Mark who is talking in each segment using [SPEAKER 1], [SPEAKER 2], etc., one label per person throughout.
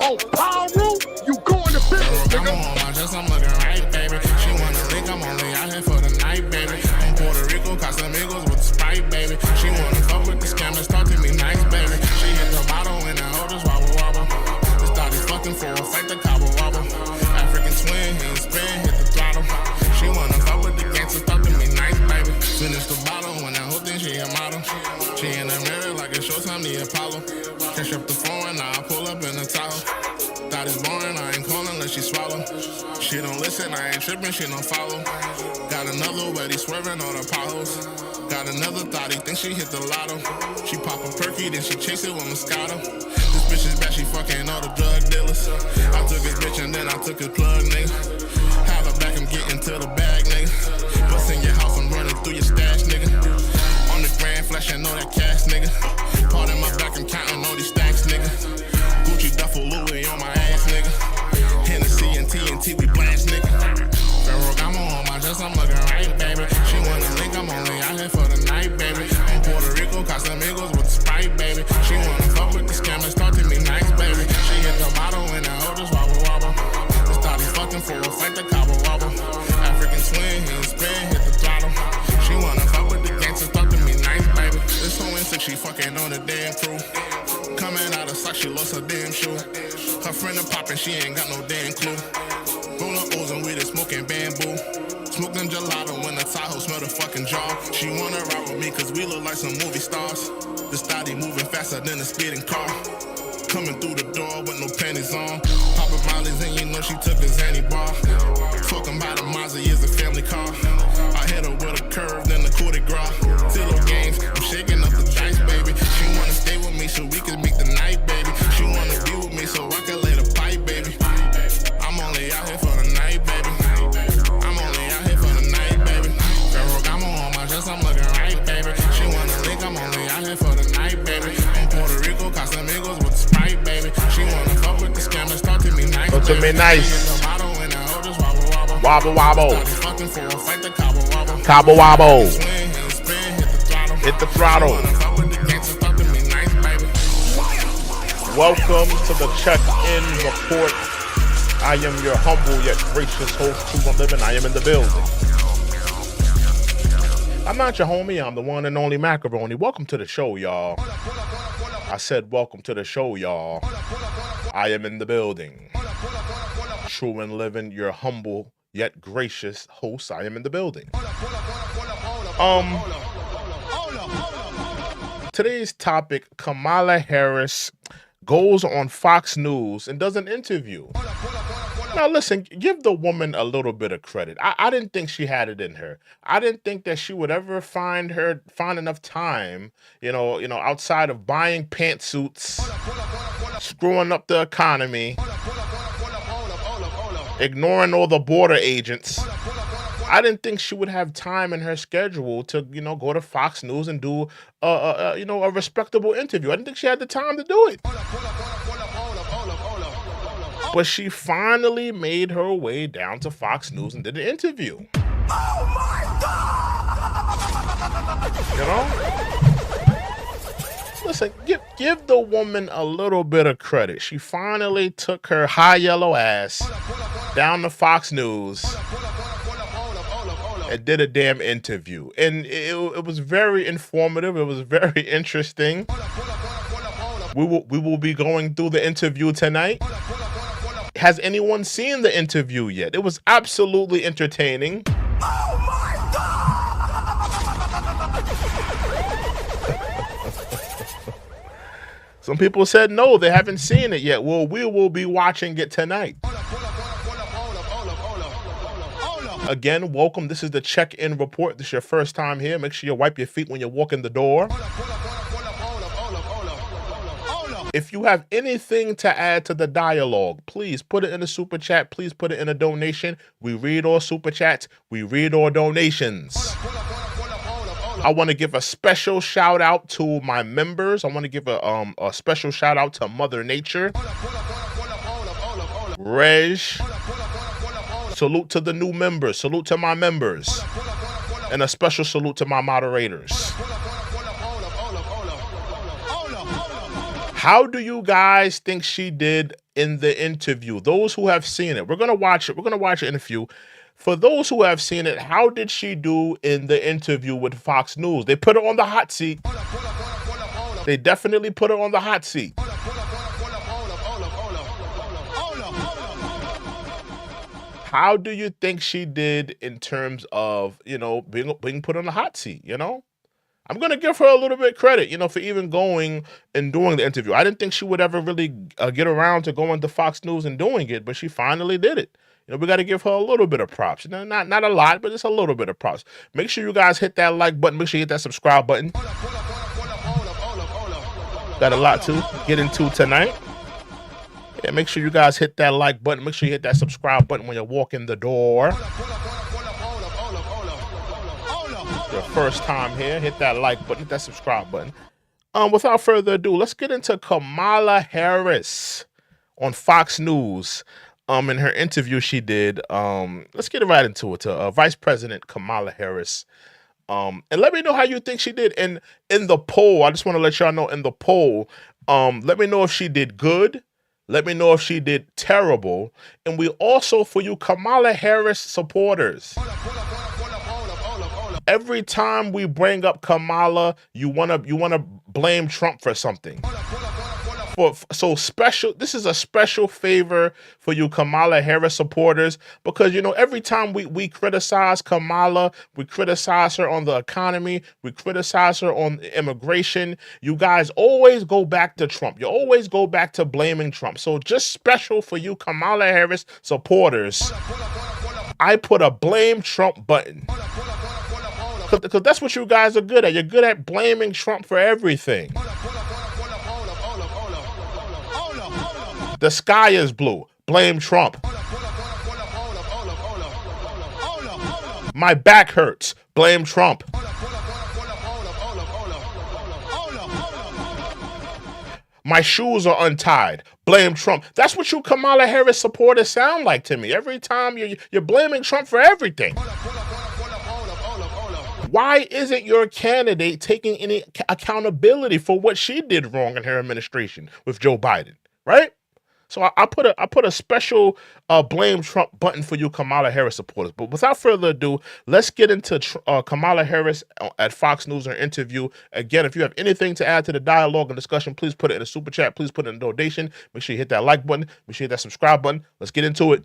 [SPEAKER 1] Oh, Pyro, you going to business, nigga?
[SPEAKER 2] I'm on my dress, I'm looking right, baby. She wanna think I'm only out here for the night, baby. I'm Puerto Rico, Casamigos with the Sprite, baby. She wanna fuck with the scammers, talk to me nice, baby. She hit the bottle and the holders wobble wobble. Just thought he's fucking for a fight, the cobble wobble. African twin, he ain't spin, hit the throttle. She wanna fuck with the gangsters, talk to me nice, baby. Finish the bottle when that whole thing, she a model. She in the mirror like it's Showtime, the Apollo. Catch up the phone, now I pull up in the Tahoe. Thought it's boring, I ain't calling unless she swallow. She don't listen, I ain't tripping, she don't follow. Got another where he swerving on the potholes. Got another thought, he thinks she hit the lotto. She pop a perky, then she chase it with Moscato. This bitch is bad, she fucking all the drug dealers. I took his bitch and then I took his plug, nigga. Have her back, I'm getting to the bag, nigga. Bust in your house, I'm running through your stash, nigga. On the grand flashing all that cash, nigga. Part in my back, I'm counting all these stacks, nigga. Gucci duffel Louis on my ass, nigga. Hennessy and TNT, we blast, nigga. Ferragamo on my dress, I'm looking right, baby. She wanna link, I'm only out here for the night, baby. I'm Puerto Rico, Casamigos with the Sprite, baby. She wanna fuck with the scammers, talk to me nice, baby. She hit the bottle and the holders wobble wobble. Just thought he's fucking for a fight, the cobble wobble. African twin, he ain't spin, hit the throttle. She wanna fuck with the gangsters, talk to me nice, baby. This whole insect, she fucking on the damn crew. Coming out of sock, she lost her damn shoe. Her friend a poppin', she ain't got no damn clue. Rollin' O's and weed and smoking bamboo. Smoking gelato when the Tahoe smell the fucking jar. She wanna ride with me cause we look like some movie stars. This thotty moving faster than a speeding car. Coming through the door with no panties on. Poppin' Molly's and you know she took a Zanny bar. Talking about a Mazda is a family car. I hit her with a curve, then the coup de grace. Zillow games, I'm shaking up the dice, baby. She wanna stay with me so we can make the night, baby. She wanna be with me so I can lay the pipe, baby. I'm only out here for the night, baby. I'm only out here for the night, baby. Ferragamo on my dress, I'm looking right, baby. She wanna link, I'm only out here for the night, baby. I'm Puerto Rico, Casamigos with the Sprite, baby. She wanna fuck with the scammers, talk to me nice,
[SPEAKER 3] talk to me nice. Wobble wobble. Cobble wobble. Hit the throttle. Welcome to the check-in report. I am your humble yet gracious host, True and Living. I am in the building. I'm not your homie. I'm the one and only Macaroni. Welcome to the show, y'all. I said welcome to the show, y'all. I am in the building. True and Living, your humble yet gracious host. I am in the building. Today's topic, Kamala Harris goes on Fox News and does an interview. Now listen, give the woman a little bit of credit. I didn't think she had it in her. I didn't think that she would ever find enough time, outside of buying pantsuits, screwing up the economy, ignoring all the border agents. I didn't think she would have time in her schedule to, go to Fox News and do, a respectable interview. I didn't think she had the time to do it. But she finally made her way down to Fox News and did an interview. Oh my God! Listen, give the woman a little bit of credit. She finally took her high yellow ass down to Fox News and did a damn interview. And it was very informative. It was very interesting. We will be going through the interview tonight. Has anyone seen the interview yet? It was absolutely entertaining. Oh my God! Some people said no, they haven't seen it yet. Well, we will be watching it tonight. Again, welcome. This is the check-in report. This is your first time here. Make sure you wipe your feet when you walk in the door. If you have anything to add to the dialogue, please put it in the super chat. Please put it in a donation. We read all super chats. We read all donations. I want to give a special shout out to my members. I want to give a special shout out to Mother Nature. Reg. Salute to the new members. Salute to my members. And a special salute to my moderators. How do you guys think she did in the interview? Those who have seen it, we're gonna watch it. We're gonna watch the interview. For those who have seen it, how did she do in the interview with Fox News? They put her on the hot seat. They definitely put her on the hot seat. How do you think she did in terms of, being put on the hot seat, I'm going to give her a little bit of credit, for even going and doing the interview. I didn't think she would ever really get around to going to Fox News and doing it, but she finally did it. We got to give her a little bit of props. Not a lot, but just a little bit of props. Make sure you guys hit that like button. Make sure you hit that subscribe button. Got a lot to get into tonight. Yeah, make sure you guys hit that like button. Make sure you hit that subscribe button when you walk in the door. Your first time here, hit that like button, hit that subscribe button. Without further ado, let's get into Kamala Harris on Fox News. In her interview she did, let's get right into it, to Vice President Kamala Harris. And let me know how you think she did. And in the poll, I just want to let y'all know, in the poll, let me know if she did good. Let me know if she did terrible. And we also, for you Kamala Harris supporters, every time we bring up Kamala, you wanna blame Trump for something. This is a special favor for you Kamala Harris supporters, because every time we criticize Kamala, we criticize her on the economy, we criticize her on immigration, you guys always go back to Trump. You always go back to blaming Trump. So just special for you Kamala Harris supporters, I put a blame Trump button. Because that's what you guys are good at. You're good at blaming Trump for everything. The sky is blue. Blame Trump. My back hurts. Blame Trump. My shoes are untied. Blame Trump. That's what you Kamala Harris supporters sound like to me. Every time you're blaming Trump for everything. Why isn't your candidate taking any accountability for what she did wrong in her administration with Joe Biden, right? So I put a special blame Trump button for you Kamala Harris supporters. But without further ado, let's get into Kamala Harris at Fox News, her interview. Again, if you have anything to add to the dialogue and discussion, please put it in the super chat. Please put it in the donation. Make sure you hit that like button. Make sure you hit that subscribe button. Let's get into it.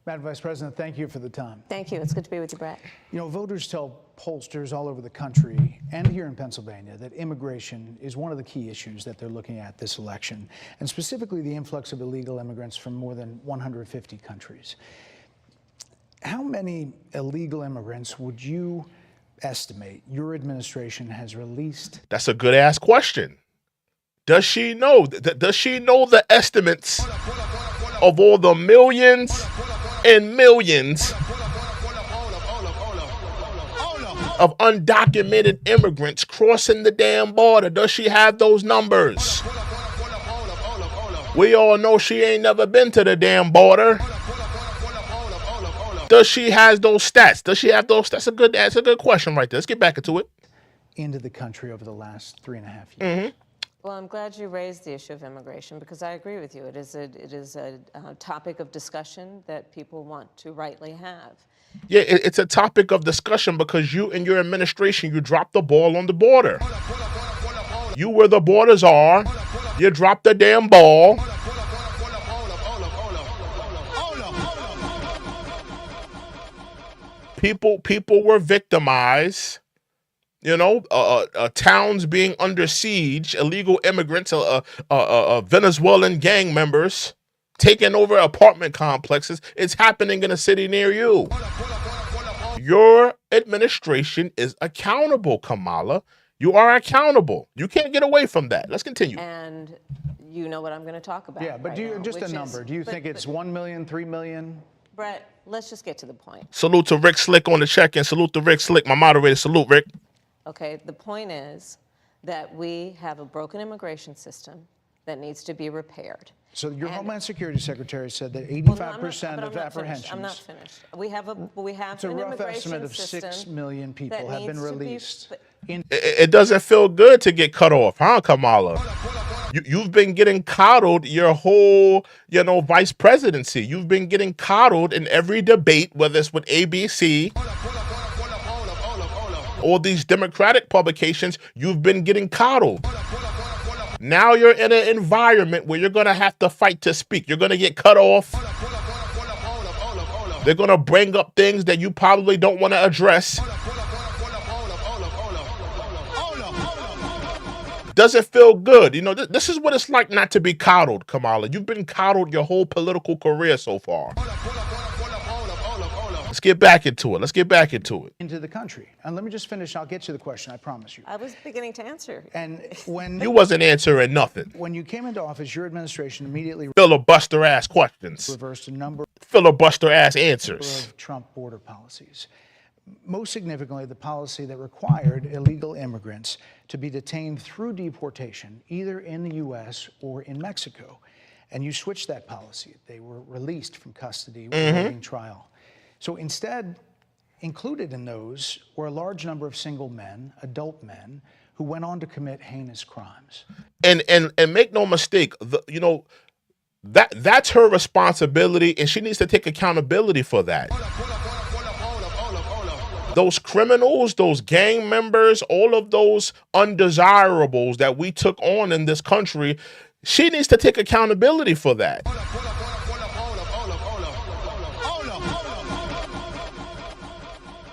[SPEAKER 4] Madam Vice President, thank you for the time.
[SPEAKER 5] Thank you. It's good to be with you, Brett.
[SPEAKER 4] Voters tell pollsters all over the country and here in Pennsylvania that immigration is one of the key issues that they're looking at this election, and specifically the influx of illegal immigrants from more than 150 countries. How many illegal immigrants would you estimate your administration has released?
[SPEAKER 3] That's a good-ass question. Does she know? Does she know the estimates of all the millions and millions of undocumented immigrants crossing the damn border? Does she have those numbers? We all know she ain't never been to the damn border. Does she have those stats? Does she have those stats? That's a good question right there. Let's get back into it.
[SPEAKER 4] Into the country over the last 3.5 years.
[SPEAKER 3] Mm-hmm.
[SPEAKER 5] Well, I'm glad you raised the issue of immigration, because I agree with you. It is a topic of discussion that people want to rightly have.
[SPEAKER 3] Yeah, it's a topic of discussion because you and your administration, you dropped the ball on the border. You where the borders are, you dropped the damn ball. People were victimized. Towns being under siege, illegal immigrants, Venezuelan gang members taking over apartment complexes. It's happening in a city near you. Your administration is accountable, Kamala. You are accountable. You can't get away from that. Let's continue.
[SPEAKER 5] And you know what I'm going to talk about.
[SPEAKER 4] Yeah, but
[SPEAKER 5] right
[SPEAKER 4] do you
[SPEAKER 5] now,
[SPEAKER 4] just a number? Do you think it's 1 million, 3 million?
[SPEAKER 5] Brett, let's just get to the point.
[SPEAKER 3] Salute to Rick Slick on the check-in. Salute to Rick Slick, my moderator. Salute, Rick.
[SPEAKER 5] Okay, the point is that we have a broken immigration system that needs to be repaired.
[SPEAKER 4] So your Homeland Security Secretary said that
[SPEAKER 5] Well, no,
[SPEAKER 4] 85% of apprehensions.
[SPEAKER 5] I'm not finished. We have
[SPEAKER 4] It's
[SPEAKER 5] an
[SPEAKER 4] a rough
[SPEAKER 5] immigration
[SPEAKER 4] estimate of
[SPEAKER 5] system
[SPEAKER 4] 6 million people
[SPEAKER 5] that
[SPEAKER 4] have been
[SPEAKER 5] needs to be-
[SPEAKER 4] released.
[SPEAKER 3] It doesn't feel good to get cut off, huh, Kamala? You've been getting coddled your whole, vice presidency. You've been getting coddled in every debate, whether it's with ABC or these Democratic publications. You've been getting coddled. Now you're in an environment where you're going to have to fight to speak. You're going to get cut off. They're going to bring up things that you probably don't want to address. Doesn't feel good. This is what it's like not to be coddled, Kamala. You've been coddled your whole political career so far. Let's get back into it.
[SPEAKER 4] Into the country. And let me just finish. I'll get to the question, I promise you.
[SPEAKER 5] I was beginning to answer.
[SPEAKER 4] And when
[SPEAKER 3] You wasn't answering nothing.
[SPEAKER 4] when you came into office, your administration immediately
[SPEAKER 3] Filibuster ass questions.
[SPEAKER 4] reversed a number
[SPEAKER 3] Filibuster ass answers.
[SPEAKER 4] of Trump border policies. Most significantly, the policy that required illegal immigrants to be detained through deportation, either in the U.S. or in Mexico. And you switched that policy. They were released from custody awaiting trial. So instead, included in those were a large number of single men, adult men, who went on to commit heinous crimes.
[SPEAKER 3] And make no mistake, that's her responsibility, and she needs to take accountability for that. Those criminals, those gang members, all of those undesirables that we took on in this country, she needs to take accountability for that.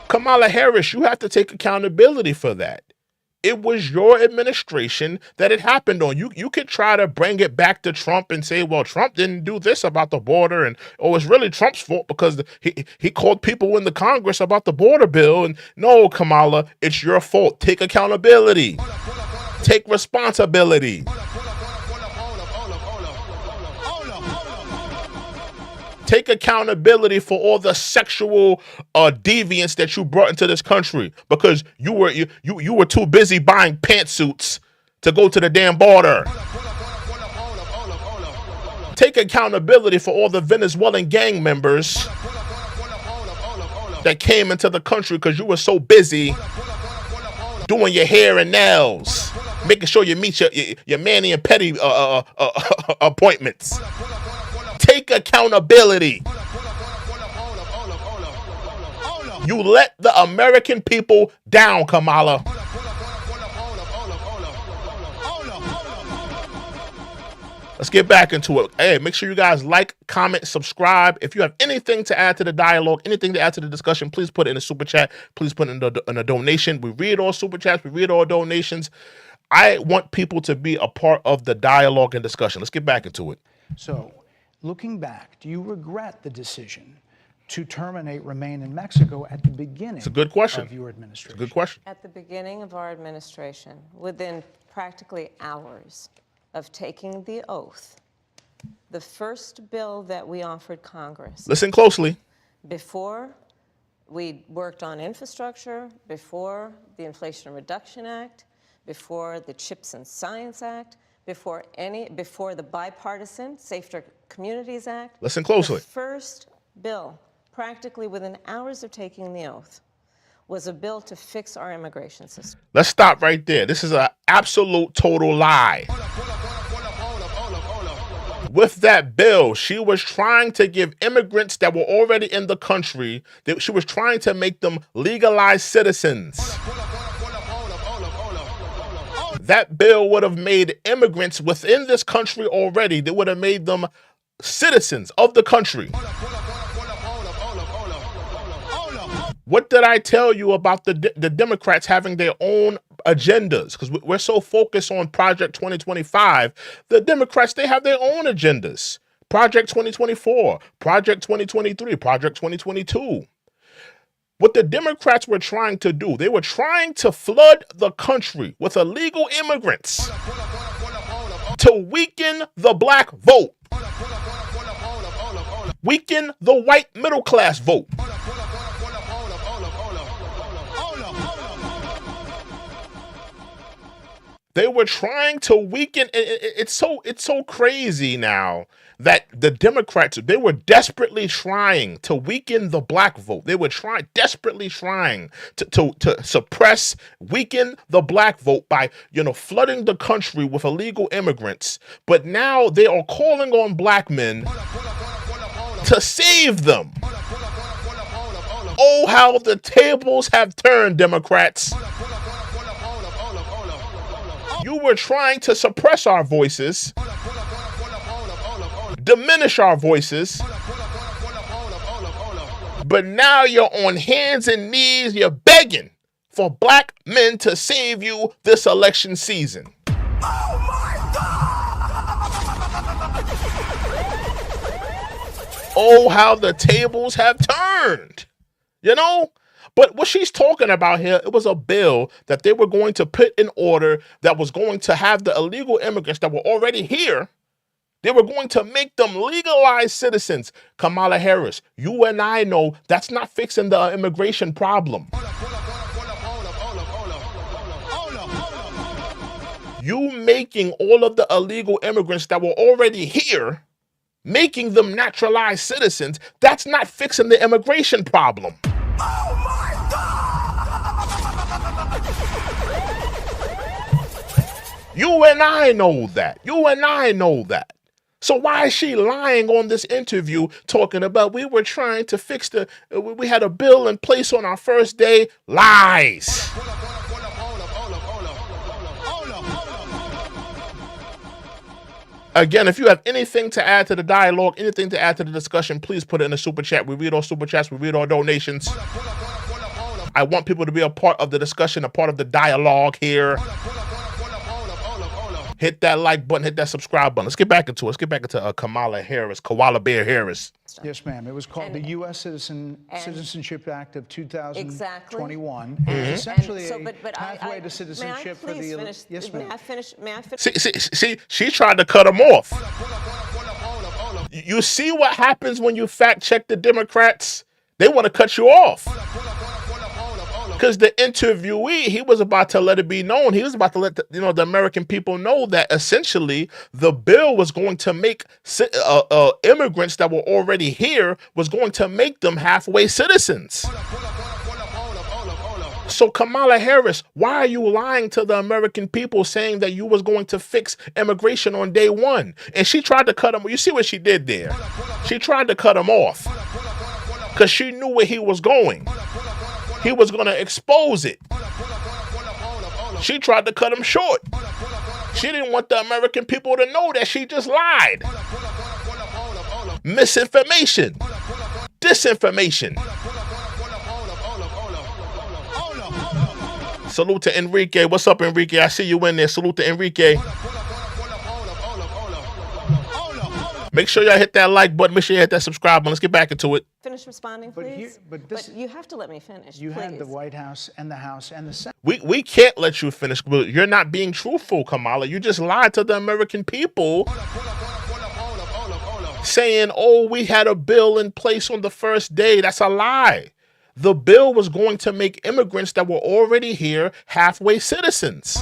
[SPEAKER 3] Kamala Harris, you have to take accountability for that. It was your administration that it happened on. You could try to bring it back to Trump and say, well, Trump didn't do this about the border, and it's really Trump's fault because he called people in the Congress about the border bill. And no, Kamala, it's your fault. Take accountability. Take responsibility. Take accountability for all the sexual deviance that you brought into this country because you were too busy buying pantsuits to go to the damn border. Take accountability for all the Venezuelan gang members that came into the country because you were so busy doing your hair and nails, making sure you meet your mani and petty appointments. Take accountability. You let the American people down, Kamala. Let's get back into it. Hey, make sure you guys like, comment, subscribe. If you have anything to add to the dialogue, anything to add to the discussion, please put it in a super chat. Please put it in a donation. We read all super chats. We read all donations. I want people to be a part of the dialogue and discussion. Let's get back into it.
[SPEAKER 4] So, looking back, do you regret the decision to terminate Remain in Mexico at the beginning
[SPEAKER 3] It's a good question.
[SPEAKER 4] of your administration?
[SPEAKER 3] It's a good question.
[SPEAKER 5] At the beginning of our administration, within practically hours of taking the oath, the first bill that we offered Congress,
[SPEAKER 3] Listen closely.
[SPEAKER 5] before we worked on infrastructure, before the Inflation Reduction Act, before the Chips and Science Act, before the bipartisan Safer Communities Act.
[SPEAKER 3] Listen closely.
[SPEAKER 5] The first bill, practically within hours of taking the oath, was a bill to fix our immigration system.
[SPEAKER 3] Let's stop right there. This is an absolute total lie. With that bill, she was trying to give immigrants that were already in the country, she was trying to make them legalized citizens. That bill would have made immigrants within this country already, they would have made them citizens of the country. What did I tell you about the Democrats having their own agendas? Because we're so focused on Project 2025. The Democrats, they have their own agendas. Project 2024, Project 2023, Project 2022. What the Democrats were trying to do, they were trying to flood the country with illegal immigrants to weaken the black vote, weaken the white middle class vote. They were trying to weaken. It's so crazy now that the Democrats, they were desperately trying to weaken the black vote. They were desperately trying to suppress, weaken the black vote by, flooding the country with illegal immigrants. But now they are calling on black men to save them. Oh, how the tables have turned, Democrats. You were trying to suppress our voices, diminish our voices, but now you're on hands and knees, you're begging for black men to save you this election season. Oh my God! Oh, how the tables have turned, But what she's talking about here, it was a bill that they were going to put in order that was going to have the illegal immigrants that were already here. They were going to make them legalized citizens. Kamala Harris, you and I know that's not fixing the immigration problem. You making all of the illegal immigrants that were already here, making them naturalized citizens, that's not fixing the immigration problem. Oh my God! You and I know that. You and I know that. So why is she lying on this interview talking about we were trying to fix we had a bill in place on our first day? Lies. Again, if you have anything to add to the dialogue, anything to add to the discussion, please put it in the super chat. We read all super chats. We read all donations. I want people to be a part of the discussion, a part of the dialogue here. Hit that like button, hit that subscribe button. Let's get back into it. Let's get back into Kamala Harris, Koala Bear Harris.
[SPEAKER 4] Yes, ma'am. It was called the U.S. Citizenship Act of 2021.
[SPEAKER 5] Exactly.
[SPEAKER 4] Essentially a pathway to citizenship for the...
[SPEAKER 5] Finish?
[SPEAKER 4] Yes, ma'am.
[SPEAKER 5] May I finish?
[SPEAKER 3] See, she tried to cut him off. You see what happens when you fact check the Democrats? They want to cut you off. Because the interviewee, he was about to let it be known. He was about to let the American people know that essentially the bill was going to make immigrants that were already here, was going to make them halfway citizens. So Kamala Harris, why are you lying to the American people saying that you was going to fix immigration on day one? And she tried to cut him. You see what she did there? She tried to cut him off because she knew where he was going. He was going to expose it. She tried to cut him short. She didn't want the American people to know that she just lied. Misinformation. Disinformation. Salute to Enrique. What's up, Enrique? I see you in there. Salute to Enrique. Make sure y'all hit that like button. Make sure you hit that subscribe button. Let's get back into it.
[SPEAKER 5] Finish responding, please.
[SPEAKER 4] But
[SPEAKER 5] you have to let me finish.
[SPEAKER 4] You
[SPEAKER 5] please.
[SPEAKER 4] have the White House and the House and the Senate.
[SPEAKER 3] We can't let you finish. You're not being truthful, Kamala. You just lied to the American people, saying, "Oh, we had a bill in place on the first day." That's a lie. The bill was going to make immigrants that were already here halfway citizens.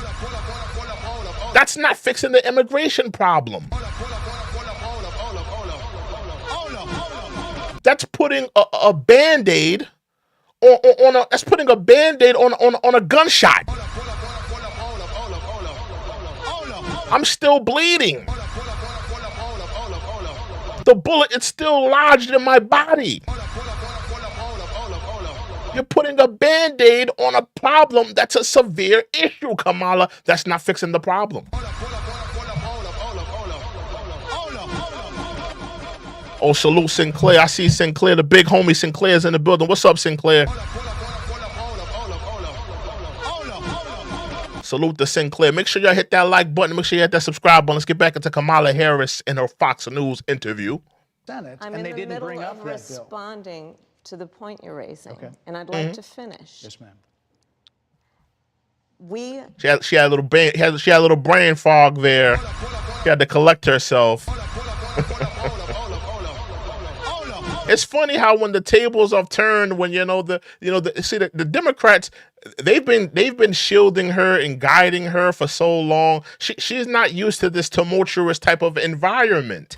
[SPEAKER 3] That's not fixing the immigration problem. That's putting a Band-Aid on a gunshot. I'm still bleeding. The bullet is still lodged in my body. You're putting a Band-Aid on a problem that's a severe issue, Kamala. That's not fixing the problem. Oh, salute Sinclair. I see Sinclair, the big homie Sinclair's in the building. What's up, Sinclair? Salute to Sinclair. Make sure y'all hit that like button. Make sure you hit that subscribe button. Let's get back into Kamala Harris in her Fox News interview.
[SPEAKER 4] Senate,
[SPEAKER 5] I'm
[SPEAKER 4] and they
[SPEAKER 5] in the
[SPEAKER 4] didn't
[SPEAKER 5] middle
[SPEAKER 4] bring up
[SPEAKER 5] of
[SPEAKER 4] that bill.
[SPEAKER 5] responding to the point you're raising,
[SPEAKER 4] Okay.
[SPEAKER 5] and I'd like to finish.
[SPEAKER 4] Yes, ma'am.
[SPEAKER 3] She had a little brain. She had a little brain fog there. She had to collect herself. It's funny how when the tables are turned, when the Democrats, They've been shielding her and guiding her for so long. She's not used to this tumultuous type of environment.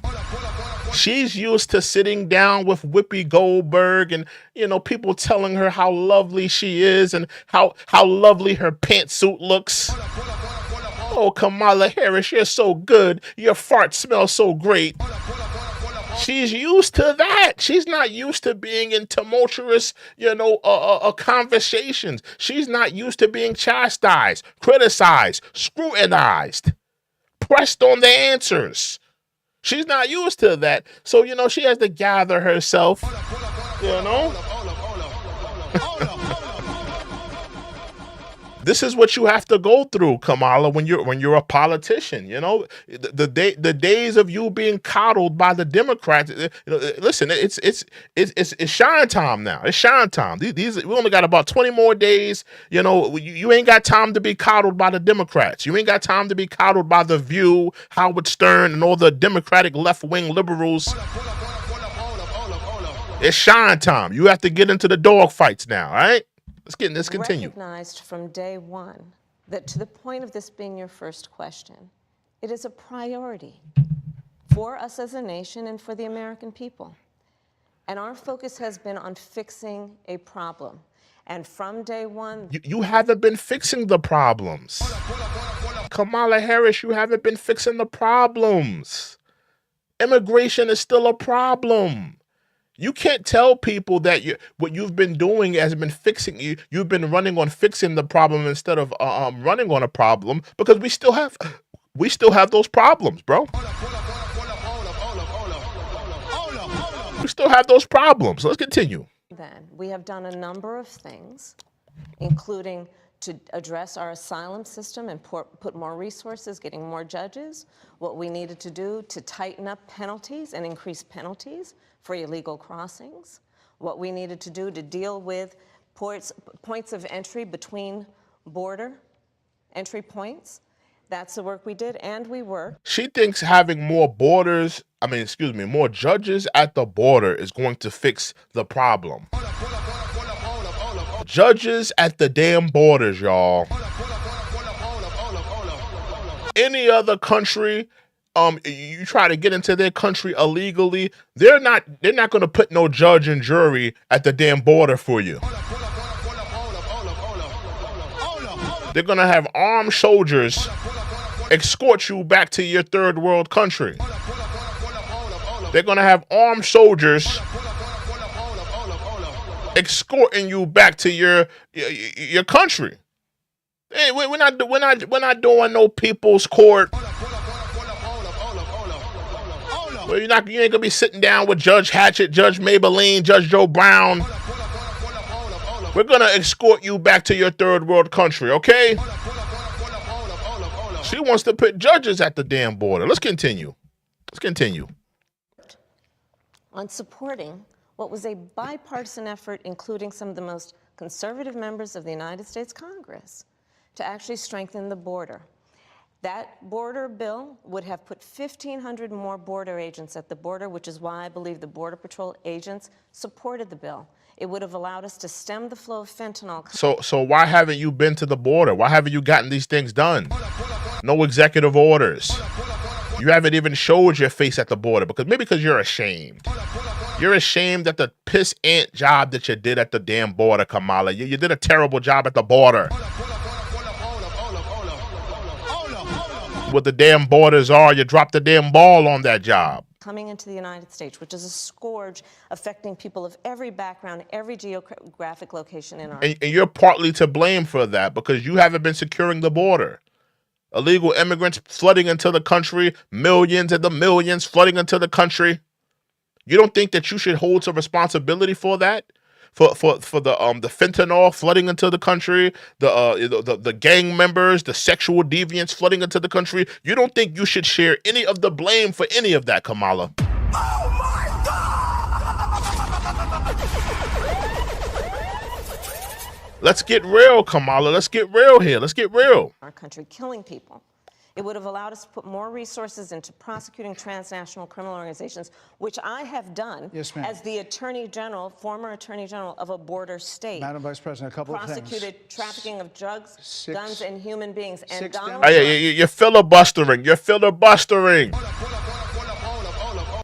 [SPEAKER 3] She's used to sitting down with Whoopi Goldberg and, people telling her how lovely she is and how lovely her pantsuit looks. Oh, Kamala Harris, you're so good. Your fart smells so great. She's used to that. She's not used to being in tumultuous, conversations. She's not used to being chastised, criticized, scrutinized, pressed on the answers. She's not used to that. So, she has to gather herself, This is what you have to go through, Kamala, when you're a politician. The days of you being coddled by the Democrats. Listen, it's shine time now. It's shine time. We only got about 20 more days. You ain't got time to be coddled by the Democrats. You ain't got time to be coddled by The View, Howard Stern, and all the Democratic left-wing liberals. It's shine time. You have to get into the dog fights now. All right. Let's continue.
[SPEAKER 5] Recognized from day one that, to the point of this being your first question, it is a priority for us as a nation and for the American people. And our focus has been on fixing a problem. And from day one...
[SPEAKER 3] You haven't been fixing the problems. Kamala Harris, you haven't been fixing the problems. Immigration is still a problem. You can't tell people that what you've been doing has been fixing you. You've been running on fixing the problem instead of running on a problem, because we still have those problems, bro. We still have those problems. Let's continue.
[SPEAKER 5] Then we have done a number of things, including to address our asylum system and put more resources, getting more judges, what we needed to do to tighten up penalties and increase penalties for illegal crossings, what we needed to do to deal with points of entry between border entry points. That's the work we did, and we worked.
[SPEAKER 3] She thinks having more more judges at the border is going to fix the problem. Judges at the damn borders, y'all. Any other country, you try to get into their country illegally, they're not going to put no judge and jury at the damn border for you. They're going to have armed soldiers escort you back to your third world country. They're going to have armed soldiers escorting you back to your country. Hey, we're not doing no people's court. Well, you ain't gonna be sitting down with Judge Hatchett, Judge Maybelline, Judge Joe Brown. We're gonna escort you back to your third world country, okay? She wants to put judges at the damn border. Let's continue.
[SPEAKER 5] On supporting what was a bipartisan effort, including some of the most conservative members of the United States Congress, to actually strengthen the border. That border bill would have put 1,500 more border agents at the border, which is why I believe the Border Patrol agents supported the bill. It would have allowed us to stem the flow of fentanyl.
[SPEAKER 3] So why haven't you been to the border? Why haven't you gotten these things done? No executive orders. You haven't even showed your face at the border because you're ashamed. You're ashamed at the piss ant job that you did at the damn border, Kamala. You did a terrible job at the border. What the damn borders are, you dropped the damn ball on that job.
[SPEAKER 5] Coming into the United States, which is a scourge affecting people of every background, every geographic location in our...
[SPEAKER 3] And you're partly to blame for that because you haven't been securing the border. Illegal immigrants flooding into the country, millions and the millions flooding into the country. You don't think that you should hold some responsibility for that? For the fentanyl flooding into the country, the gang members, the sexual deviants flooding into the country. You don't think you should share any of the blame for any of that, Kamala?
[SPEAKER 1] Oh my God!
[SPEAKER 3] Let's get real, Kamala. Let's get real here. Let's get real.
[SPEAKER 5] Our country killing people. It would have allowed us to put more resources into prosecuting transnational criminal organizations, which I have done as the Attorney General, former Attorney General of a border state.
[SPEAKER 4] Madam Vice President, a couple of things.
[SPEAKER 5] Prosecuted trafficking of drugs, guns, and human beings. And Donald
[SPEAKER 3] Trump. You're filibustering. You're filibustering.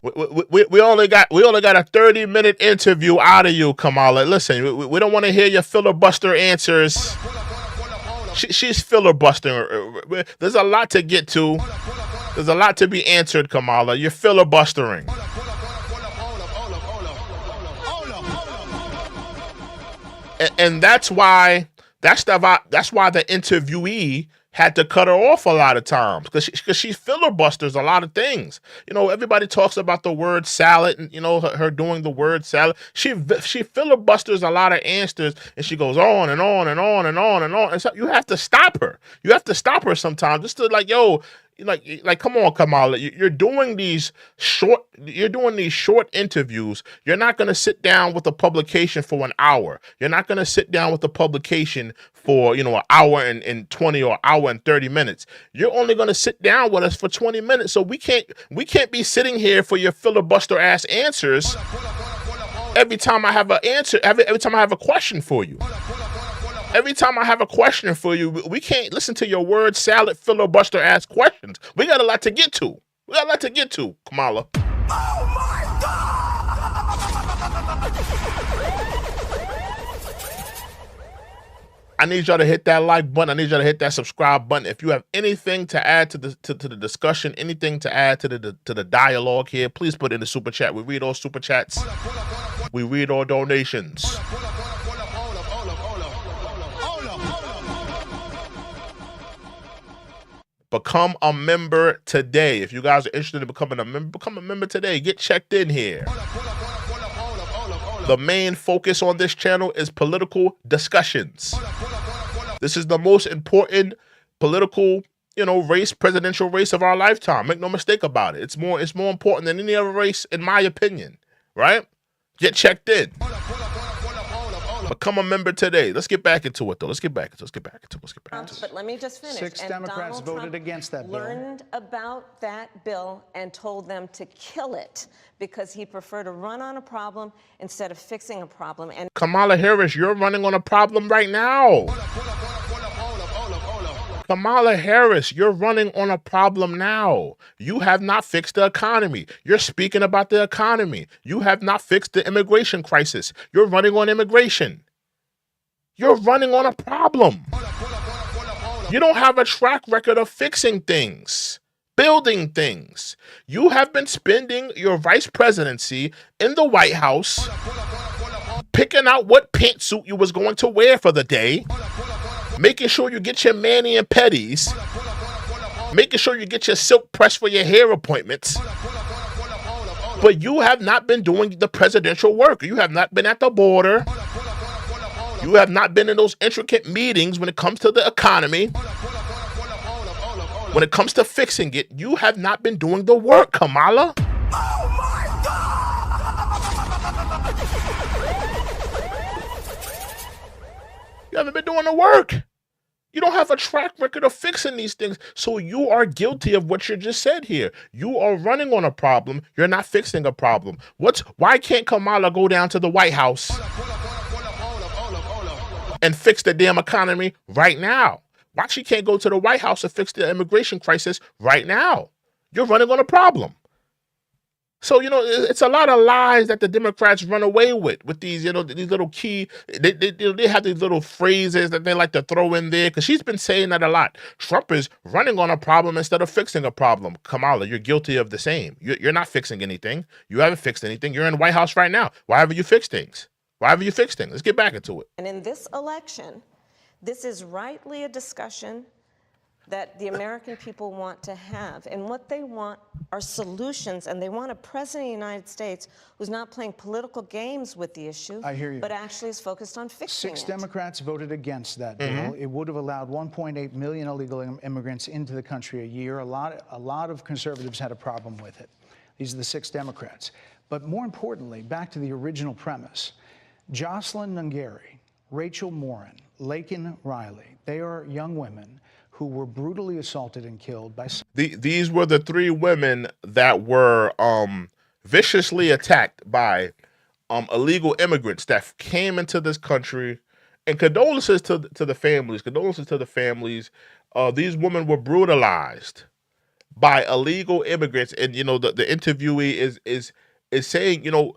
[SPEAKER 3] We only got a 30-minute interview out of you, Kamala. Listen, we don't want to hear your filibuster answers. She's filibustering. There's a lot to get to. There's a lot to be answered, Kamala. You're filibustering. And that's why the interviewee had to cut her off a lot of times because she filibusters a lot of things. You know, everybody talks about the word salad and, you know, her doing the word salad. She filibusters a lot of answers, and she goes on and on and on and on and on. And so you have to stop her. You have to stop her sometimes just to like, yo, like, come on, Kamala. You're doing these short interviews. You're not going to sit down with a publication for an hour. You're not going to sit down with a publication for, you know, an hour and 20 or an hour and 30 minutes. You're only going to sit down with us for 20 minutes. So we can't be sitting here for your filibuster ass answers every time I have an answer, every time I have a question for you. Every time I have a question for you, we can't listen to your word salad filibuster ass questions. We got a lot to get to. Kamala. Oh my God! I need y'all to hit that like button. I need y'all to hit that subscribe button. If you have anything to add to the discussion, anything to add to the dialogue here, please put it in the super chat. We read all super chats. We read all donations. Become a member today. If you guys are interested in becoming a member, become a member today. Get checked in here. The main focus on this channel is political discussions. This is the most important political, you know, presidential race of our lifetime. Make no mistake about it. It's more important than any other race, in my opinion. Right? Get checked in. Become a member today. Let's get back into it, though. Let's get back into it.
[SPEAKER 5] But let me just finish.
[SPEAKER 4] 6 Democrats voted against that bill.
[SPEAKER 5] Learned about that bill and told them to kill it because he preferred to run on a problem instead of fixing a problem. And
[SPEAKER 3] Kamala Harris, you're running on a problem right now. Kamala Harris, you're running on a problem now. You have not fixed the economy. You're speaking about the economy. You have not fixed the immigration crisis. You're running on immigration. You're running on a problem. You don't have a track record of fixing things, building things. You have been spending your vice presidency in the White House, picking out what pantsuit you was going to wear for the day, making sure you get your mani and petties, making sure you get your silk press for your hair appointments. But you have not been doing the presidential work. You have not been at the border. You have not been in those intricate meetings when it comes to the economy. When it comes to fixing it, you have not been doing the work, Kamala. Oh my God! You haven't been doing the work. You don't have a track record of fixing these things. So you are guilty of what you just said here. You are running on a problem. You're not fixing a problem. Why can't Kamala go down to the White House and fix the damn economy right now? Why she can't go to the White House and fix the immigration crisis right now? You're running on a problem. So, you know, it's a lot of lies that the Democrats run away with these, you know, these little key, they have these little phrases that they like to throw in there, because she's been saying that a lot. Trump is running on a problem instead of fixing a problem. Kamala, you're guilty of the same. You're not fixing anything. You haven't fixed anything. You're in the White House right now. Why haven't you fixed things? Let's get back into it.
[SPEAKER 5] And in this election, this is rightly a discussion that the American people want to have. And what they want are solutions, and they want a president of the United States who's not playing political games with the issue,
[SPEAKER 4] I hear you,
[SPEAKER 5] but actually is focused on fixing it.
[SPEAKER 4] 6 Democrats voted against that bill. It would have allowed 1.8 million illegal immigrants into the country a year. A lot of conservatives had a problem with it. These are the 6 Democrats. But more importantly, back to the original premise, Jocelyn Nungari, Rachel Morin, Laken Riley, they are young women who were brutally assaulted and killed by...
[SPEAKER 3] These were the 3 women that were viciously attacked by illegal immigrants that came into this country. And condolences to the families. Condolences to the families. These women were brutalized by illegal immigrants. And you know, the interviewee is saying, you know,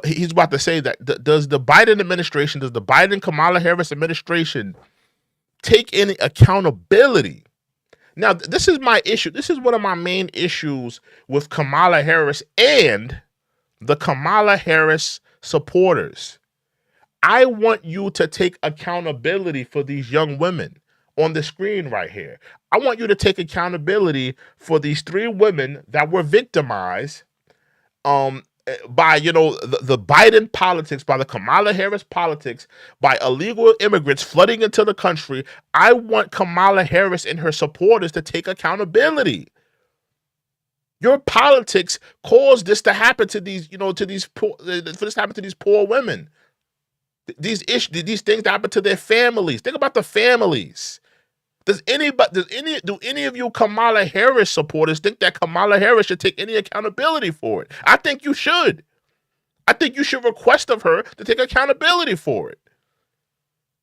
[SPEAKER 3] he's about to say that does the Biden administration, does the Biden Kamala Harris administration take any accountability? Now, this is my issue. This is one of my main issues with Kamala Harris and the Kamala Harris supporters. I want you to take accountability for these young women on the screen right here. I want you to take accountability for these 3 women that were victimized by, you know, the Biden politics, by the Kamala Harris politics, by illegal immigrants flooding into the country. I want Kamala Harris and her supporters to take accountability. Your politics caused this to happen to these, you know, to these poor, for this to happen to these poor women. These things happen to their families. Think about the families. Do any of you Kamala Harris supporters think that Kamala Harris should take any accountability for it? I think you should. I think you should request of her to take accountability for it.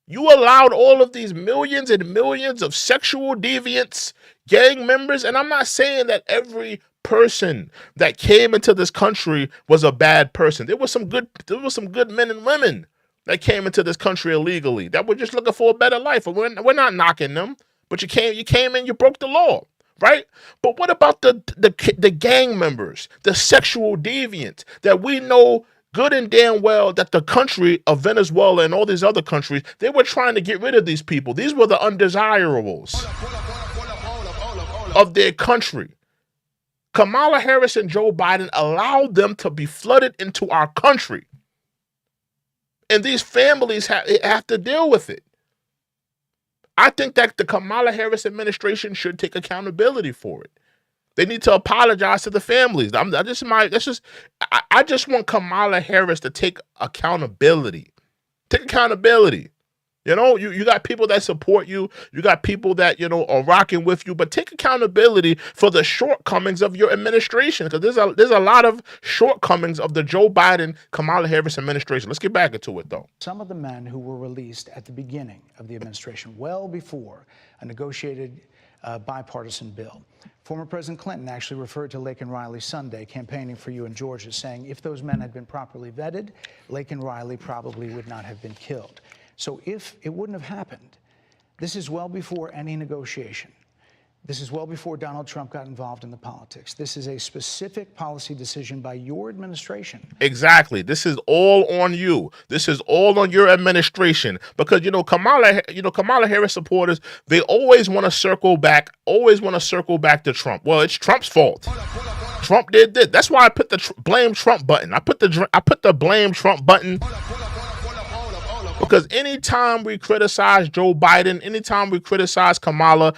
[SPEAKER 3] You allowed all of these millions and millions of sexual deviants, gang members, and I'm not saying that every person that came into this country was a bad person. There were some good men and women that came into this country illegally that were just looking for a better life. We're not knocking them, but you came in, you broke the law, right? But what about the gang members, the sexual deviants that we know good and damn well that the country of Venezuela and all these other countries, they were trying to get rid of these people. These were the undesirables of their country. Kamala Harris and Joe Biden allowed them to be flooded into our country. And these families have to deal with it. I think that the Kamala Harris administration should take accountability for it. They need to apologize to the families. I just want Kamala Harris to take accountability. Take accountability. You know, you got people that support you. You got people that, you know, are rocking with you. But take accountability for the shortcomings of your administration, because there's a lot of shortcomings of the Joe Biden, Kamala Harris administration. Let's get back into it, though.
[SPEAKER 4] Some of the men who were released at the beginning of the administration, well before a negotiated bipartisan bill. Former President Clinton actually referred to Laken Riley Sunday campaigning for you in Georgia, saying if those men had been properly vetted, Laken Riley probably would not have been killed. So if it wouldn't have happened, this is well before any negotiation. This is well before Donald Trump got involved in the politics. This is a specific policy decision by your administration.
[SPEAKER 3] Exactly. This is all on you. This is all on your administration. Because, you know, Kamala Harris supporters, they always want to circle back to Trump. Well, it's Trump's fault. Trump did this. That's why I put the blame Trump button. I put the blame Trump button. Because anytime we criticize Joe Biden, anytime we criticize Kamala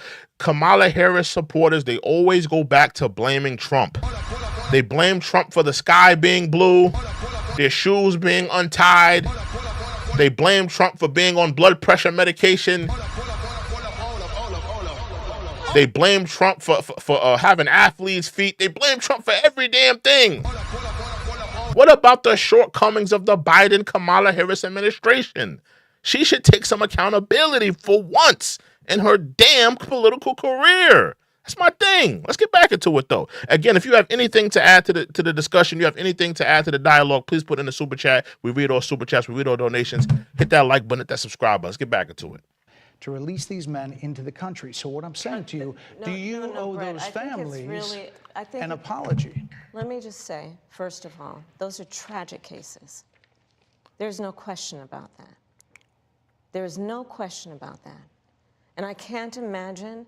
[SPEAKER 3] Harris supporters, they always go back to blaming Trump. They blame Trump for the sky being blue, their shoes being untied. They blame Trump for being on blood pressure medication. They blame Trump for having athlete's feet. They blame Trump for every damn thing. What about the shortcomings of the Biden Kamala Harris administration? She should take some accountability for once in her damn political career. That's my thing. Let's get back into it, though. Again, if you have anything to add to the discussion, you have anything to add to the dialogue, please put in the super chat. We read all super chats. We read all donations. Hit that like button, hit that subscribe button. Let's get back into it.
[SPEAKER 4] To release these men into the country. So what I'm saying to you, do you owe
[SPEAKER 5] Brett,
[SPEAKER 4] those families an apology?
[SPEAKER 5] Let me just say, first of all, those are tragic cases. There's no question about that. There is no question about that. And I can't imagine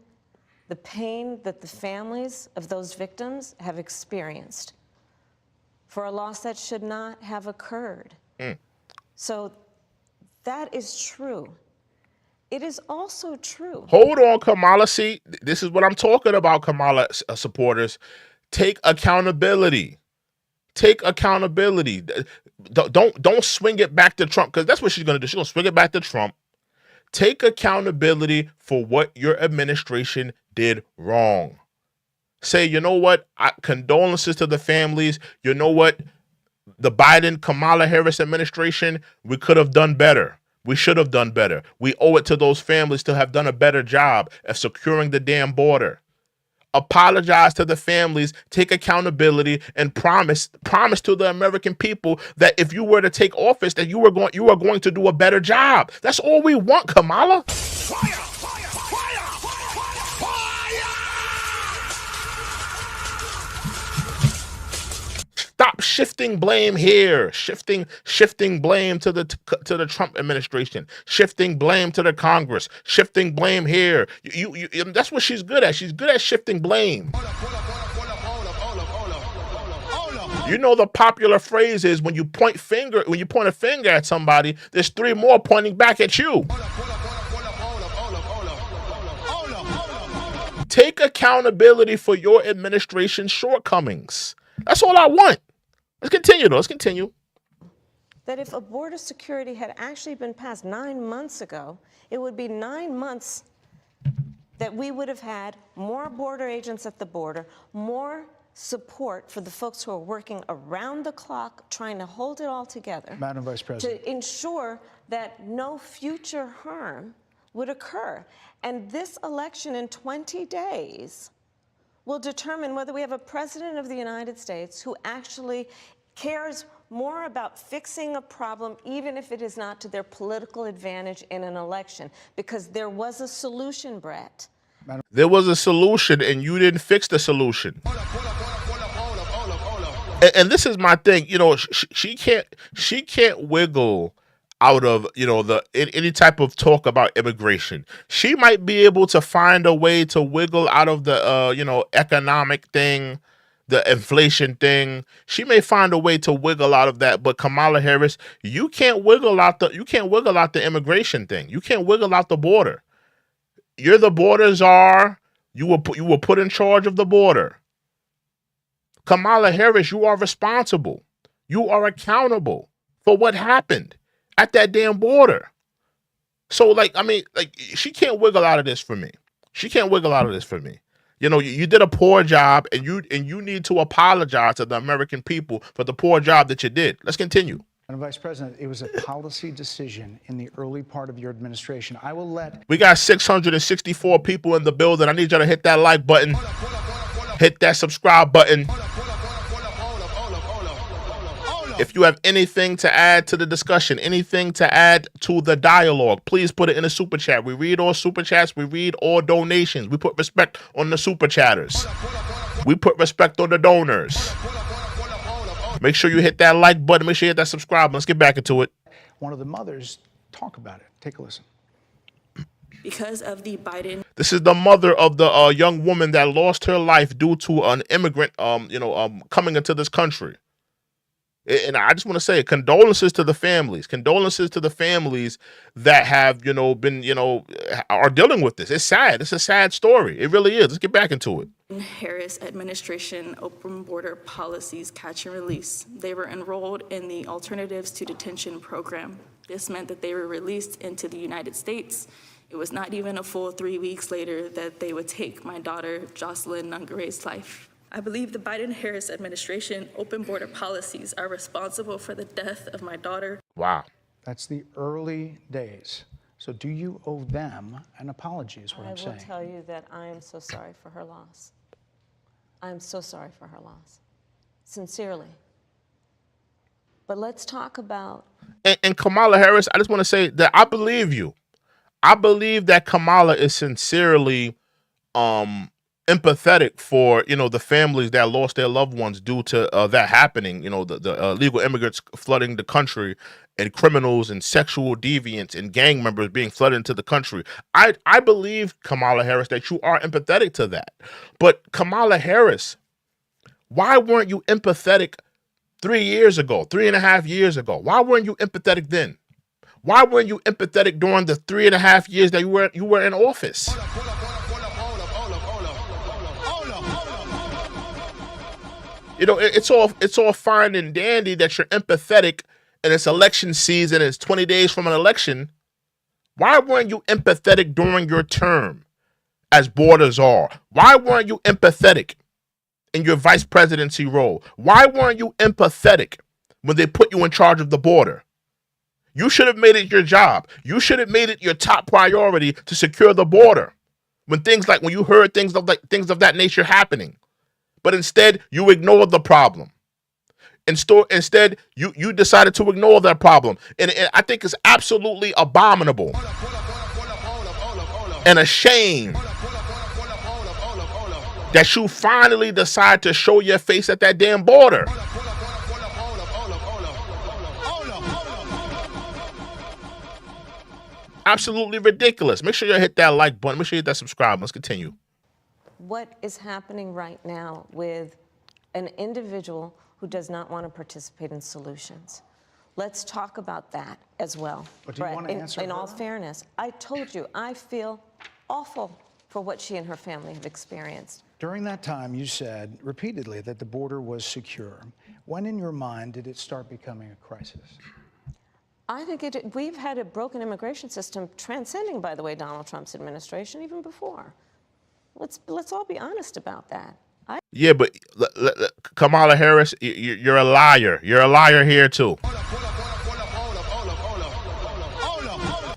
[SPEAKER 5] the pain that the families of those victims have experienced for a loss that should not have occurred. So that is true. It is also true.
[SPEAKER 3] Hold on, Kamala. See, this is what I'm talking about, Kamala supporters. Take accountability. Take accountability. Don't swing it back to Trump, because that's what she's going to do. She's going to swing it back to Trump. Take accountability for what your administration did wrong. Say, you know what? Condolences to the families. You know what? The Kamala Harris administration, we could have done better. We should have done better. We owe it to those families to have done a better job of securing the damn border. Apologize to the families, take accountability, and promise to the American people that if you were to take office, that you are going to do a better job. That's all we want, Kamala. Stop shifting blame here, shifting blame to the Trump administration, shifting blame to the Congress, shifting blame here. That's what she's good at. She's good at shifting blame. You know the popular phrase is when you point a finger at somebody, there's 3 more pointing back at you. Take accountability for your administration's shortcomings. That's all I want. Let's continue, though. Let's continue.
[SPEAKER 5] That if a border security had actually been passed 9 months ago, it would be 9 months that we would have had more border agents at the border, more support for the folks who are working around the clock trying to hold it all together.
[SPEAKER 4] Madam Vice President.
[SPEAKER 5] To ensure that no future harm would occur. And this election in 20 days will determine whether we have a president of the United States who actually cares more about fixing a problem, even if it is not to their political advantage in an election. Because there was a solution, Brett.
[SPEAKER 3] There was a solution, and you didn't fix the solution. And this is my thing. You know, she can't wiggle out of, you know, any type of talk about immigration. She might be able to find a way to wiggle out of the economic thing, the inflation thing. She may find a way to wiggle out of that. But Kamala Harris, you can't wiggle out the immigration thing. You can't wiggle out the border. You're the border czar. You were put in charge of the border. Kamala Harris, you are responsible. You are accountable for what happened at that damn border. So, she can't wiggle out of this for me. She can't wiggle out of this for me. You know, you did a poor job, and you need to apologize to the American people for the poor job that you did. Let's continue.
[SPEAKER 4] Madam Vice President, it was a policy decision in the early part of your administration.
[SPEAKER 3] We got 664 people in the building. I need y'all to hit that like button. Hit that subscribe button. If you have anything to add to the discussion, anything to add to the dialogue, please put it in the super chat. We read all super chats. We read all donations. We put respect on the super chatters. We put respect on the donors. Make sure you hit that like button. Make sure you hit that subscribe. Let's get back into it.
[SPEAKER 4] One of the mothers talk about it. Take a listen.
[SPEAKER 6] Because of the Biden.
[SPEAKER 3] This is the mother of the young woman that lost her life due to an immigrant, coming into this country. And I just want to say condolences to the families. Condolences to the families that have, are dealing with this. It's sad. It's a sad story. It really is. Let's get back into it.
[SPEAKER 6] Harris administration open border policies catch and release. They were enrolled in the Alternatives to Detention program. This meant that they were released into the United States. It was not even a full 3 weeks later that they would take my daughter, Jocelyn Nungare's life. I believe the Biden-Harris administration open border policies are responsible for the death of my daughter.
[SPEAKER 3] Wow.
[SPEAKER 4] That's the early days. So do you owe them an apology is what I'm saying.
[SPEAKER 5] I will tell you that I am so sorry for her loss. I am so sorry for her loss. Sincerely. But let's talk about...
[SPEAKER 3] And Kamala Harris, I just want to say that I believe you. I believe that Kamala is sincerely empathetic for, the families that lost their loved ones due to that happening, the illegal immigrants flooding the country and criminals and sexual deviants and gang members being flooded into the country. I believe, Kamala Harris, that you are empathetic to that. But Kamala Harris, why weren't you empathetic 3 years ago, 3.5 years ago? Why weren't you empathetic then? Why weren't you empathetic during the 3.5 years that you were in office? It's all fine and dandy that you're empathetic and it's election season, it's 20 days from an election, Why weren't you empathetic during your term as border czar? Why weren't you empathetic in your vice presidency role? Why weren't you empathetic when they put you in charge of the border? You should have made it your job. You should have made it your top priority to secure the border when you heard things of that nature happening. But instead, you ignored the problem. Instead, you decided to ignore that problem. And I think it's absolutely abominable and a shame that you finally decide to show your face at that damn border. Absolutely ridiculous. Make sure you hit that like button. Make sure you hit that subscribe. Let's continue.
[SPEAKER 5] What is happening right now with an individual who does not want to participate in solutions? Let's talk about that as well.
[SPEAKER 4] But do you want to answer
[SPEAKER 5] in
[SPEAKER 4] her?
[SPEAKER 5] all fairness, I told you, I feel awful for what she and her family have experienced.
[SPEAKER 4] During that time, you said repeatedly that the border was secure. When in your mind did it start becoming a crisis?
[SPEAKER 5] I think we've had a broken immigration system transcending, by the way, Donald Trump's administration, even before. Let's all be honest about that.
[SPEAKER 3] Yeah, but Kamala Harris, you're a liar. You're a liar here too.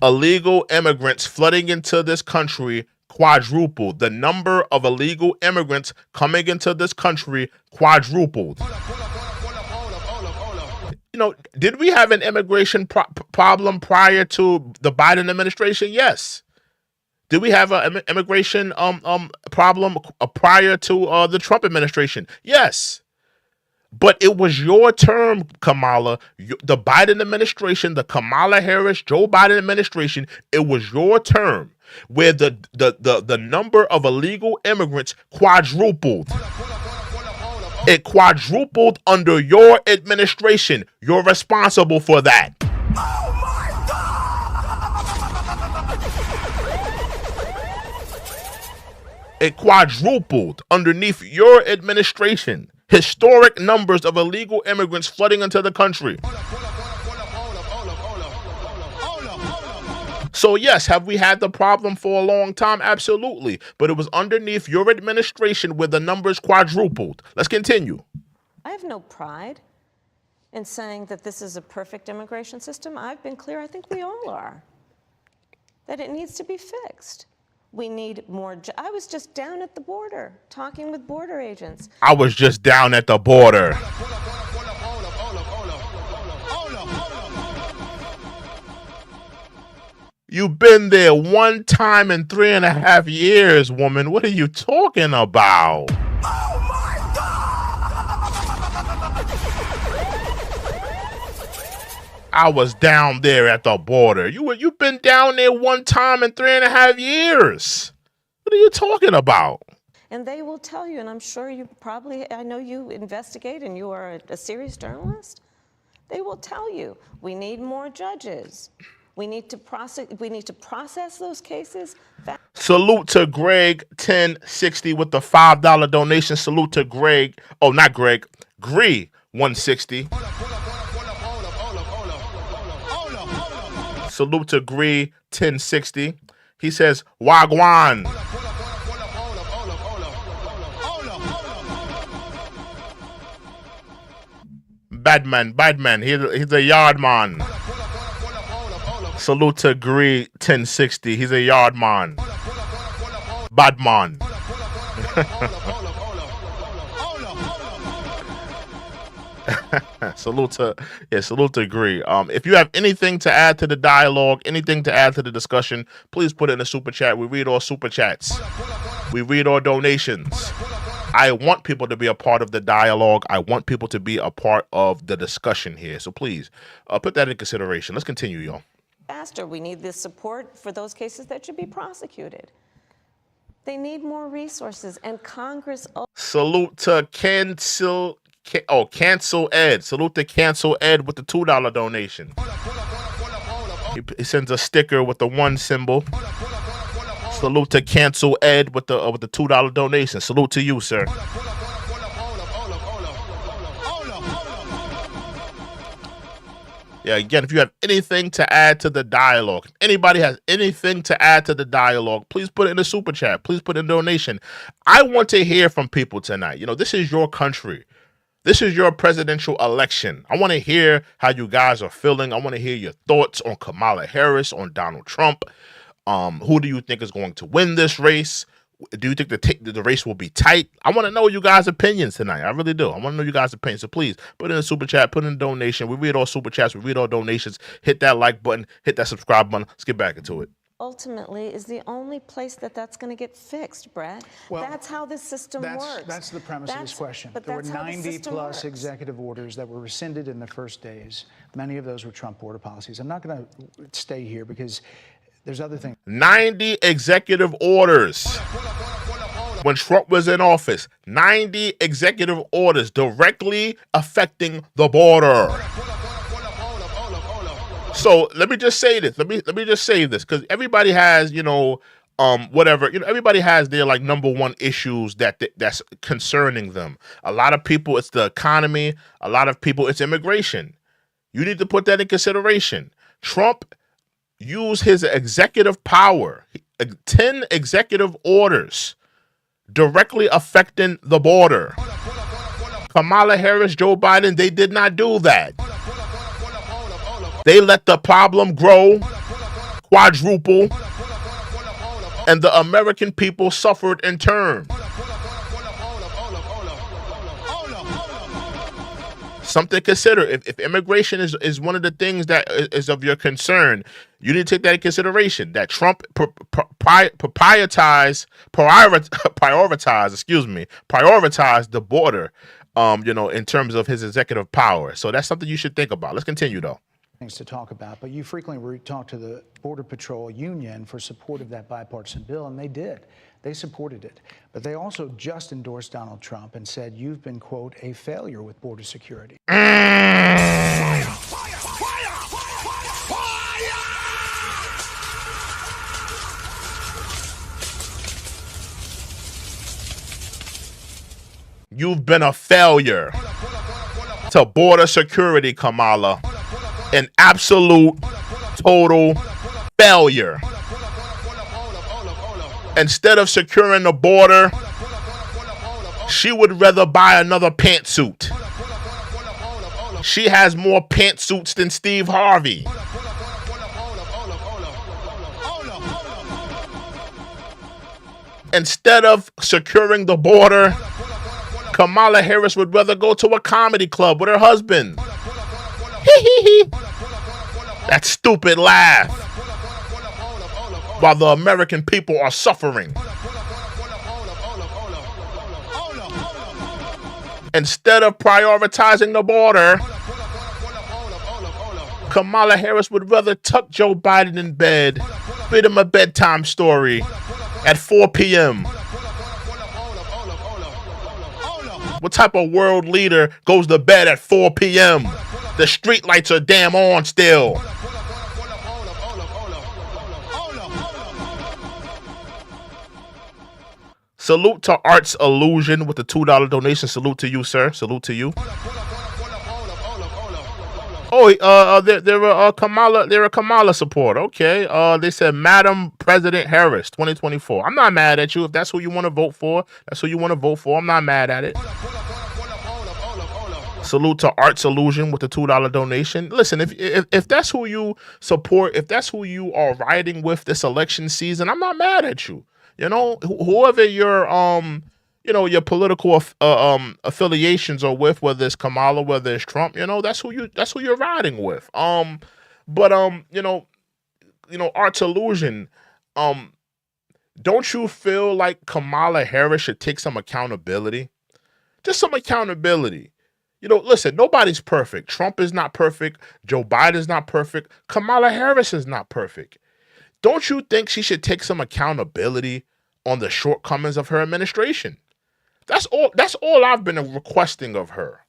[SPEAKER 3] Illegal immigrants flooding into this country quadrupled. The number of illegal immigrants coming into this country quadrupled. You know, did we have an immigration problem prior to the Biden administration? Yes. Did we have an immigration problem prior to the Trump administration? Yes. But it was your term, Kamala, the Biden administration, the Kamala Harris, Joe Biden administration. It was your term where the number of illegal immigrants quadrupled. It quadrupled under your administration. You're responsible for that. It quadrupled underneath your administration. Historic numbers of illegal immigrants flooding into the country. So yes, have we had the problem for a long time? Absolutely. But it was underneath your administration where the numbers quadrupled. Let's continue.
[SPEAKER 5] I have no pride in saying that this is a perfect immigration system. I've been clear, I think we all are, that it needs to be fixed. We need more. I was just down at the border talking with border agents.
[SPEAKER 3] I was just down at the border. You've been there one time in 3.5 years, woman. What are you talking about? Oh my God! I was down there at the border. You've been down there one time in 3.5 years. What are you talking about?
[SPEAKER 5] And they will tell you, and I'm sure I know you investigate and you are a serious journalist. They will tell you, we need more judges. We need to process those cases.
[SPEAKER 3] Salute to Greg 1060 with the $5 donation. Salute to Greg. Oh, not Greg. Gree 160. Salute to Gree 1060. He says, Wagwan. Badman. He's a yard man. Salute to Gree 1060. He's a yard man. Bad man. Salute to Gree. If you have anything to add to the dialogue, anything to add to the discussion, please put it in the super chat. We read all super chats. We read all donations. I want people to be a part of the dialogue. I want people to be a part of the discussion here. So please put that in consideration. Let's continue, y'all.
[SPEAKER 5] Faster. We need the support for those cases that should be prosecuted. They need more resources, and Congress.
[SPEAKER 3] Salute to Cancel Ed. Salute to Cancel Ed with the $2 donation. He sends a sticker with the 1 symbol. Salute to Cancel Ed with the $2 donation. Salute to you, sir. Yeah, again, if you have anything to add to the dialogue, if anybody has anything to add to the dialogue, please put it in the super chat. Please put in donation. I want to hear from people tonight. You know, this is your country. This is your presidential election. I want to hear how you guys are feeling. I want to hear your thoughts on Kamala Harris, on Donald Trump. Who do you think is going to win this race? Do you think the race will be tight? I want to know you guys' opinions tonight. I really do. I want to know you guys' opinions. So please put in a super chat, put in a donation. We read all super chats. We read all donations. Hit that like button. Hit that subscribe button. Let's get back into it.
[SPEAKER 5] Ultimately is the only place that's going to get fixed, Brett.
[SPEAKER 4] Well,
[SPEAKER 5] that's how this system works.
[SPEAKER 4] That's the premise of this question. There were 90-plus executive orders that were rescinded in the first days. Many of those were Trump border policies. I'm not going to stay here because there's other things.
[SPEAKER 3] 90 executive orders. When Trump was in office, 90 executive orders directly affecting the border. So let me just say this. Let me just say this, because everybody has, whatever, everybody has their like number one issues that's concerning them. A lot of people, it's the economy. A lot of people, it's immigration. You need to put that in consideration. Trump used his executive power, 10 executive orders directly affecting the border. Kamala Harris, Joe Biden, they did not do that. They let the problem grow, quadruple, and the American people suffered in turn. Something to consider. If immigration is one of the things that is of your concern, you need to take that in consideration. That Trump prioritized the border, in terms of his executive power. So that's something you should think about. Let's continue, though.
[SPEAKER 4] Things to talk about, but you frequently talk to the Border Patrol Union for support of that bipartisan bill, and they did. They supported it. But they also just endorsed Donald Trump and said, you've been, quote, a failure with border security.
[SPEAKER 3] You've been a failure to border security, Kamala. An absolute, total failure. Instead of securing the border, she would rather buy another pantsuit. She has more pantsuits than Steve Harvey. Instead of securing the border, Kamala Harris would rather go to a comedy club with her husband. That stupid laugh while the American people are suffering. Instead of prioritizing the border, Kamala Harris would rather tuck Joe Biden in bed, read him a bedtime story at 4 p.m. What type of world leader goes to bed at 4 p.m.? The street lights are damn on still. Salute to Arts Illusion with the $2 donation. Salute to you, sir. Salute to you. Oh, they're a Kamala support. Okay. They said Madam President Harris 2024. I'm not mad at you. If that's who you want to vote for, that's who you want to vote for. I'm not mad at it. Salute to Arts Illusion with the $2 donation. Listen, if that's who you support, if that's who you are riding with this election season, I'm not mad at you. Whoever your your political affiliations are with, whether it's Kamala, whether it's Trump, that's who you're riding with. But Arts Illusion, don't you feel like Kamala Harris should take some accountability? Just some accountability. Listen, nobody's perfect. Trump is not perfect. Joe Biden is not perfect. Kamala Harris is not perfect. Don't you think she should take some accountability on the shortcomings of her administration? That's all I've been requesting of her.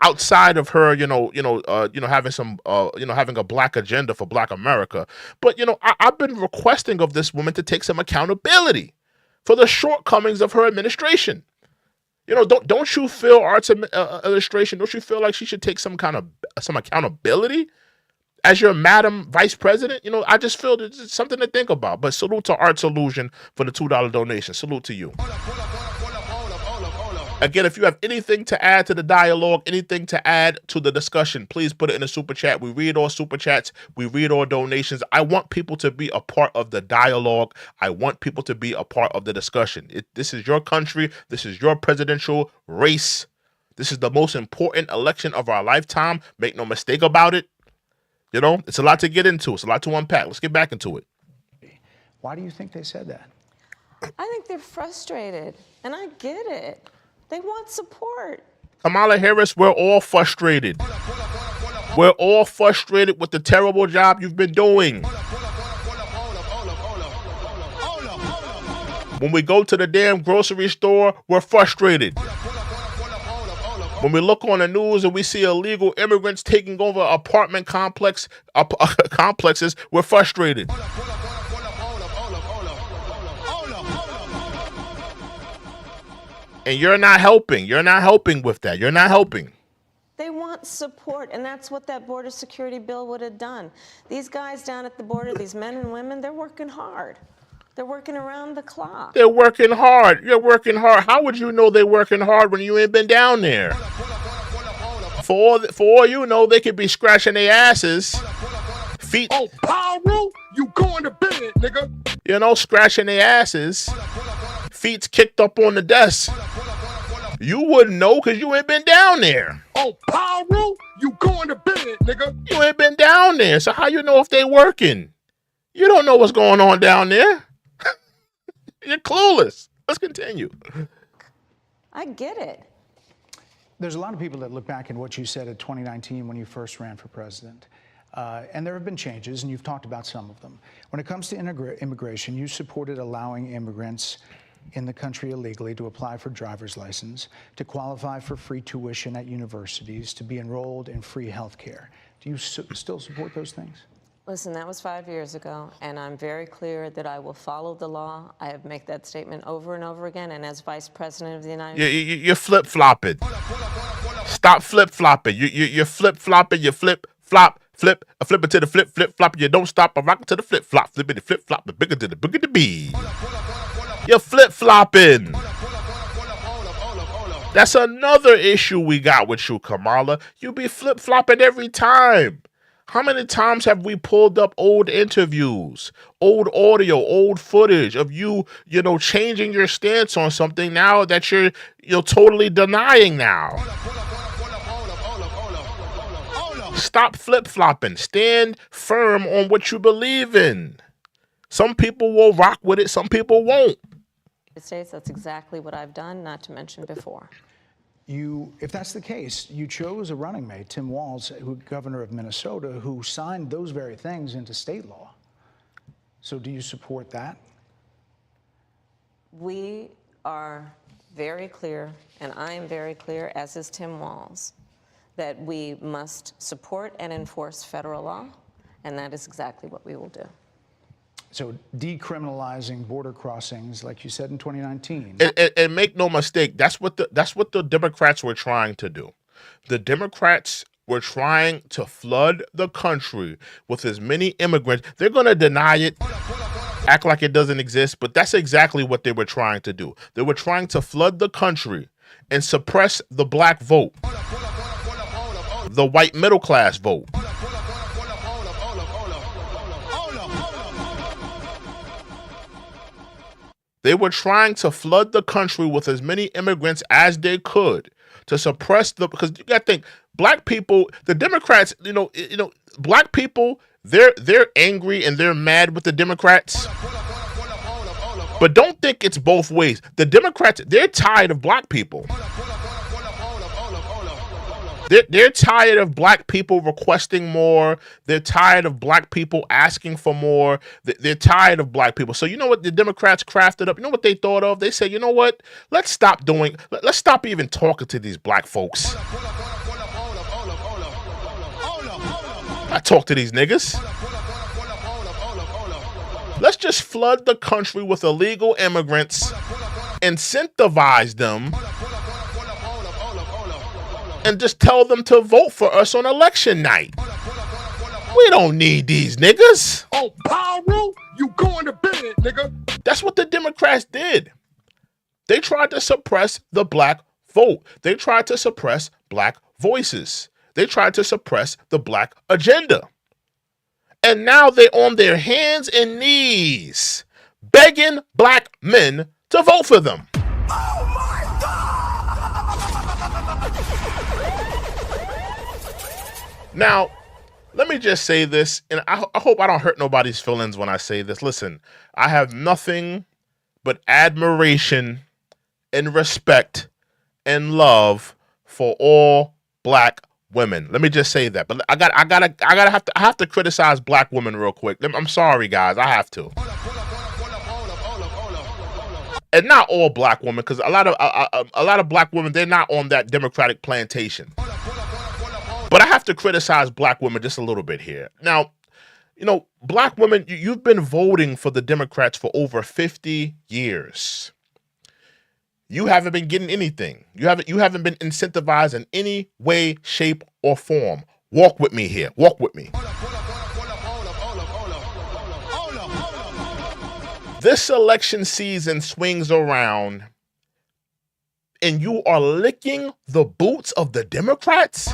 [SPEAKER 3] Outside of her, having some, having a black agenda for Black America. But I've been requesting of this woman to take some accountability for the shortcomings of her administration. You know, don't you feel Arts Illustration? Don't you feel like she should take some accountability as your Madam Vice President? You know, I just feel that it's something to think about. But salute to Arts Illusion for the $2 donation. Salute to you. Again, if you have anything to add to the dialogue, anything to add to the discussion, please put it in the super chat. We read all super chats. We read all donations. I want people to be a part of the dialogue. I want people to be a part of the discussion. This is your country. This is your presidential race. This is the most important election of our lifetime. Make no mistake about it. You know, it's a lot to get into. It's a lot to unpack. Let's get back into it.
[SPEAKER 4] Why do you think they said that?
[SPEAKER 5] I think they're frustrated, and I get it. They want support.
[SPEAKER 3] Kamala Harris, we're all frustrated. We're all frustrated with the terrible job you've been doing. When we go to the damn grocery store, we're frustrated. When we look on the news and we see illegal immigrants taking over apartment complexes, we're frustrated. And you're not helping. You're not helping with that. You're not helping.
[SPEAKER 5] They want support, and that's what that border security bill would have done. These guys down at the border, these men and women, they're working hard. They're working around the clock.
[SPEAKER 3] They're working hard. You're working hard. How would you know they're working hard when you ain't been down there? For all you know, they could be scratching their asses. Feet.
[SPEAKER 1] Oh, Pyro, you going to bed, nigga.
[SPEAKER 3] You know, scratching their asses. Feet's kicked up on the desk. You wouldn't know because you ain't been down there.
[SPEAKER 1] Oh, Pyro, you going to bed, nigga.
[SPEAKER 3] You ain't been down there, so how you know if they working? You don't know what's going on down there. You're clueless. Let's continue.
[SPEAKER 5] I get it.
[SPEAKER 4] There's a lot of people that look back at what you said in 2019 when you first ran for president. And there have been changes, and you've talked about some of them. When it comes to immigration, you supported allowing immigrants in the country illegally to apply for driver's license, to qualify for free tuition at universities, to be enrolled in free health care. Do you still support those things?
[SPEAKER 5] Listen, that was 5 years ago, and I'm very clear that I will follow the law. I have made that statement over and over again, and as Vice President of the United States...
[SPEAKER 3] You're flip-flopping. Stop flip-flopping. You're flip-flopping. You flip-flop. Flip it to the flip-flop. You don't stop. I rock it to the flip-flop. Flip it to flip-flop. The bigger to the bigger to be. You're flip-flopping. That's another issue we got with you, Kamala. You be flip-flopping every time. How many times have we pulled up old interviews, old audio, old footage of you, changing your stance on something now that you're totally denying now? Stop flip-flopping. Stand firm on what you believe in. Some people will rock with it. Some people won't.
[SPEAKER 5] States, that's exactly what I've done, not to mention before.
[SPEAKER 4] If that's the case, you chose a running mate, Tim Walz, governor of Minnesota, who signed those very things into state law. So do you support that?
[SPEAKER 5] We are very clear, and I am very clear, as is Tim Walz, that we must support and enforce federal law, and that is exactly what we will do.
[SPEAKER 4] So decriminalizing border crossings, like you said in 2019.
[SPEAKER 3] And make no mistake, that's what the Democrats were trying to do. The Democrats were trying to flood the country with as many immigrants. They're going to deny it, act like it doesn't exist, but that's exactly what they were trying to do. They were trying to flood the country and suppress the black vote, the white middle class vote. They were trying to flood the country with as many immigrants as they could to suppress because you got to think, black people, the Democrats, black people, they're angry and they're mad with the Democrats. But don't think it's both ways. The Democrats, they're tired of black people. They're tired of black people requesting more. They're tired of black people asking for more. They're tired of black people. So you know what the Democrats crafted up? You know what they thought of? They said, you know what? Let's stop even talking to these black folks. I talk to these niggas. Let's just flood the country with illegal immigrants, incentivize them, and just tell them to vote for us on election night. We don't need these niggas.
[SPEAKER 1] Oh, Pyro, you going to bed, nigga.
[SPEAKER 3] That's what the Democrats did. They tried to suppress the black vote. They tried to suppress black voices. They tried to suppress the black agenda. And now they're on their hands and knees begging black men to vote for them.
[SPEAKER 1] Oh my God!
[SPEAKER 3] Now, let me just say this, and I hope I don't hurt nobody's feelings when I say this. Listen, I have nothing but admiration and respect and love for all black women. Let me just say that. But I have to criticize black women real quick. I'm sorry, guys. I have to. And not all black women, because a lot of black women, they're not on that Democratic plantation. But I have to criticize black women just a little bit here. Now, you know, black women, you've been voting for the Democrats for over 50 years. You haven't been getting anything. You haven't been incentivized in any way, shape, or form. Walk with me here. Walk with me. This election season swings around and you are licking the boots of the Democrats?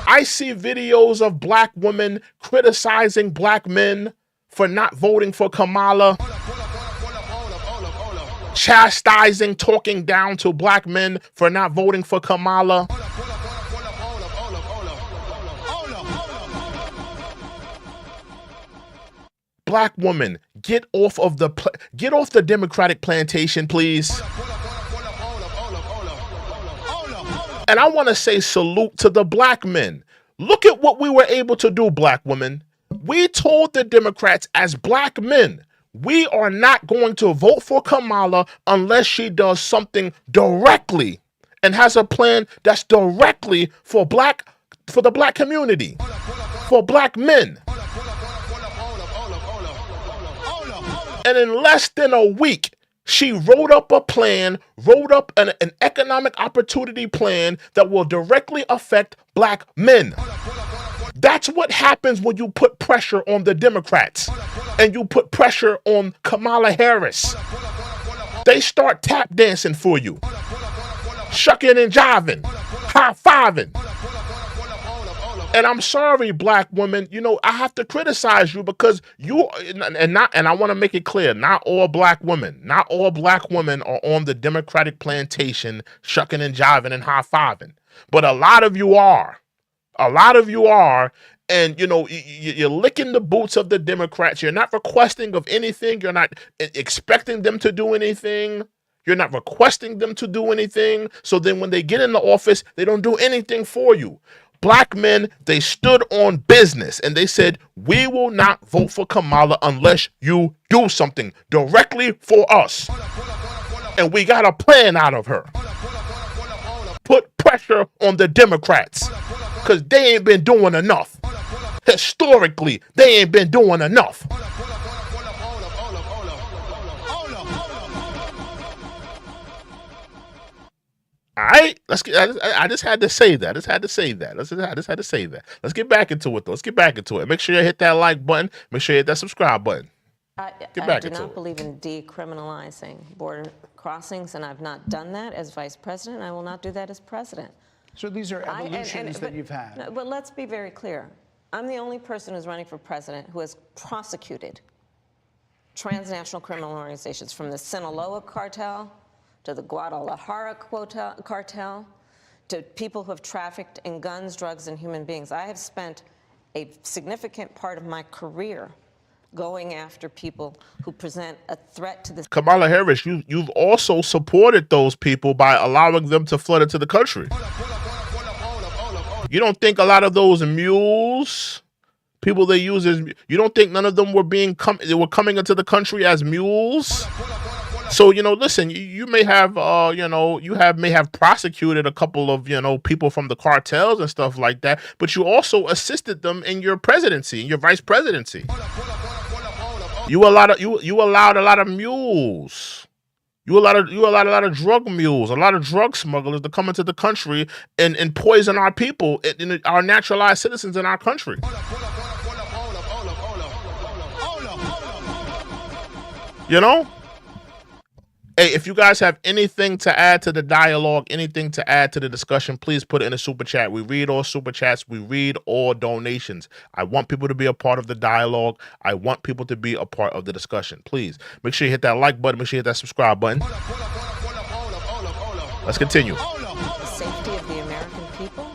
[SPEAKER 3] I see videos of black women criticizing black men for not voting for Kamala, chastising, talking down to black men for not voting for Kamala. Black women, get off the Democratic plantation, please. And I want to say salute to the black men. Look at what we were able to do, black women. We told the Democrats as black men, we are not going to vote for Kamala unless she does something directly and has a plan that's directly for the black community, for black men. And in less than a week, she wrote up a plan, wrote up an economic opportunity plan that will directly affect black men. That's what happens when you put pressure on the Democrats and you put pressure on Kamala Harris. They start tap dancing for you, shucking and jiving, high-fiving. And I'm sorry, black women, you know, I have to criticize you because and I want to make it clear, not all black women are on the Democratic plantation shucking and jiving and high-fiving. But a lot of you are. A lot of you are. And, you know, you're licking the boots of the Democrats. You're not requesting of anything. You're not expecting them to do anything. You're not requesting them to do anything. So then when they get in the office, they don't do anything for you. Black men, they stood on business and they said, we will not vote for Kamala unless you do something directly for us. And we got a plan out of her. Put pressure on the Democrats because they ain't been doing enough. Historically, they ain't been doing enough. All right, I just had to say that. I just had to say that. Let's get back into it, though. Make sure you hit that like button. Make sure you hit that subscribe button.
[SPEAKER 5] I do not believe in decriminalizing border crossings, and I've not done that as vice president. I will not do that as president.
[SPEAKER 4] So these are evolutions that you've had.
[SPEAKER 5] No, but let's be very clear. I'm the only person who's running for president who has prosecuted transnational criminal organizations, from the Sinaloa cartel to the Guadalajara cartel, to people who have trafficked in guns, drugs, and human beings. I have spent a significant part of my career going after people who present a threat to this.
[SPEAKER 3] Kamala Harris, you've also supported those people by allowing them to flood into the country. You don't think a lot of those mules, people they use as, you don't think none of them were they were coming into the country as mules? So, you know, listen, you may have, may have prosecuted a couple of, people from the cartels and stuff like that, but you also assisted them in your presidency, in your vice presidency. You allowed a lot of mules You allow a lot of drug mules, a lot of drug smugglers to come into the country and poison our people, our naturalized citizens in our country. You know? Hey, if you guys have anything to add to the dialogue, anything to add to the discussion, please put it in the super chat. We read all super chats. We read all donations. I want people to be a part of the dialogue. I want people to be a part of the discussion. Please make sure you hit that like button. Make sure you hit that subscribe button. Let's continue.
[SPEAKER 5] The safety of the American people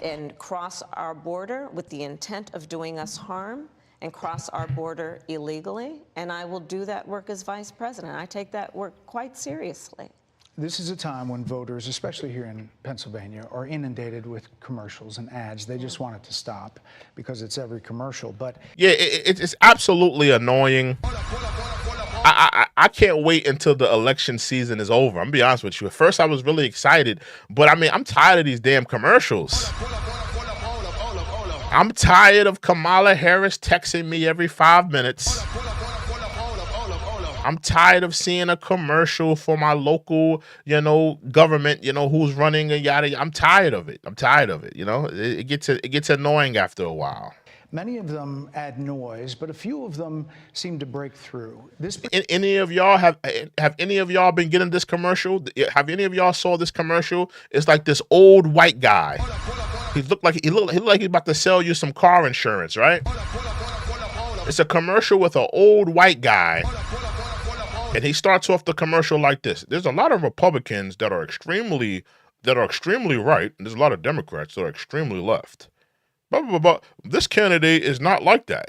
[SPEAKER 5] and cross our border with the intent of doing us harm and cross our border illegally, and I will do that work as vice president. I take that work quite seriously.
[SPEAKER 4] This is a time when voters, especially here in Pennsylvania, are inundated with commercials and ads. They just want it to stop because it's every commercial. But
[SPEAKER 3] yeah, it's absolutely annoying. I can't wait until the election season is over. I'm gonna be honest with you. At first, I was really excited, but I mean, I'm tired of these damn commercials. I'm tired of Kamala Harris texting me every 5 minutes. I'm tired of seeing a commercial for my local, government, who's running and yada. I'm tired of it. It gets annoying after a while.
[SPEAKER 4] many of them add noise, but a few of them seem to break through.
[SPEAKER 3] Any of y'all have any of y'all been getting this commercial? Have any of y'all saw this commercial? It's like this old white guy. He looked like he's about to sell you some car insurance, right? It's a commercial with an old white guy. And he starts off the commercial like this. There's a lot of Republicans that are extremely right, and there's a lot of Democrats that are extremely left. But this candidate is not like that.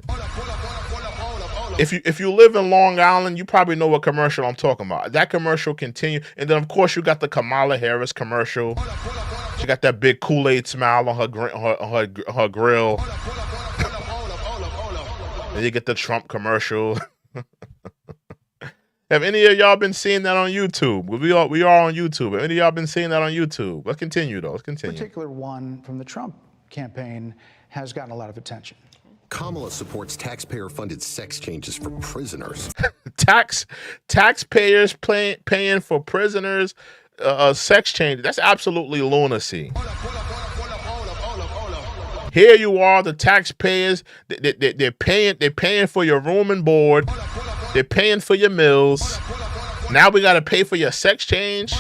[SPEAKER 3] If you live in Long Island, you probably know what commercial I'm talking about. That commercial continues, and then of course you got the Kamala Harris commercial. She got that big Kool-Aid smile on her grill. Then you get the Trump commercial. Have any of y'all been seeing that on YouTube? We are on YouTube. Have any of y'all been seeing that on YouTube? Let's continue, though. Let's continue.
[SPEAKER 4] A particular one from the Trump campaign has gotten a lot of attention.
[SPEAKER 7] Kamala supports taxpayer-funded sex changes for prisoners.
[SPEAKER 3] Taxpayers paying for prisoners sex changes. That's absolutely lunacy. Here you are, the taxpayers. They're paying for your room and board. They're paying for your meals. Now we got to pay for your sex change.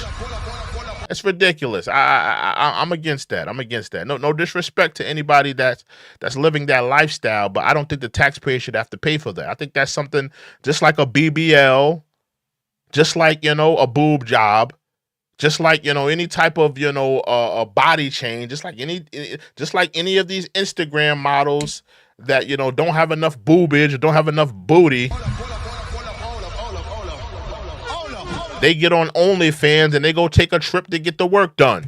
[SPEAKER 3] That's ridiculous. I'm against that. I'm against that. No disrespect to anybody that's living that lifestyle, but I don't think the taxpayer should have to pay for that. I think that's something just like a BBL, just like, a boob job, just like, any type of, a body change, just like any of these Instagram models that, don't have enough boobage or don't have enough booty. They get on OnlyFans and they go take a trip to get the work done.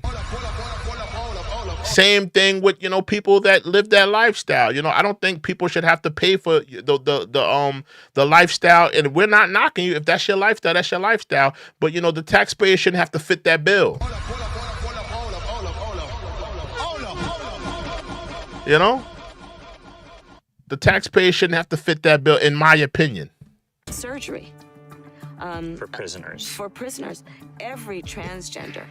[SPEAKER 3] Same thing with, people that live that lifestyle. I don't think people should have to pay for the lifestyle. And we're not knocking you. If that's your lifestyle, that's your lifestyle. But, the taxpayer shouldn't have to fit that bill. The taxpayer shouldn't have to fit that bill, in my opinion.
[SPEAKER 8] Surgery.
[SPEAKER 9] For prisoners.
[SPEAKER 8] For prisoners. Every transgender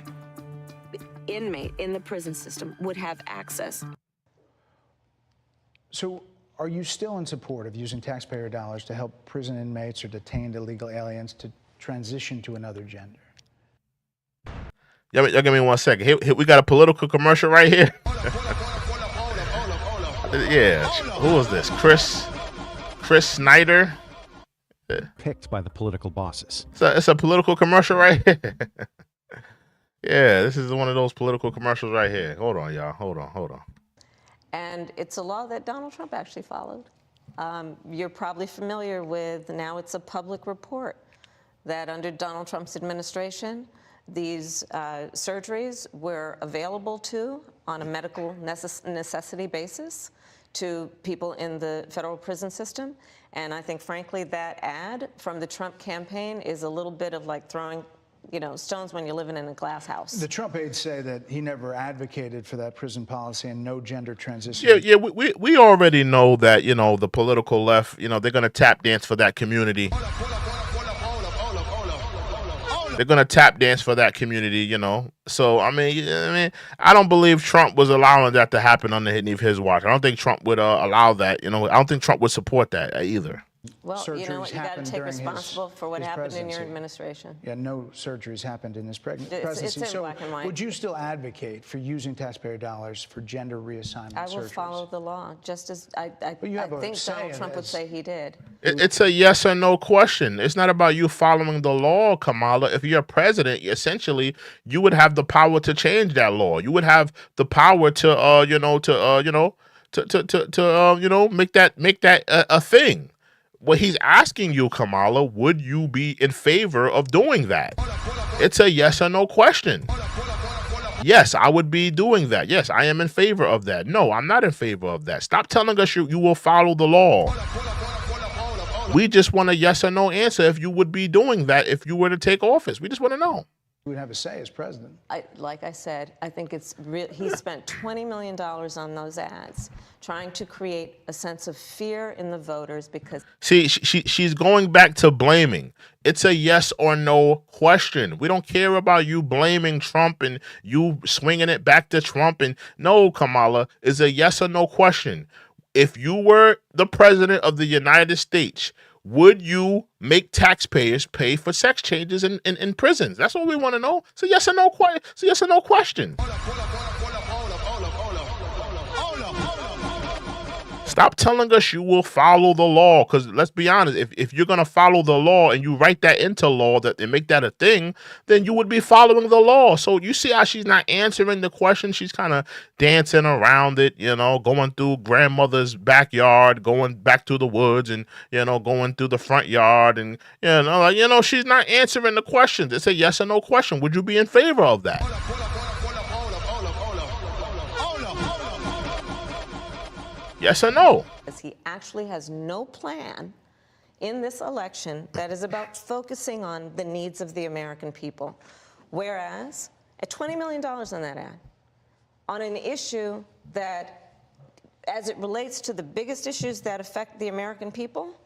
[SPEAKER 8] inmate in the prison system would have access.
[SPEAKER 4] So are you still in support of using taxpayer dollars to help prison inmates or detained illegal aliens to transition to another gender?
[SPEAKER 3] Y'all give me 1 second. Here, we got a political commercial right here. Yeah. Who is this? Chris Snyder?
[SPEAKER 10] Picked by the political bosses.
[SPEAKER 3] So it's a political commercial right here. Yeah, this is one of those political commercials right here. Hold on, y'all. Hold on.
[SPEAKER 5] And it's a law that Donald Trump actually followed. You're probably familiar with, now it's a public report, that under Donald Trump's administration, these surgeries were available on a medical necessity basis to people in the federal prison system. And I think, frankly, that ad from the Trump campaign is a little bit of like throwing, stones when you're living in a glass house.
[SPEAKER 4] The Trump aides say that he never advocated for that prison policy and no gender transition.
[SPEAKER 3] Yeah, we already know that, the political left, they're going to tap dance for that community. They're gonna tap dance for that community, you know. So I mean, I don't believe Trump was allowing that to happen underneath his watch. I don't think Trump would allow that. You know, I don't think Trump would support that either.
[SPEAKER 5] Well, you know what? You got to take responsible for what happened in your administration.
[SPEAKER 4] Yeah, no surgeries happened in his presidency.
[SPEAKER 5] It's in
[SPEAKER 4] so
[SPEAKER 5] black and white.
[SPEAKER 4] Would you still advocate for using taxpayer dollars for gender reassignment surgeries?
[SPEAKER 5] I will follow the law, just as I think Donald Trump would say he did.
[SPEAKER 3] It's a yes or no question. It's not about you following the law, Kamala. If you're president, essentially, you would have the power to change that law. You would have the power to, make that a thing. What he's asking you, Kamala, would you be in favor of doing that? It's a yes or no question. Yes, I would be doing that. Yes, I am in favor of that. No, I'm not in favor of that. Stop telling us you will follow the law. We just want a yes or no answer if you would be doing that if you were to take office. We just want to know.
[SPEAKER 4] Would have a say as president.
[SPEAKER 5] Like I said, I think it's real. He spent $20 million on those ads, trying to create a sense of fear in the voters because.
[SPEAKER 3] See, she's going back to blaming. It's a yes or no question. We don't care about you blaming Trump and you swinging it back to Trump. And no, Kamala, is a yes or no question. If you were the president of the United States, would you make taxpayers pay for sex changes in prisons? That's what we want to know. So yes or no question. Stop telling us you will follow the law, because let's be honest, if you're going to follow the law and you write that into law that and make that a thing, then you would be following the law. So you see how she's not answering the question? She's kind of dancing around it, you know, going through grandmother's backyard, going back to the woods and, you know, going through the front yard and, she's not answering the question. It's a yes or no question. Would you be in favor of that? Yes or no?
[SPEAKER 5] He actually has no plan in this election that is about focusing on the needs of the American people. Whereas, at $20 million on that ad, on an issue that, as it relates to the biggest issues that affect the American people,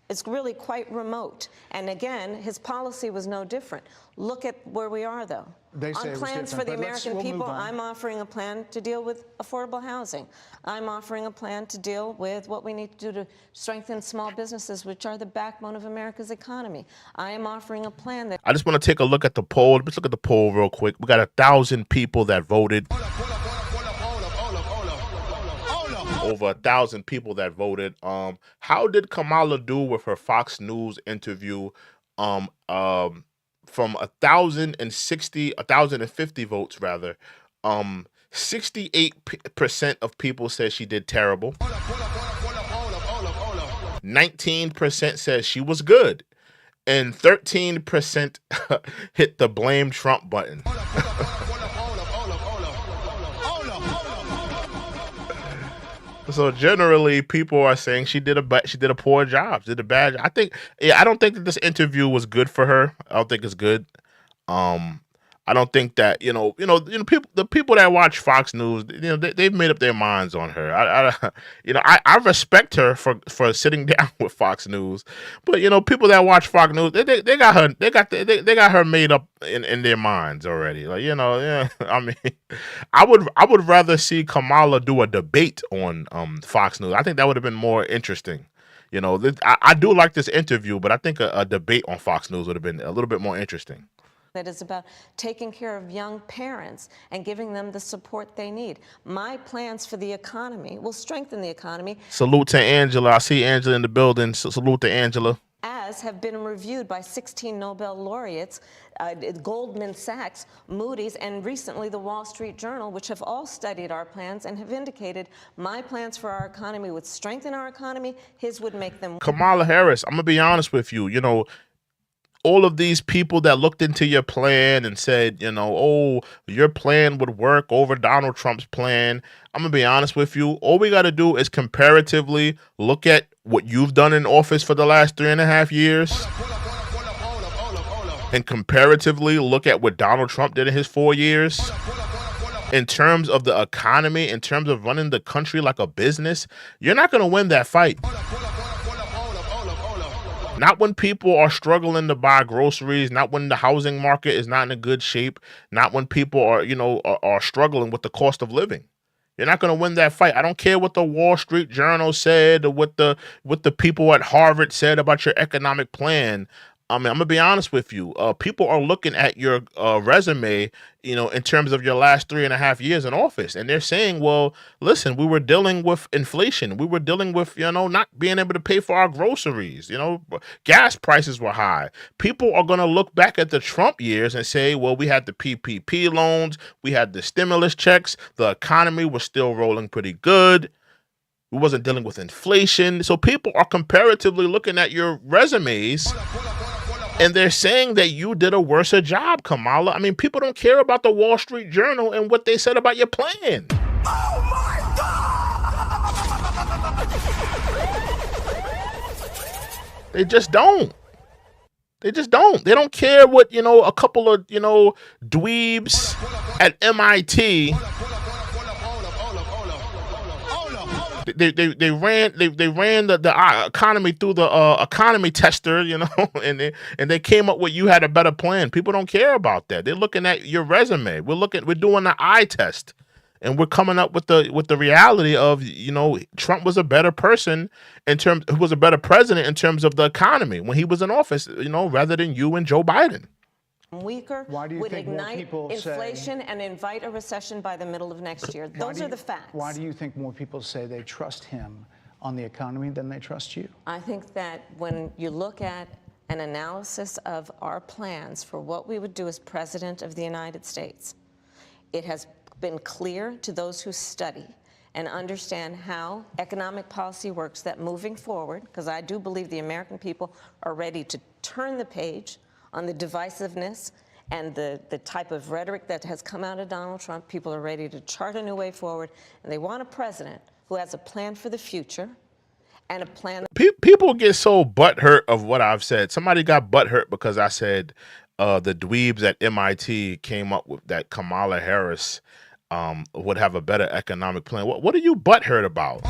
[SPEAKER 5] it's really quite remote. And again, his policy was no different. Look at where we are, though.
[SPEAKER 4] They say
[SPEAKER 5] on plans for the American people, I'm offering a plan to deal with affordable housing. I'm offering a plan to deal with what we need to do to strengthen small businesses, which are the backbone of America's economy. I am offering a plan that...
[SPEAKER 3] I just want to take a look at the poll. Let's look at the poll real quick. We got 1,000 people that voted. Over 1,000 people that voted. How did Kamala do with her Fox News interview? From 1,050 votes rather, 68% of people said she did terrible. 19% said she was good, and 13% hit the blame Trump button. So generally, people are saying she did a poor job. She did a bad job. I don't think that this interview was good for her. I don't think it's good. I don't think that the people that watch Fox News, they've made up their minds on her. I respect her for sitting down with Fox News, but people that watch Fox News, they got her made up in their minds already. I mean, I would rather see Kamala do a debate on Fox News. I think that would have been more interesting. I do like this interview, but I think a debate on Fox News would have been a little bit more interesting.
[SPEAKER 5] That is about taking care of young parents and giving them the support they need. My plans for the economy will strengthen the economy.
[SPEAKER 3] Salute to Angela. I see Angela in the building. Salute to Angela.
[SPEAKER 5] As have been reviewed by 16 Nobel laureates, Goldman Sachs, Moody's, and recently the Wall Street Journal, which have all studied our plans and have indicated my plans for our economy would strengthen our economy. His would make them.
[SPEAKER 3] Kamala Harris, I'm going to be honest with you. All of these people that looked into your plan and said, your plan would work over Donald Trump's plan. I'm going to be honest with you. All we got to do is comparatively look at what you've done in office for the last 3.5 years and comparatively look at what Donald Trump did in his 4 years. In terms of the economy, in terms of running the country like a business, you're not going to win that fight. Not when people are struggling to buy groceries, not when the housing market is not in a good shape, not when people are, are struggling with the cost of living. You're not going to win that fight. I don't care what the Wall Street Journal said or what the people at Harvard said about your economic plan. I mean, I'm gonna be honest with you. People are looking at your resume, in terms of your last 3.5 years in office, and they're saying, "Well, listen, we were dealing with inflation. We were dealing with, not being able to pay for our groceries. Gas prices were high." People are gonna look back at the Trump years and say, "Well, we had the PPP loans, we had the stimulus checks, the economy was still rolling pretty good. We wasn't dealing with inflation." So people are comparatively looking at your resumes. And they're saying that you did a worse job, Kamala. I mean, people don't care about the Wall Street Journal and what they said about your plan.
[SPEAKER 1] Oh my God!
[SPEAKER 3] They just don't. They just don't. They don't care what, a couple of, dweebs at MIT. They ran the economy through the economy tester, and they came up with, you had a better plan. People don't care about that. They're looking at your resume. We're doing the eye test, and we're coming up with the reality of, Trump was a better person who was a better president in terms of the economy when he was in office, rather than you and Joe Biden.
[SPEAKER 5] Weaker would ignite inflation and invite a recession by the middle of next year. Those are the facts.
[SPEAKER 4] Why do you think more people say they trust him on the economy than they trust you?
[SPEAKER 5] I think that when you look at an analysis of our plans for what we would do as President of the United States, it has been clear to those who study and understand how economic policy works that moving forward, because I do believe the American people are ready to turn the page on the divisiveness and the type of rhetoric that has come out of Donald Trump. People are ready to chart a new way forward, and they want a president who has a plan for the future and a plan.
[SPEAKER 3] People get so butthurt of what I've said. Somebody got butthurt because I said the dweebs at MIT came up with that Kamala Harris would have a better economic plan. What are you butthurt about?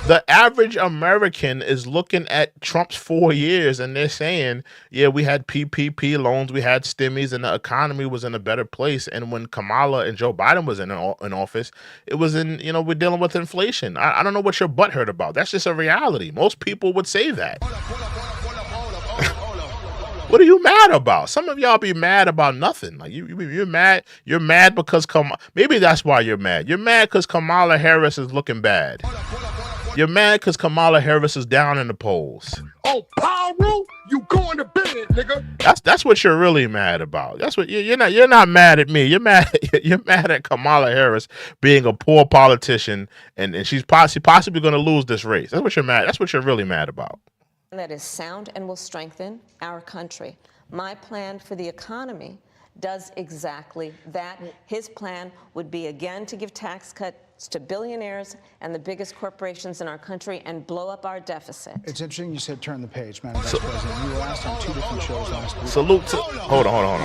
[SPEAKER 3] The average American is looking at Trump's 4 years and they're saying, yeah, we had PPP loans, we had stimmies, and the economy was in a better place. And when Kamala and Joe Biden was in office, it was we're dealing with inflation. I don't know what you're butthurt about. That's just a reality. Most people would say that. What are you mad about? Some of y'all be mad about nothing. Like you're mad. You're mad because maybe that's why you're mad. You're mad because Kamala Harris is looking bad. You're mad because Kamala Harris is down in the polls.
[SPEAKER 1] Oh, Paru, you going to bed, nigga.
[SPEAKER 3] That's what you're really mad about. That's what you're not. You're not mad at me. You're mad. You're mad at Kamala Harris being a poor politician, and she's possibly going to lose this race. That's what you're mad. That's what you're really mad about.
[SPEAKER 5] That is sound and will strengthen our country. My plan for the economy does exactly that. His plan would be, again, to give tax cuts to billionaires and the biggest corporations in our country and blow up our deficit.
[SPEAKER 4] It's interesting you said turn the page, Madam Vice President. You were asked on 2 different shows last week.
[SPEAKER 3] Salute to... Hold on.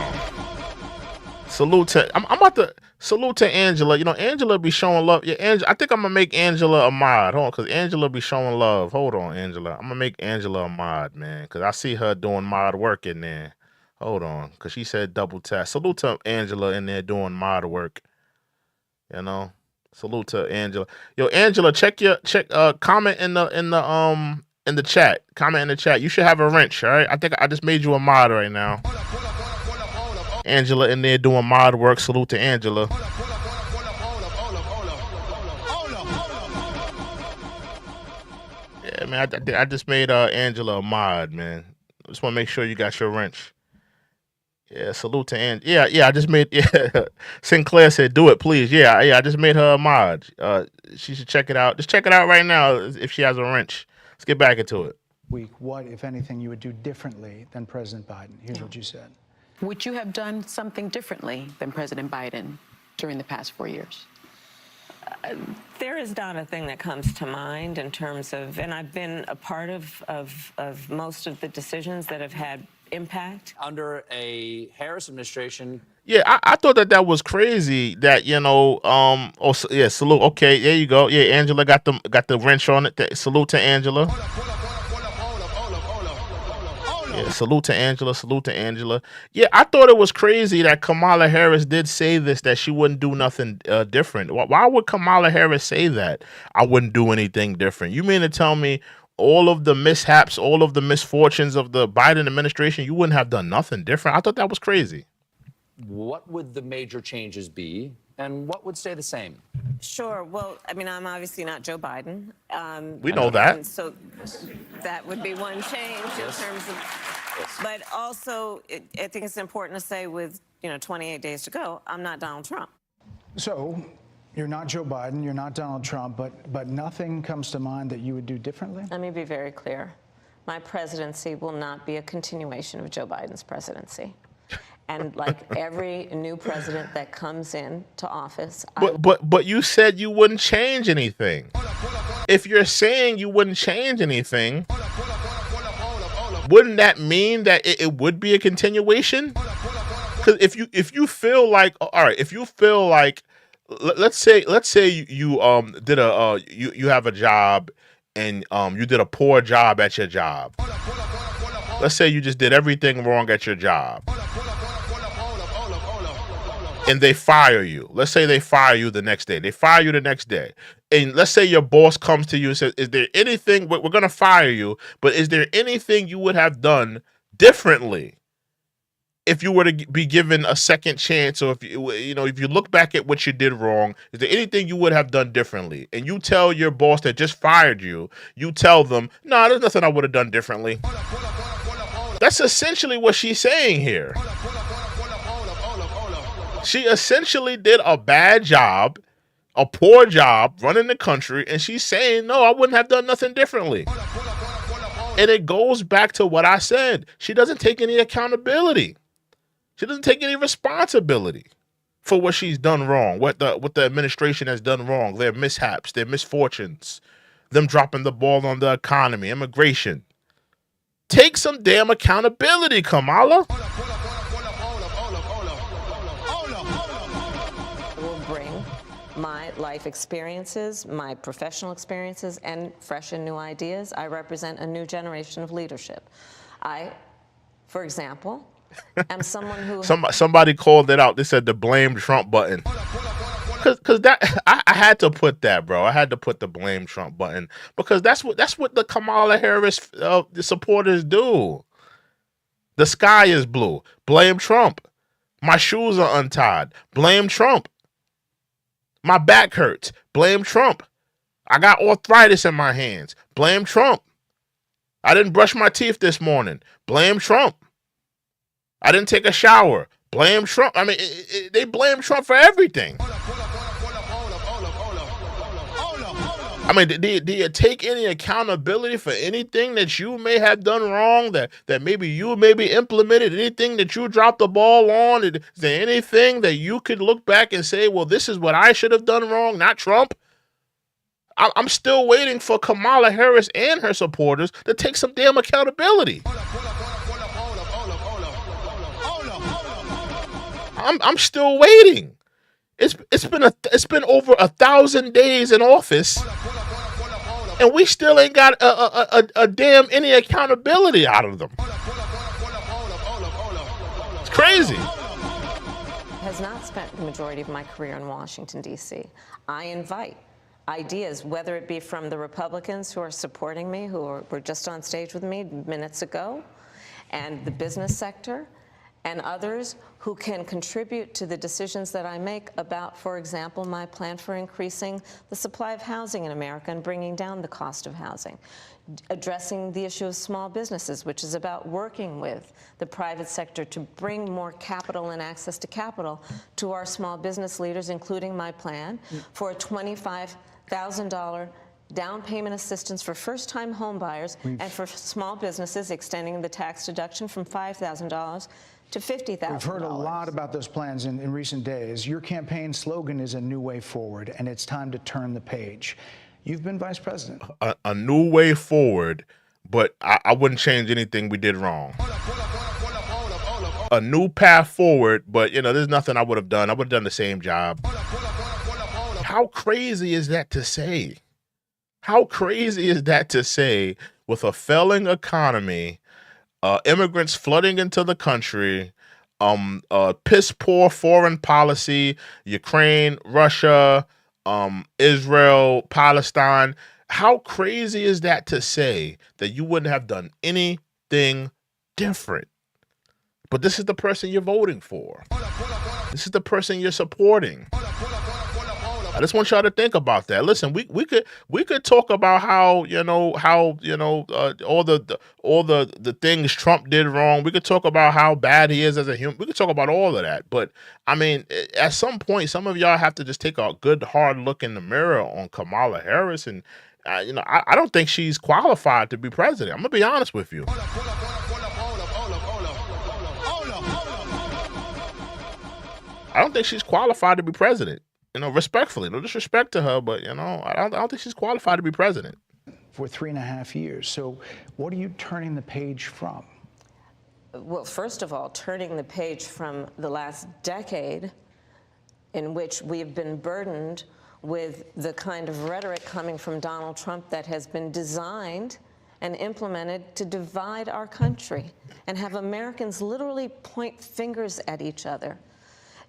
[SPEAKER 3] Salute to... I'm about to... Salute to Angela. Angela be showing love. Yeah, I think I'm going to make Angela a mod. Hold on, because Angela be showing love. Hold on, Angela. I'm going to make Angela a mod, man, because I see her doing mod work in there. Hold on, because she said double tap. Salute to Angela in there doing mod work. Salute to Angela. Yo, Angela, comment in the chat. Comment in the chat. You should have a wrench, all right? I think I just made you a mod right now. Angela in there doing mod work. Salute to Angela. Yeah, man, I just made Angela a mod, man. I just want to make sure you got your wrench. Yeah, salute to Angela. Yeah, I just made. Yeah, Sinclair said, "Do it, please." Yeah, I just made her a mod. She should check it out. Just check it out right now if she has a wrench. Let's get back into it.
[SPEAKER 4] What, if anything, you would do differently than President Biden? Here's what you said.
[SPEAKER 11] Would you have done something differently than President Biden during the past 4 years?
[SPEAKER 12] There is not a thing that comes to mind in terms of, and I've been a part of most of the decisions that have had impact.
[SPEAKER 13] Under a Harris administration.
[SPEAKER 3] Yeah, I thought that was crazy that, salute. Okay, there you go. Yeah, Angela got the wrench on it. Salute to Angela. Yeah, salute to Angela. Salute to Angela. Yeah, I thought it was crazy that Kamala Harris did say this, that she wouldn't do nothing different. Why would Kamala Harris say that? I wouldn't do anything different. You mean to tell me all of the mishaps, all of the misfortunes of the Biden administration, you wouldn't have done nothing different? I thought that was crazy.
[SPEAKER 13] What would the major changes be, and what would stay the same?
[SPEAKER 5] Sure. Well, I mean, I'm obviously not Joe Biden.
[SPEAKER 3] We know that.
[SPEAKER 5] And so that would be one change in terms of. But also, I think it's important to say, with 28 days to go, I'm not Donald Trump.
[SPEAKER 4] So you're not Joe Biden, you're not Donald Trump, but nothing comes to mind that you would do differently?
[SPEAKER 5] Let me be very clear. My presidency will not be a continuation of Joe Biden's presidency. And like every new president that comes into office,
[SPEAKER 3] but you said you wouldn't change anything. If you're saying you wouldn't change anything, wouldn't that mean that it would be a continuation? Because if you feel like, all right, if you feel like, let's say you did you have a job and you did a poor job at your job. Let's say you just did everything wrong at your job. And they fire you. Let's say they fire you the next day. They fire you the next day. And let's say your boss comes to you and says, is there anything, we're going to fire you, but is there anything you would have done differently if you were to be given a second chance? Or if you look back at what you did wrong, is there anything you would have done differently? And you tell your boss that just fired you, you tell them, no, there's nothing I would have done differently. That's essentially what she's saying here. She essentially did a bad job, a poor job running the country, and she's saying, no, I wouldn't have done nothing differently. And it goes back to what I said. She doesn't take any accountability. She doesn't take any responsibility for what she's done wrong, what the administration has done wrong, their mishaps, their misfortunes, them dropping the ball on the economy, immigration. Take some damn accountability, Kamala.
[SPEAKER 5] My life experiences, my professional experiences, and fresh and new ideas. I represent a new generation of leadership. I, for example, am someone who...
[SPEAKER 3] Somebody called it out. They said the blame Trump button. Because that I had to put that, bro. I had to put the blame Trump button because that's what the Kamala Harris the supporters do. The sky is blue. Blame Trump. My shoes are untied. Blame Trump. My back hurts. Blame Trump. I got arthritis in my hands. Blame Trump. I didn't brush my teeth this morning. Blame Trump. I didn't take a shower. Blame Trump. I mean, they blame Trump for everything. I mean, do you take any accountability for anything that you may have done wrong, that maybe you implemented, anything that you dropped the ball on? Is there anything that you could look back and say, well, this is what I should have done wrong, not Trump? I'm still waiting for Kamala Harris and her supporters to take some damn accountability. I'm still waiting. It's been over 1,000 days in office, and we still ain't got a damn any accountability out of them. It's crazy.
[SPEAKER 5] Has not spent the majority of my career in Washington, D.C. I invite ideas, whether it be from the Republicans who are supporting me, who were just on stage with me minutes ago, and the business sector, and others who can contribute to the decisions that I make about, for example, my plan for increasing the supply of housing in America and bringing down the cost of housing, addressing the issue of small businesses, which is about working with the private sector to bring more capital and access to capital to our small business leaders, including my plan for a $25,000 down payment assistance for first-time home buyers and for small businesses, extending the tax deduction from $5,000 to $50,000.
[SPEAKER 4] We've heard a lot about those plans in recent days. Your campaign slogan is a new way forward, and it's time to turn the page. You've been vice president.
[SPEAKER 3] A new way forward, but I wouldn't change anything we did wrong. A new path forward, but there's nothing I would have done. I would have done the same job. How crazy is that to say? How crazy is that to say with a failing economy, immigrants flooding into the country, piss poor foreign policy, Ukraine, Russia, Israel, Palestine. How crazy is that to say that you wouldn't have done anything different? But this is the person you're voting for. This is the person you're supporting. I just want y'all to think about that. Listen, we could talk about how all the things Trump did wrong. We could talk about how bad he is as a human. We could talk about all of that. But I mean, at some point, some of y'all have to just take a good hard look in the mirror on Kamala Harris, and I don't think she's qualified to be president. I'm gonna be honest with you. I don't think she's qualified to be president. Respectfully, no disrespect to her, but I don't think she's qualified to be president.
[SPEAKER 4] For 3.5 years. So what are you turning the page from?
[SPEAKER 5] Well, first of all, turning the page from the last decade in which we've been burdened with the kind of rhetoric coming from Donald Trump that has been designed and implemented to divide our country and have Americans literally point fingers at each other.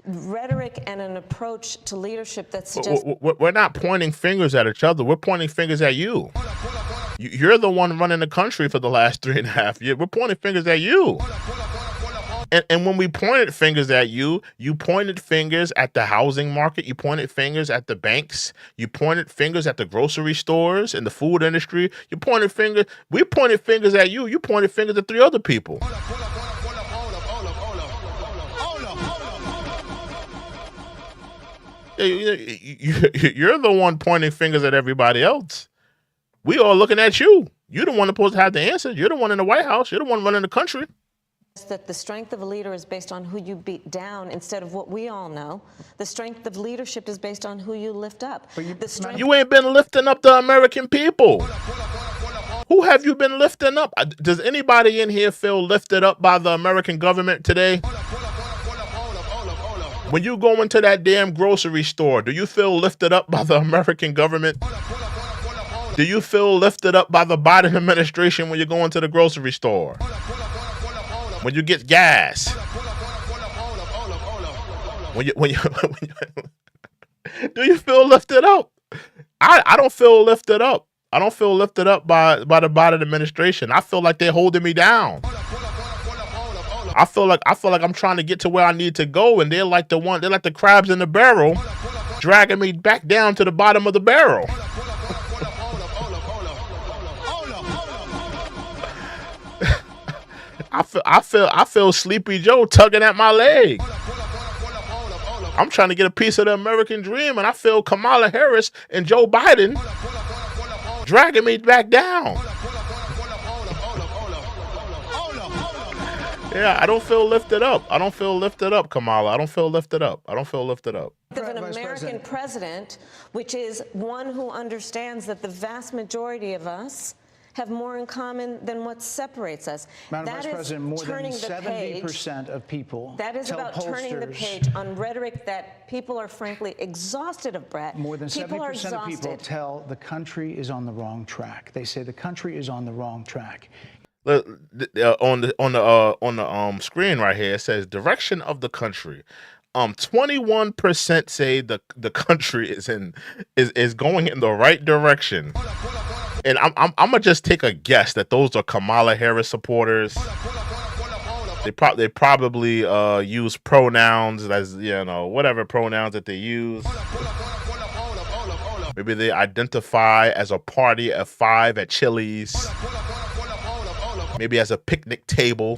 [SPEAKER 5] Rhetoric and an approach to leadership that suggests...
[SPEAKER 3] We're not pointing fingers at each other. We're pointing fingers at you. You're the one running the country for the last 3.5 years. We're pointing fingers at you. And when we pointed fingers at you, you pointed fingers at the housing market. You pointed fingers at the banks. You pointed fingers at the grocery stores and the food industry. You pointed fingers. We pointed fingers at you. You pointed fingers at 3 other people. You're the one pointing fingers at everybody else. We all looking at you. You're the one supposed to have the answer. You're the one in the White House. You're the one running the country.
[SPEAKER 5] That the strength of a leader is based on who you beat down instead of what we all know. The strength of leadership is based on who you lift up.
[SPEAKER 3] You ain't been lifting up the American people. Who have you been lifting up? Does anybody in here feel lifted up by the American government today? When you go into that damn grocery store, do you feel lifted up by the American government? Do you feel lifted up by the Biden administration when you go into the grocery store? When you get gas? Do you feel lifted up? I don't feel lifted up. I don't feel lifted up by the Biden administration. I feel like they're holding me down. I feel like I'm trying to get to where I need to go, and they're like the crabs in the barrel, dragging me back down to the bottom of the barrel. I feel Sleepy Joe tugging at my leg. I'm trying to get a piece of the American dream, and I feel Kamala Harris and Joe Biden dragging me back down. Yeah, I don't feel lifted up. I don't feel lifted up, Kamala. I don't feel lifted up. I don't feel lifted up.
[SPEAKER 5] Of an American president, which is one who understands that the vast majority of us have more in common than what separates us.
[SPEAKER 4] Madam Vice President, more than 70% of people
[SPEAKER 5] that is about turning the page on rhetoric that people are frankly exhausted of, Brett.
[SPEAKER 4] More than 70% of people tell the country is on the wrong track. They say the country is on the wrong track.
[SPEAKER 3] On the screen right here, it says direction of the country. 21% say the country is going in the right direction. And I'm gonna just take a guess that those are Kamala Harris supporters. They probably use pronouns as whatever pronouns that they use. Maybe they identify as a party of 5 at Chili's. Maybe as a picnic table.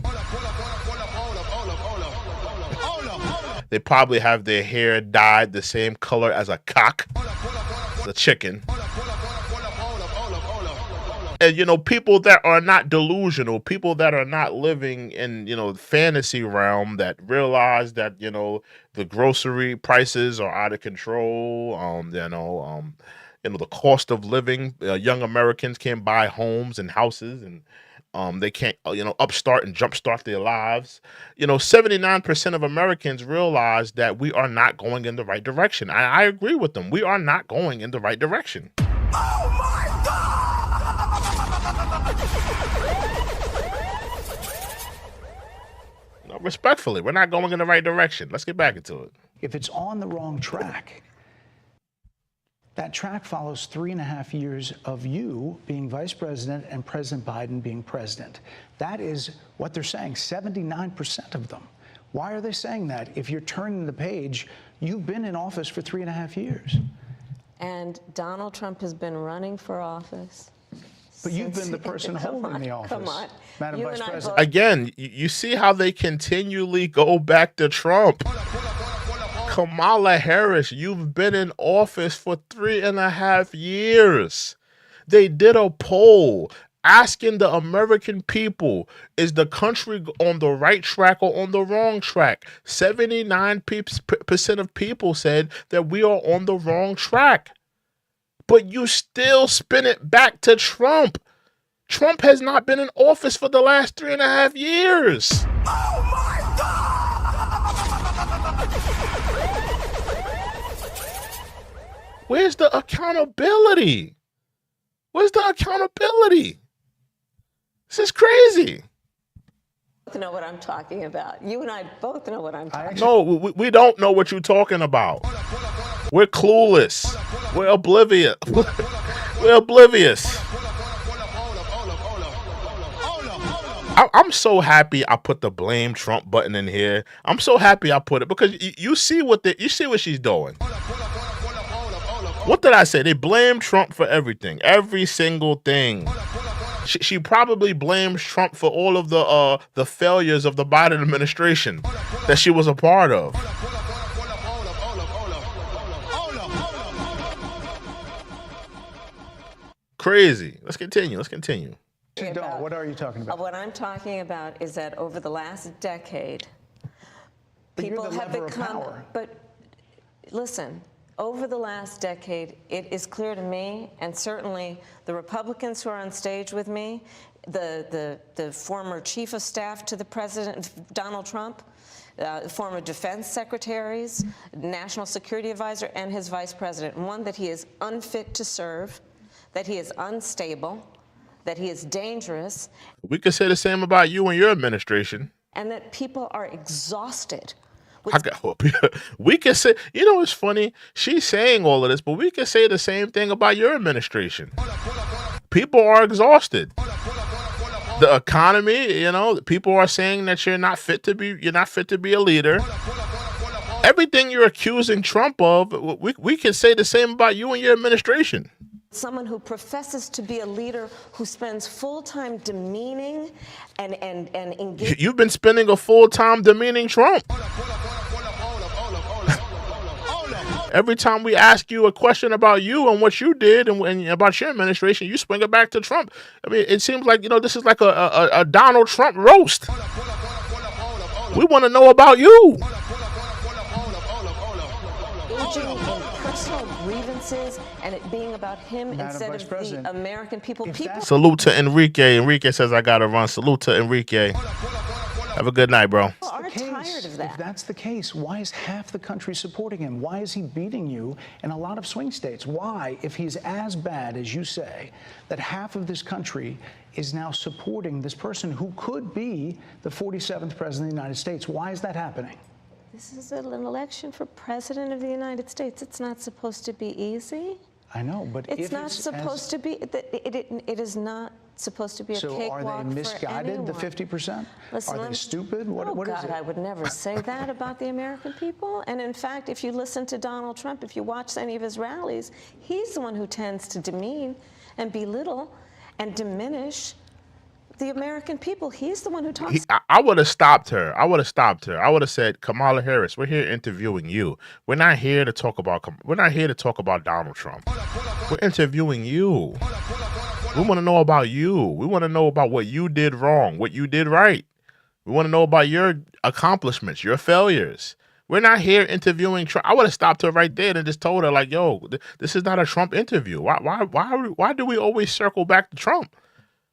[SPEAKER 3] They probably have their hair dyed the same color as a cock, the chicken. And, people that are not delusional, people that are not living in, fantasy realm, that realize that, the grocery prices are out of control, the cost of living, young Americans can't buy homes and houses, and they can't, upstart and jumpstart their lives. 79% of Americans realize that we are not going in the right direction. I agree with them. We are not going in the right direction.
[SPEAKER 1] Oh my God!
[SPEAKER 3] respectfully, we're not going in the right direction. Let's get back into it.
[SPEAKER 4] If it's on the wrong track, that track follows 3.5 years of you being vice president and President Biden being president. That is what they're saying, 79% of them. Why are they saying that? If you're turning the page, you've been in office for 3.5 years.
[SPEAKER 5] And Donald Trump has been running for office.
[SPEAKER 4] But you've been the person holding the office,
[SPEAKER 5] Come on.
[SPEAKER 4] Madam
[SPEAKER 5] You
[SPEAKER 4] Vice
[SPEAKER 5] and I
[SPEAKER 4] President.
[SPEAKER 3] Again, you see how they continually go back to Trump. Kamala Harris, you've been in office for 3.5 years. They did a poll asking the American people, is the country on the right track or on the wrong track? 79% of people said that we are on the wrong track. But you still spin it back to Trump. Trump has not been in office for the last 3.5 years.
[SPEAKER 1] Oh my God!
[SPEAKER 3] Where's the accountability? Where's the accountability? This is crazy.
[SPEAKER 5] You know what I'm talking about. You and I both know what I'm talking about.
[SPEAKER 3] No, we don't know what you're talking about. We're clueless. We're oblivious. We're oblivious. I'm so happy I put the blame Trump button in here. I'm so happy I put it because you see what she's doing. What did I say? They blame Trump for everything, every single thing. She probably blames Trump for all of the failures of the Biden administration that she was a part of. Crazy. Let's continue.
[SPEAKER 4] What are you talking about?
[SPEAKER 5] What I'm talking about is that over the last decade, people have become. But listen, over the last decade, it is clear to me, and certainly the Republicans who are on stage with me, the former chief of staff to the president, Donald Trump, former defense secretaries, national security advisor, and his vice president. One, that he is unfit to serve, that he is unstable, that he is dangerous.
[SPEAKER 3] We could say the same about you and your administration.
[SPEAKER 5] And that people are exhausted.
[SPEAKER 3] We can say, it's funny. She's saying all of this, but we can say the same thing about your administration. People are exhausted. The economy, people are saying that you're not fit to be a leader. Everything you're accusing Trump of, we can say the same about you and your administration.
[SPEAKER 5] Someone who professes to be a leader who spends full-time demeaning and engaging.
[SPEAKER 3] You've been spending a full-time demeaning Trump. Every time we ask you a question about you and what you did and about your administration, you swing it back to Trump. I mean, it seems like, this is like a Donald Trump roast. We want to know about you.
[SPEAKER 5] Engaging in personal grievances and it being about him instead of the American people.
[SPEAKER 3] Salute to Enrique. Enrique says I got to run. Salute to Enrique. Have a good night, bro.
[SPEAKER 4] If that's the case, why is half the country supporting him? Why is he beating you in a lot of swing states? Why, if he's as bad as you say, that half of this country is now supporting this person who could be the 47th president of the United States? Why is that happening?
[SPEAKER 5] This is an election for president of the United States. It's not supposed to be easy.
[SPEAKER 4] I know, but
[SPEAKER 5] it's not supposed to be. It is not supposed to be a cakewalk for anyone.
[SPEAKER 4] So are they misguided, the 50%?
[SPEAKER 5] Listen,
[SPEAKER 4] are they stupid? What is it?
[SPEAKER 5] I would never say that about the American people. And in fact, if you listen to Donald Trump, if you watch any of his rallies, he's the one who tends to demean and belittle and diminish the American people. He's the one who talks.
[SPEAKER 3] I would have stopped her. I would have said, Kamala Harris, we're here interviewing you. We're not here to talk about Donald Trump. We're interviewing you. We want to know about you. We want to know about what you did wrong, what you did right. We want to know about your accomplishments, your failures. We're not here interviewing Trump. I would have stopped her right there and just told her, like, yo, this is not a Trump interview. Why do we always circle back to Trump?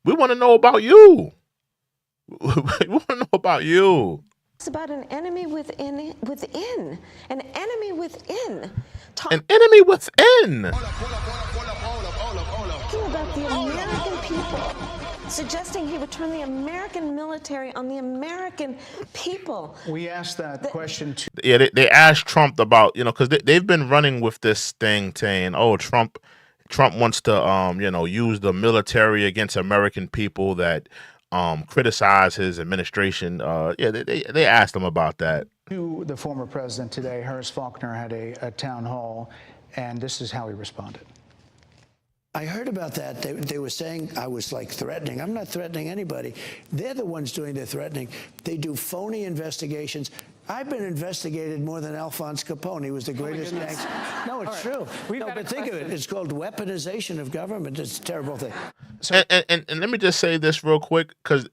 [SPEAKER 3] We want to know about you. We want to know about you.
[SPEAKER 5] It's about an enemy within. An enemy within.
[SPEAKER 3] An enemy within.
[SPEAKER 5] Talking about the American people people, suggesting he would turn the American military on the American people.
[SPEAKER 4] We asked that question to.
[SPEAKER 3] Yeah, they asked Trump about, because they've been running with this thing saying, oh, Trump wants to, use the military against American people that criticize his administration. They asked him about that.
[SPEAKER 4] To the former president today, Harris Faulkner had a town hall, and this is how he responded.
[SPEAKER 14] I heard about that. They were saying I was like threatening. I'm not threatening anybody. They're the ones doing the threatening. They do phony investigations. I've been investigated more than Alphonse Capone. He was the greatest gangster. No, it's true. No, but think of it. It's called weaponization of government. It's a terrible thing.
[SPEAKER 3] So, and let me just say this real quick, because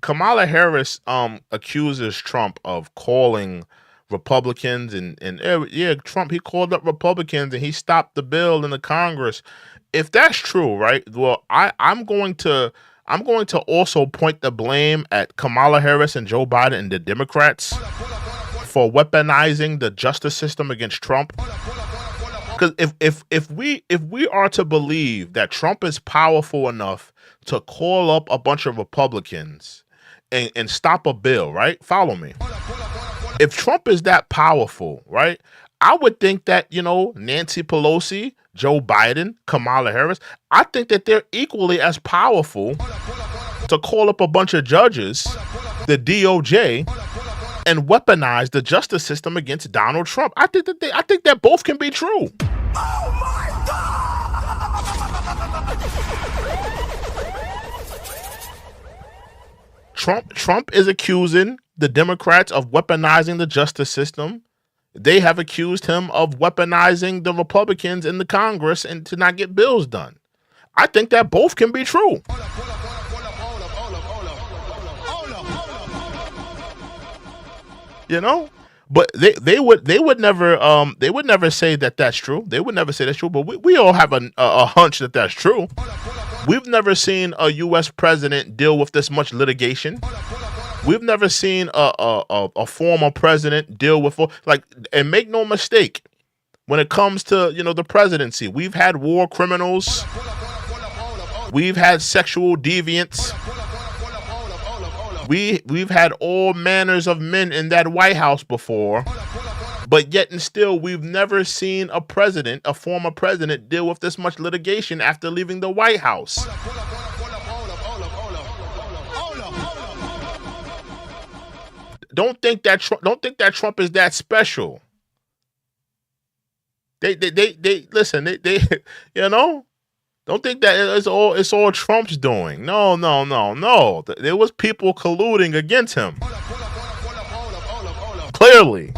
[SPEAKER 3] Kamala Harris accuses Trump of calling Republicans and Trump, he called up Republicans and he stopped the bill in the Congress. If that's true, right? Well, I'm going to also point the blame at Kamala Harris and Joe Biden and the Democrats for weaponizing the justice system against Trump. Because if we are to believe that Trump is powerful enough to call up a bunch of Republicans and stop a bill, right? Follow me. If Trump is that powerful, right, I would think that, Nancy Pelosi, Joe Biden, Kamala Harris, I think that they're equally as powerful to call up a bunch of judges, the DOJ, and weaponize the justice system against Donald Trump. I think that both can be true.
[SPEAKER 1] Oh my God!
[SPEAKER 3] Trump is accusing the Democrats of weaponizing the justice system. They have accused him of weaponizing the Republicans in the Congress and to not get bills done. I think that both can be true. But they would never say that that's true. They would never say that's true. But we all have a hunch that that's true. We've never seen a U.S. president deal with this much litigation. We've never seen a former president deal with, and make no mistake, when it comes to, the presidency, we've had war criminals. We've had sexual deviants. We've had all manners of men in that White House before. But yet and still, we've never seen a former president, deal with this much litigation after leaving the White House. Don't think that Trump is that special. They listen. They don't think that it's all Trump's doing. No. There was people colluding against him. Clearly.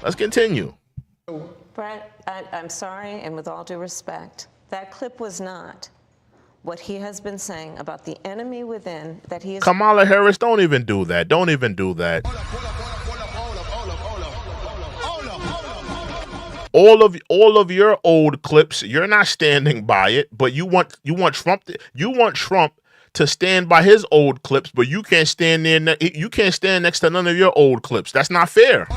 [SPEAKER 3] Let's continue.
[SPEAKER 5] Brett, I'm sorry, and with all due respect, that clip was not what he has been saying about the enemy within that he is.
[SPEAKER 3] Kamala Harris, don't even do that. Don't even do that. All of your old clips, you're not standing by it, but you want Trump to stand by his old clips, but you can't stand there. You can't stand next to none of your old clips. That's not fair.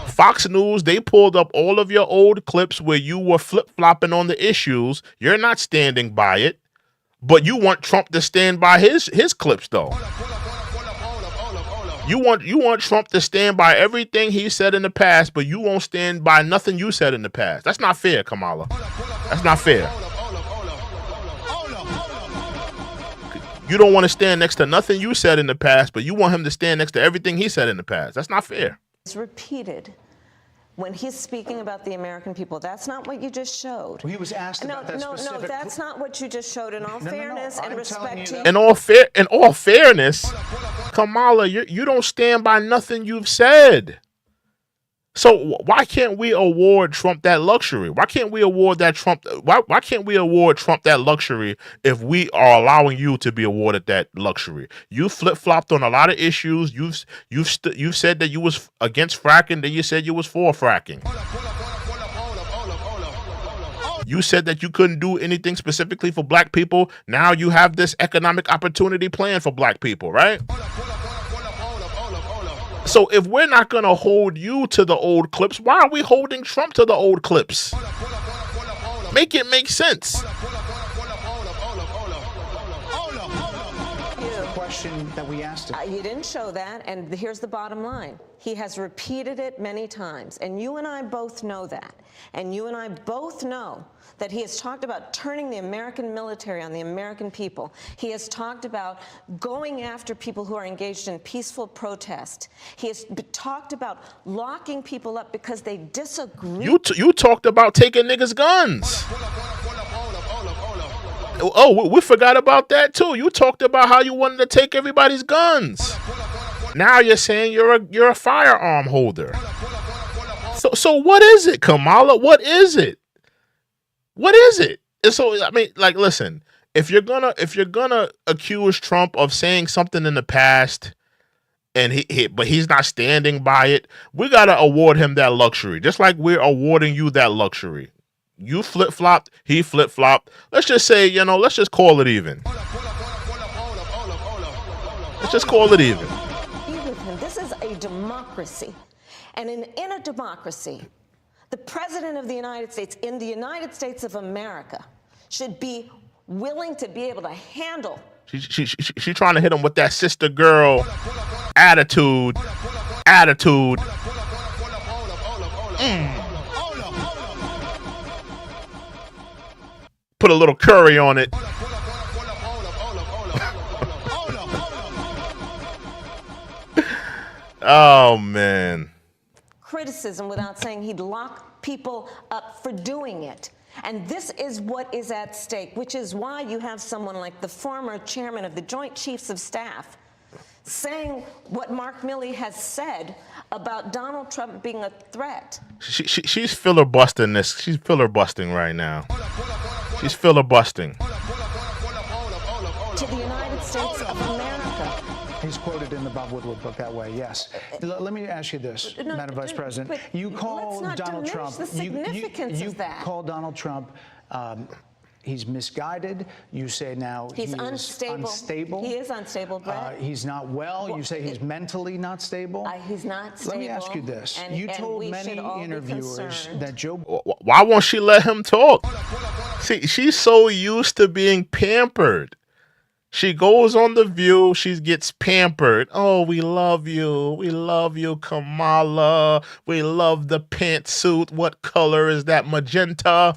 [SPEAKER 3] Fox News, they pulled up all of your old clips where you were flip-flopping on the issues. You're not standing by it, but you want Trump to stand by his clips, though. You want Trump to stand by everything he said in the past, but you won't stand by nothing you said in the past. That's not fair, Kamala. That's not fair. You don't want to stand next to nothing you said in the past, but you want him to stand next to everything he said in the past. That's not fair.
[SPEAKER 5] It's repeated when he's speaking about the American people. That's not what you just showed.
[SPEAKER 4] Well, he was asked about that specific.
[SPEAKER 5] No, that's not what you just showed. In all fairness and respect to you.
[SPEAKER 3] In all fairness, Kamala, you don't stand by nothing you've said. So why can't we award Trump that luxury? Why can't we award that Trump? Why can't we award Trump that luxury if we are allowing you to be awarded that luxury? You flip-flopped on a lot of issues. You've said that you was against fracking, then you said you was for fracking. You said that you couldn't do anything specifically for black people. Now you have this economic opportunity plan for black people, right? So if we're not going to hold you to the old clips, why are we holding Trump to the old clips? Make it make sense.
[SPEAKER 4] Question that we asked him.
[SPEAKER 5] You didn't show that, and here's the bottom line. He has repeated it many times, and you and I both know that. And you and I both know that he has talked about turning the American military on the American people. He has talked about going after people who are engaged in peaceful protest. He has talked about locking people up because they disagree.
[SPEAKER 3] You talked about taking niggas' guns. Oh, we forgot about that too. You talked about how you wanted to take everybody's guns. Now you're saying you're a firearm holder. So what is it, Kamala? What is it? What is it? And so I mean, like, listen, if you're gonna accuse Trump of saying something in the past, and but he's not standing by it, we gotta award him that luxury, just like we're awarding you that luxury. You flip-flopped, he flip-flopped. Let's just say, let's just call it even. Let's just call it even.
[SPEAKER 5] This is a democracy. And in a democracy, the President of the United States, in the United States of America, should be willing to be able to handle.
[SPEAKER 3] She trying to hit him with that sister girl attitude. Put a little curry on it. Oh, man.
[SPEAKER 5] Criticism without saying he'd lock people up for doing it. And this is what is at stake, which is why you have someone like the former chairman of the Joint Chiefs of Staff saying what Mark Milley has said about Donald Trump being a threat.
[SPEAKER 3] She's filibustering this. She's filibustering right now. She's filibustering.
[SPEAKER 5] To the United States of America.
[SPEAKER 4] He's quoted in the Bob Woodward book that way, yes. Let me ask you this, Madam Vice President. You call Donald Trump.
[SPEAKER 5] The significance
[SPEAKER 4] you
[SPEAKER 5] of that.
[SPEAKER 4] call Donald Trump. He's misguided. You say now
[SPEAKER 5] he's unstable. He is unstable, Brett.
[SPEAKER 4] He's not well. You say he's mentally not stable.
[SPEAKER 5] He's not stable.
[SPEAKER 4] Let me ask you this. You told many interviewers that Joe...
[SPEAKER 3] Why won't she let him talk? See, she's so used to being pampered. She goes on The View. She gets pampered. Oh, we love you. We love you, Kamala. We love the pantsuit. What color is that? Magenta?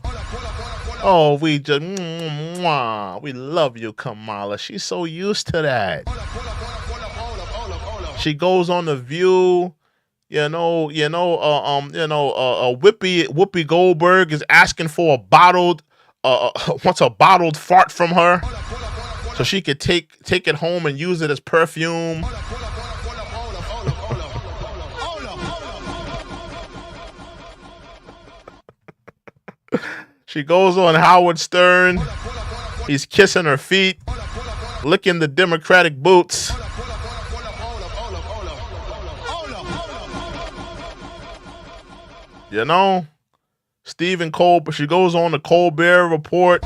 [SPEAKER 3] Oh, we just, we love you, Kamala. She's so used to that. She goes on The View. Whoopi Goldberg is asking for a bottled, wants a bottled fart from her, so she could take it home and use it as perfume. She goes on Howard Stern. He's kissing her feet, licking the Democratic boots. Stephen Colbert. She goes on the Colbert Report.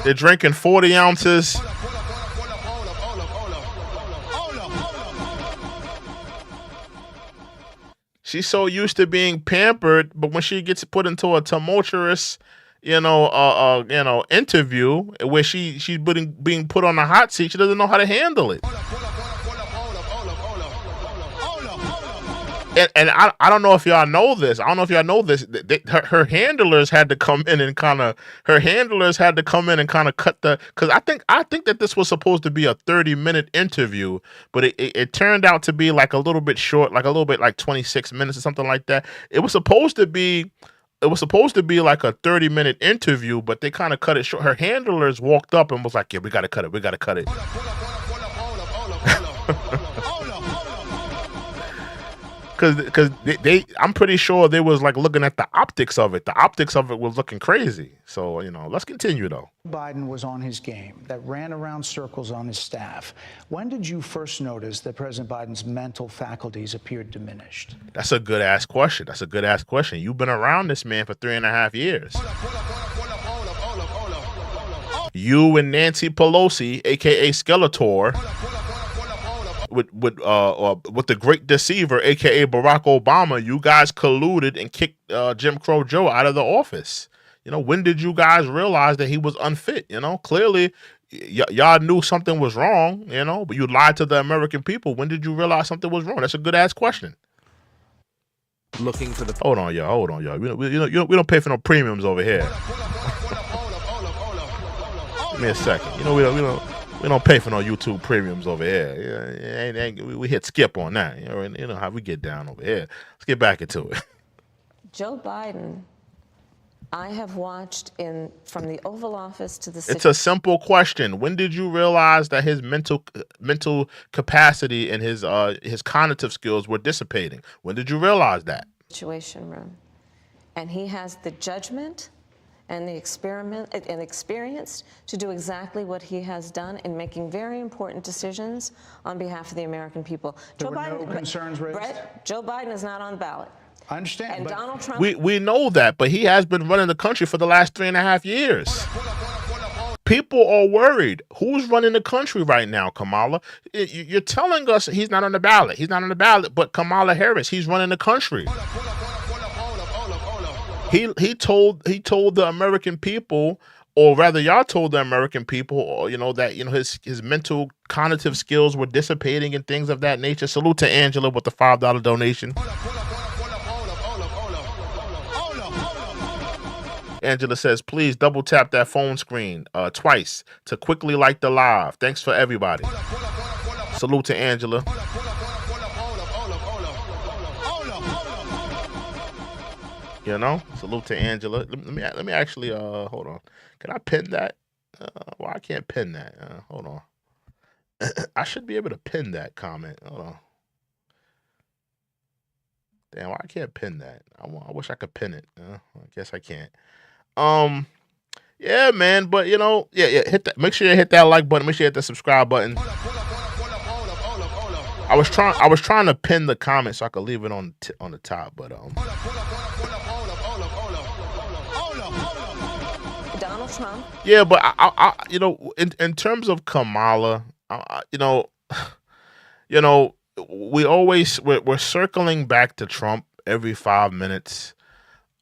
[SPEAKER 3] They're drinking 40 ounces. She's so used to being pampered, but when she gets put into a tumultuous, interview where she's being put on the hot seat, she doesn't know how to handle it. And I don't know if y'all know this. Her handlers had to come in and kind of cut the, because I think that this was supposed to be a 30-minute interview, but it turned out to be like a little bit short, like 26 minutes or something like that. It was supposed to be like a 30-minute interview, but they kind of cut it short. Her handlers walked up and was like, "Yeah, we got to cut it. Because I'm pretty sure they was like looking at the optics of it. The optics of it was looking crazy. So, let's continue though.
[SPEAKER 4] Biden was on his game, that ran around circles on his staff. When did you first notice that President Biden's mental faculties appeared diminished?
[SPEAKER 3] That's a good ass question. You've been around this man for 3.5 years. You and Nancy Pelosi, aka Skeletor, with the great deceiver, aka Barack Obama. You guys colluded and kicked Jim Crow Joe out of the office. You know, when did you guys realize that he was unfit? You know, clearly y'all knew something was wrong, you know, but you lied to the American people. When did you realize something was wrong? That's a good ass question.
[SPEAKER 15] Looking for the
[SPEAKER 3] hold on, y'all. We don't pay for no premiums over here. Give me a second. You know, we don't pay for no YouTube premiums over here. We hit skip on that. You know how we get down over here. Let's get back into it.
[SPEAKER 5] Joe Biden, I have watched from the Oval Office to the.
[SPEAKER 3] It's a simple question. When did you realize that his mental capacity and his cognitive skills were dissipating? When did you realize that?
[SPEAKER 5] Situation room, and he has the judgment and the experience to do exactly what he has done in making very important decisions on behalf of the American people.
[SPEAKER 4] There were no concerns raised?
[SPEAKER 5] Brett, Joe Biden is not on the ballot.
[SPEAKER 4] I understand.
[SPEAKER 5] And Donald Trump.
[SPEAKER 3] We know that, but he has been running the country for the last 3.5 years. People are worried. Who's running the country right now, Kamala? You're telling us he's not on the ballot. He's not on the ballot, but Kamala Harris, he's running the country. He told the American people, or rather y'all told the American people, you know, that, you know, his mental cognitive skills were dissipating and things of that nature. Salute to Angela with the $5 donation. Angela says, please double tap that phone screen twice to quickly like the live. Thanks for everybody. Salute to Angela. You know, salute to Angela. Let me actually hold on. Can I pin that? Well, I can't pin that. Hold on. I should be able to pin that comment. Hold on. Damn, why I can't pin that? I wish I could pin it. I guess I can't. Yeah, man, but you know, yeah, hit that. Make sure you hit that like button. Make sure you hit the subscribe button. I was trying to pin the comment so I could leave it on the top, but
[SPEAKER 5] Donald Trump.
[SPEAKER 3] Yeah, but I you know, in terms of Kamala, you know, we're circling back to Trump every 5 minutes.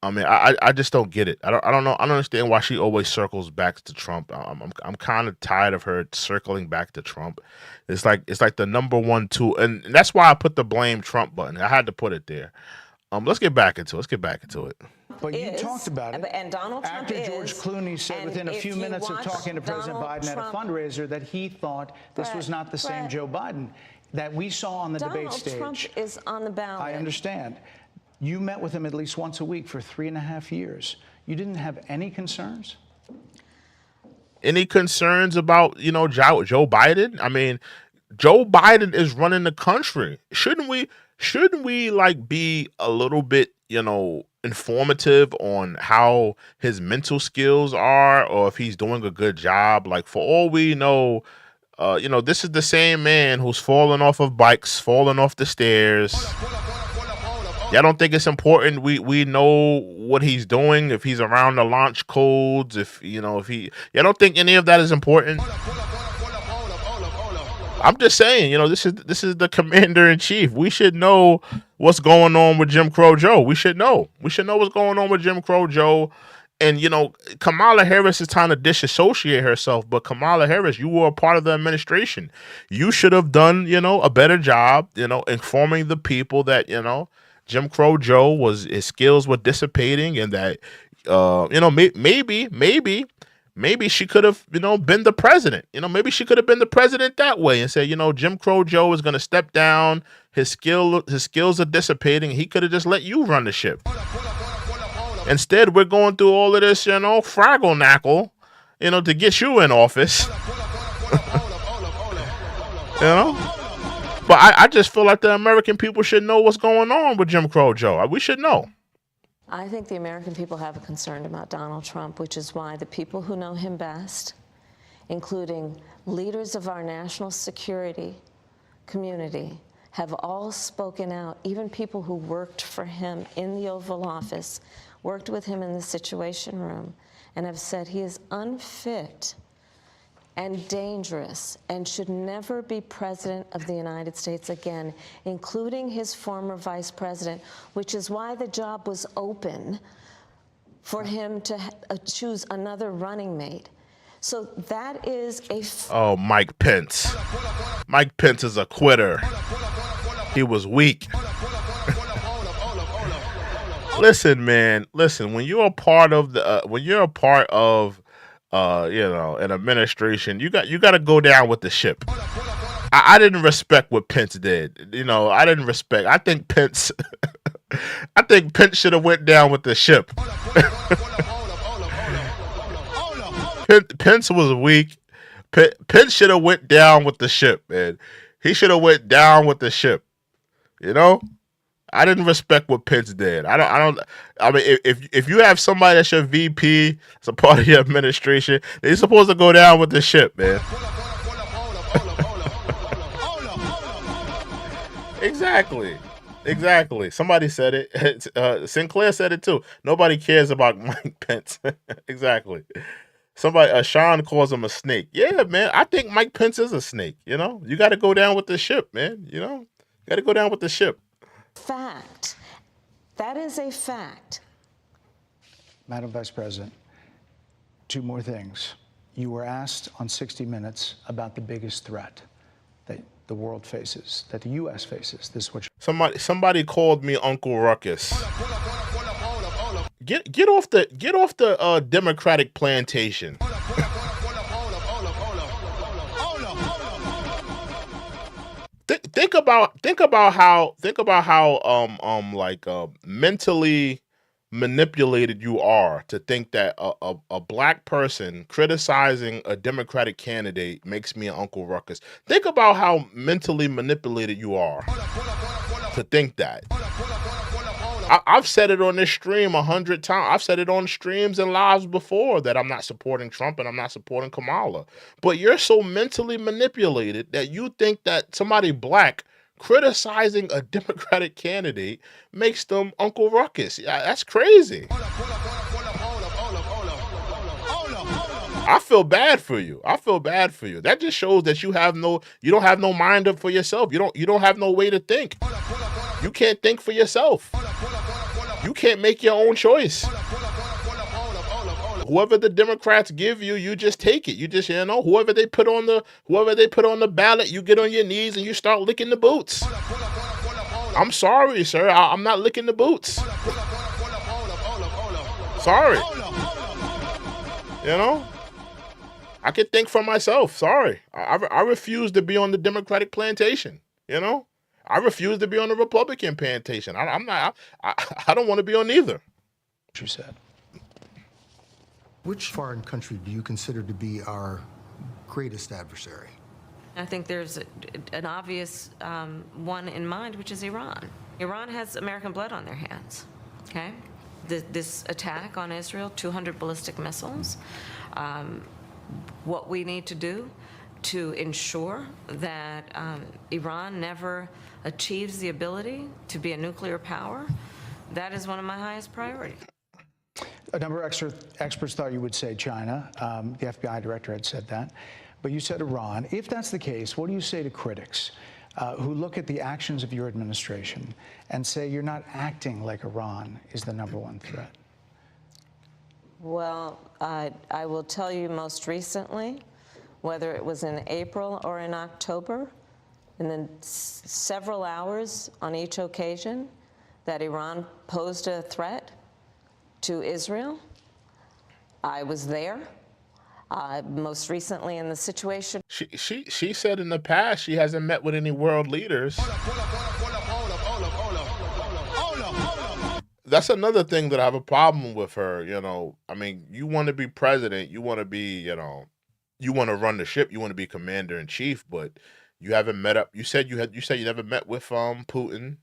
[SPEAKER 3] I mean, I just don't get it. I don't know. I don't understand why she always circles back to Trump. I'm kind of tired of her circling back to Trump. It's like the number 1 tool, and that's why I put the blame Trump button. I had to put it there. Let's get back into it.
[SPEAKER 4] But you talked about it.
[SPEAKER 5] And Donald Trump
[SPEAKER 4] after George Clooney said within a few minutes of talking to President Biden at a fundraiser that he thought this was not the same Joe Biden that we saw on the debate stage.
[SPEAKER 5] Donald Trump is on the ballot.
[SPEAKER 4] I understand. You met with him at least once a week for 3.5 years. You didn't have any concerns?
[SPEAKER 3] Any concerns about, you know, Joe Biden? I mean, Joe Biden is running the country. Shouldn't we like be a little bit, you know, informative on how his mental skills are, or if he's doing a good job? Like, for all we know, you know, this is the same man who's falling off of bikes, falling off the stairs. Y'all don't think it's important we know what he's doing, if he's around the launch codes, if y'all don't think any of that is important? I'm just saying, you know, this is the commander in chief. We should know what's going on with Jim Crow Joe. We should know what's going on with Jim Crow Joe. And, you know, Kamala Harris is trying to disassociate herself, but Kamala Harris, you were a part of the administration. You should have done, you know, a better job, you know, informing the people that, you know, Jim Crow Joe his skills were dissipating, and that, you know, maybe she could have, you know, been the president. You know, maybe she could have been the president that way and said, you know, Jim Crow Joe is going to step down. His skills are dissipating. He could have just let you run the ship. Instead, we're going through all of this, you know, fraggle knackle, you know, to get you in office. You know? But I just feel like the American people should know what's going on with Jim Crow Joe. We should know.
[SPEAKER 5] I think the American people have a concern about Donald Trump, which is why the people who know him best, including leaders of our national security community, have all spoken out. Even people who worked for him in the Oval Office, worked with him in the Situation Room, and have said he is unfit. and dangerous and should never be president of the United States again, including his former vice president, which is why the job was open for him to choose another running mate. So that is a...
[SPEAKER 3] Oh, Mike Pence. Mike Pence is a quitter. He was weak. Listen, man. Listen, when you're a part of the, you know, an administration, you got to go down with the ship. I didn't respect what Pence did. You know, I didn't respect. I think Pence should have went down with the ship. Pence was weak. Pence should have went down with the ship, man. He should have went down with the ship. You know, I didn't respect what Pence did. I mean, if you have somebody that's your VP, as a part of your administration, they're supposed to go down with the ship, man. Exactly. Somebody said it. Sinclair said it too. Nobody cares about Mike Pence. Exactly. Somebody, Sean calls him a snake. Yeah, man. I think Mike Pence is a snake. You know, you got to go down with the ship, man. You know, got to go down with the ship.
[SPEAKER 5] Fact. That is a fact.
[SPEAKER 4] Madam Vice President, two more things. You were asked on 60 Minutes about the biggest threat that the world faces, that the U.S. faces. This is what
[SPEAKER 3] somebody called me Uncle Ruckus. Get off the Democratic plantation. Think about how mentally manipulated you are to think that a black person criticizing a Democratic candidate makes me an Uncle Ruckus. Think about how mentally manipulated you are to think that. I've said it on this stream 100 times. I've said it on streams and lives before that I'm not supporting Trump and I'm not supporting Kamala. But you're so mentally manipulated that you think that somebody black criticizing a Democratic candidate makes them Uncle Ruckus. Yeah, that's crazy. I feel bad for you. That just shows that you don't have no mind up for yourself. You don't have no way to think. You can't think for yourself. You can't make your own choice. Whoever the Democrats give you, you just take it. You just, whoever they put on the ballot, you get on your knees and you start licking the boots. I'm sorry, sir. I'm not licking the boots. Sorry. I can think for myself. Sorry. I refuse to be on the Democratic plantation. I refuse to be on the Republican plantation. I don't want to be on either.
[SPEAKER 4] She said.
[SPEAKER 16] Which foreign country do you consider to be our greatest adversary?
[SPEAKER 12] I think there's an obvious one in mind, which is Iran. Iran has American blood on their hands, okay? This attack on Israel, 200 ballistic missiles. What we need to do to ensure that Iran never achieves the ability to be a nuclear power, that is one of my highest priorities.
[SPEAKER 4] A number of experts thought you would say China. The FBI director had said that. But you said Iran. If that's the case, what do you say to critics who look at the actions of your administration and say you're not acting like Iran is the #1 threat?
[SPEAKER 5] Well, I will tell you most recently, whether it was in April or in October, and then several hours on each occasion, that Iran posed a threat to Israel. I was there. Most recently in the situation.
[SPEAKER 3] She said in the past she hasn't met with any world leaders. That's another thing that I have a problem with her. I mean, you want to be president, you want to be, you want to run the ship, you want to be commander in chief, but you haven't met up. You said you never met with Putin.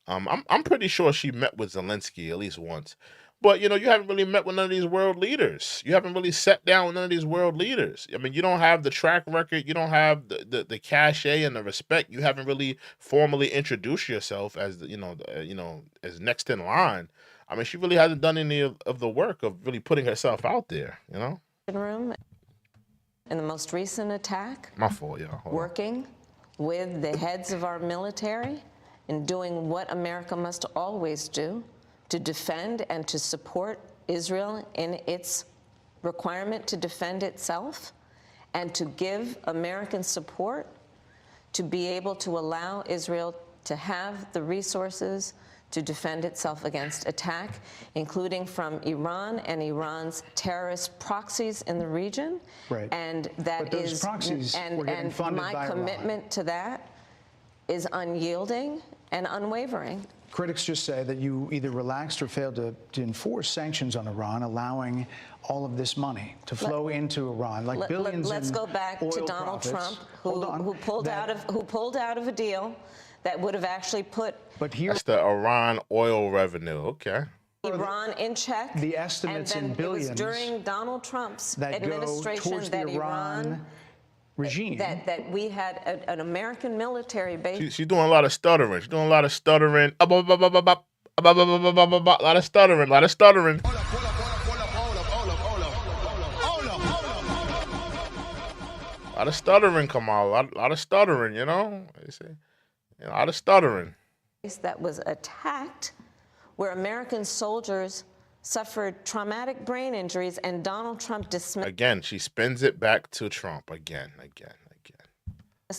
[SPEAKER 3] I'm pretty sure she met with Zelensky at least once. But, you haven't really met with none of these world leaders. You haven't really sat down with none of these world leaders. I mean, you don't have the track record. You don't have the cachet and the respect. You haven't really formally introduced yourself as, as next in line. I mean, she really hasn't done any of the work of really putting herself out there,
[SPEAKER 5] Room. In the most recent attack,
[SPEAKER 3] My fault, y'all. Hold on.
[SPEAKER 5] working with the heads of our military and doing what America must always do to defend and to support Israel in its requirement to defend itself and to give American support to be able to allow Israel to have the resources to defend itself against attack, including from Iran and Iran's terrorist proxies in the region.
[SPEAKER 4] Right.
[SPEAKER 5] And that
[SPEAKER 4] But those
[SPEAKER 5] is,
[SPEAKER 4] proxies were getting funded
[SPEAKER 5] my
[SPEAKER 4] by Iran.
[SPEAKER 5] commitment to that is unyielding and unwavering.
[SPEAKER 4] Critics just say that you either relaxed or failed to enforce sanctions on Iran, allowing all of this money to flow into Iran, like billions.
[SPEAKER 5] Let's go back to
[SPEAKER 4] oil
[SPEAKER 5] Donald
[SPEAKER 4] profits.
[SPEAKER 5] Trump, who pulled out of a deal that would have actually put
[SPEAKER 3] That's the Iran oil revenue. Okay.
[SPEAKER 5] Iran in check.
[SPEAKER 4] The estimates
[SPEAKER 5] and then
[SPEAKER 4] in billions
[SPEAKER 5] it was during Donald Trump's
[SPEAKER 4] that go
[SPEAKER 5] administration
[SPEAKER 4] towards
[SPEAKER 5] that
[SPEAKER 4] the Iran regime.
[SPEAKER 5] That we had an American military base.
[SPEAKER 3] She's doing a lot of stuttering. She's doing a lot of stuttering. A lot of stuttering. A lot of stuttering. A lot of stuttering, Kamala. A lot of stuttering, you know? A lot of stuttering.
[SPEAKER 5] That was attacked, where American soldiers suffered traumatic brain injuries, and Donald Trump dismissed
[SPEAKER 3] Again, she spins it back to Trump. Again.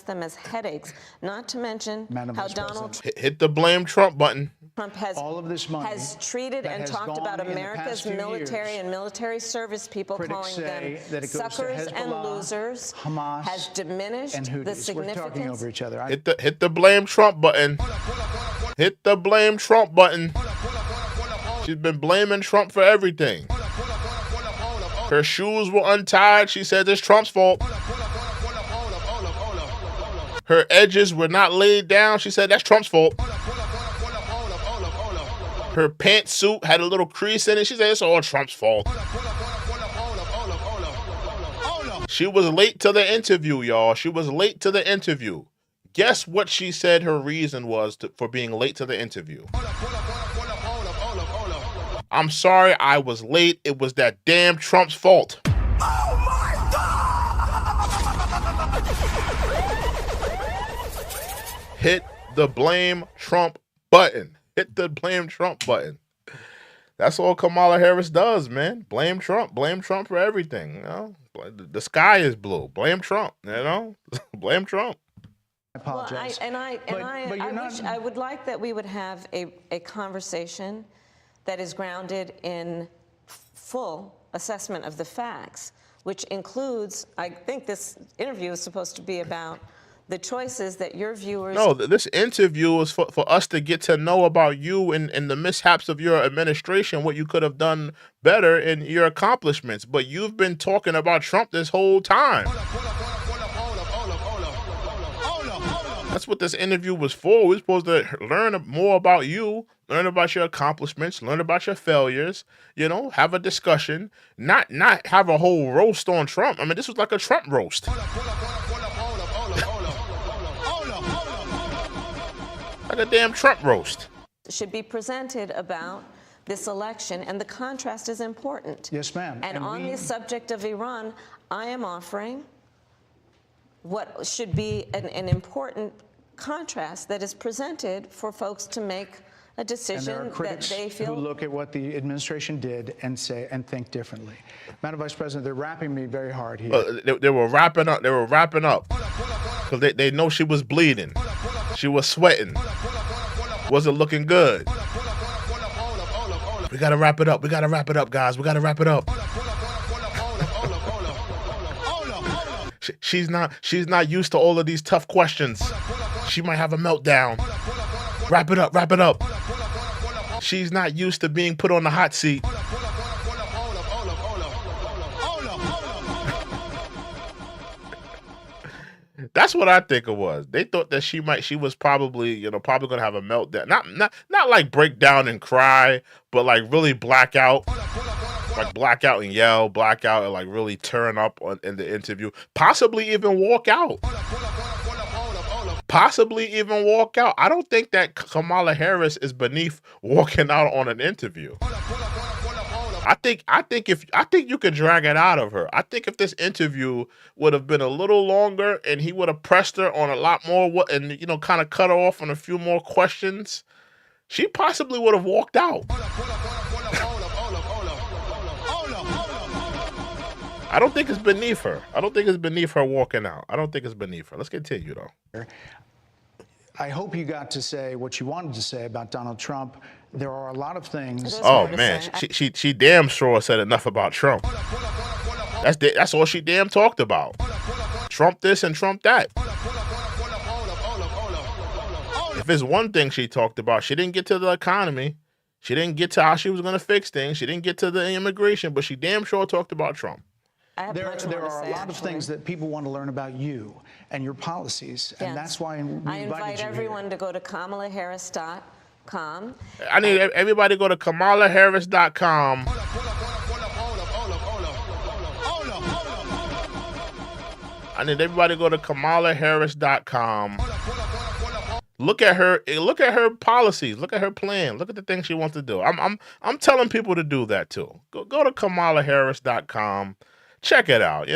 [SPEAKER 5] them as headaches, not to mention how Donald
[SPEAKER 3] Hit the blame Trump button.
[SPEAKER 5] Trump has
[SPEAKER 4] all of this money
[SPEAKER 5] has treated and talked about America's military and military service people, calling them suckers and losers,
[SPEAKER 4] Hamas,
[SPEAKER 5] has diminished
[SPEAKER 4] and
[SPEAKER 5] the
[SPEAKER 4] Houthis.
[SPEAKER 5] significance.
[SPEAKER 4] We're talking over each other.
[SPEAKER 3] Hit the blame Trump button. Hit the blame Trump button. She's been blaming Trump for everything. Her shoes were untied. She said it's Trump's fault. Her edges were not laid down. She said that's Trump's fault. Her pantsuit had a little crease in it. She said it's all Trump's fault. She was late to the interview, y'all. She was late to the interview. Guess what she said her reason was for being late to the interview? I'm sorry I was late. It was that damn Trump's fault. Hit the blame Trump button. Hit the blame Trump button. That's all Kamala Harris does, man. Blame Trump. Blame Trump for everything. You know? The sky is blue. Blame Trump. You know? Blame Trump.
[SPEAKER 4] I apologize.
[SPEAKER 5] I would like that we would have a conversation that is grounded in full assessment of the facts, which includes, I think this interview is supposed to be about the choices that your viewers...
[SPEAKER 3] No, this interview is for us to get to know about you and the mishaps of your administration, what you could have done better in your accomplishments. But you've been talking about Trump this whole time. That's what this interview was for. We're supposed to learn more about you, learn about your accomplishments, learn about your failures, you know, have a discussion, not have a whole roast on Trump. I mean, this was like a Trump roast. Like a damn Trump roast.
[SPEAKER 5] Should be presented about this election, and the contrast is important.
[SPEAKER 4] Yes, ma'am.
[SPEAKER 5] And on the subject of Iran, I am offering what should be an important contrast that is presented for folks to make a decision
[SPEAKER 4] and there are critics
[SPEAKER 5] that they feel.
[SPEAKER 4] who look at what the administration did and say and think differently. Madam Vice President, they're wrapping me very hard here.
[SPEAKER 3] They were wrapping up. They were wrapping up because they know she was bleeding. She was sweating. Wasn't looking good. We gotta wrap it up. We gotta wrap it up, guys. We gotta wrap it up. She's not used to all of these tough questions. She might have a meltdown. Wrap it up. Wrap it up. She's not used to being put on the hot seat. That's what I think it was. They thought that she was probably gonna have a meltdown. Not like break down and cry, but like really black out. Like black out and yell, black out and like really turn up in the interview. Possibly even walk out. Possibly even walk out. I don't think that Kamala Harris is beneath walking out on an interview. I think you could drag it out of her. I think if this interview would have been a little longer and he would have pressed her on a lot more and kind of cut her off on a few more questions, she possibly would have walked out. I don't think it's beneath her. I don't think it's beneath her walking out. I don't think it's beneath her. Let's continue, though.
[SPEAKER 4] I hope you got to say what you wanted to say about Donald Trump. There are a lot of things.
[SPEAKER 3] Oh man, she damn sure said enough about Trump. That's all she damn talked about. Trump this and Trump that. If it's one thing she talked about, she didn't get to the economy. She didn't get to how she was going to fix things. She didn't get to the immigration, but she damn sure talked about Trump.
[SPEAKER 4] There are a lot of things that people want to learn about you and your policies, and that's why
[SPEAKER 5] I invite everyone to go to KamalaHarris.com.
[SPEAKER 3] I need everybody to go to KamalaHarris.com. I need everybody to go to KamalaHarris.com. Look at her policies. Look at her plan. Look at the things she wants to do. I'm telling people to do that too. Go to KamalaHarris.com. Check it out.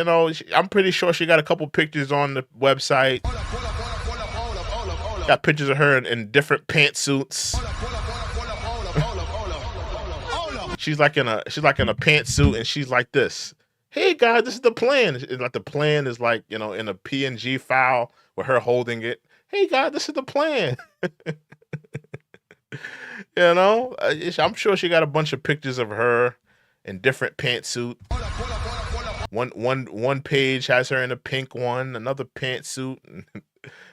[SPEAKER 3] I'm pretty sure she got a couple pictures on the website. Got pictures of her in different pantsuits. She's like in a pantsuit, and she's like this. Hey guys, this is the plan. It's like the plan is like in a PNG file with her holding it. Hey guys, this is the plan. I'm sure she got a bunch of pictures of her in different pantsuit. One page has her in a pink one, another pantsuit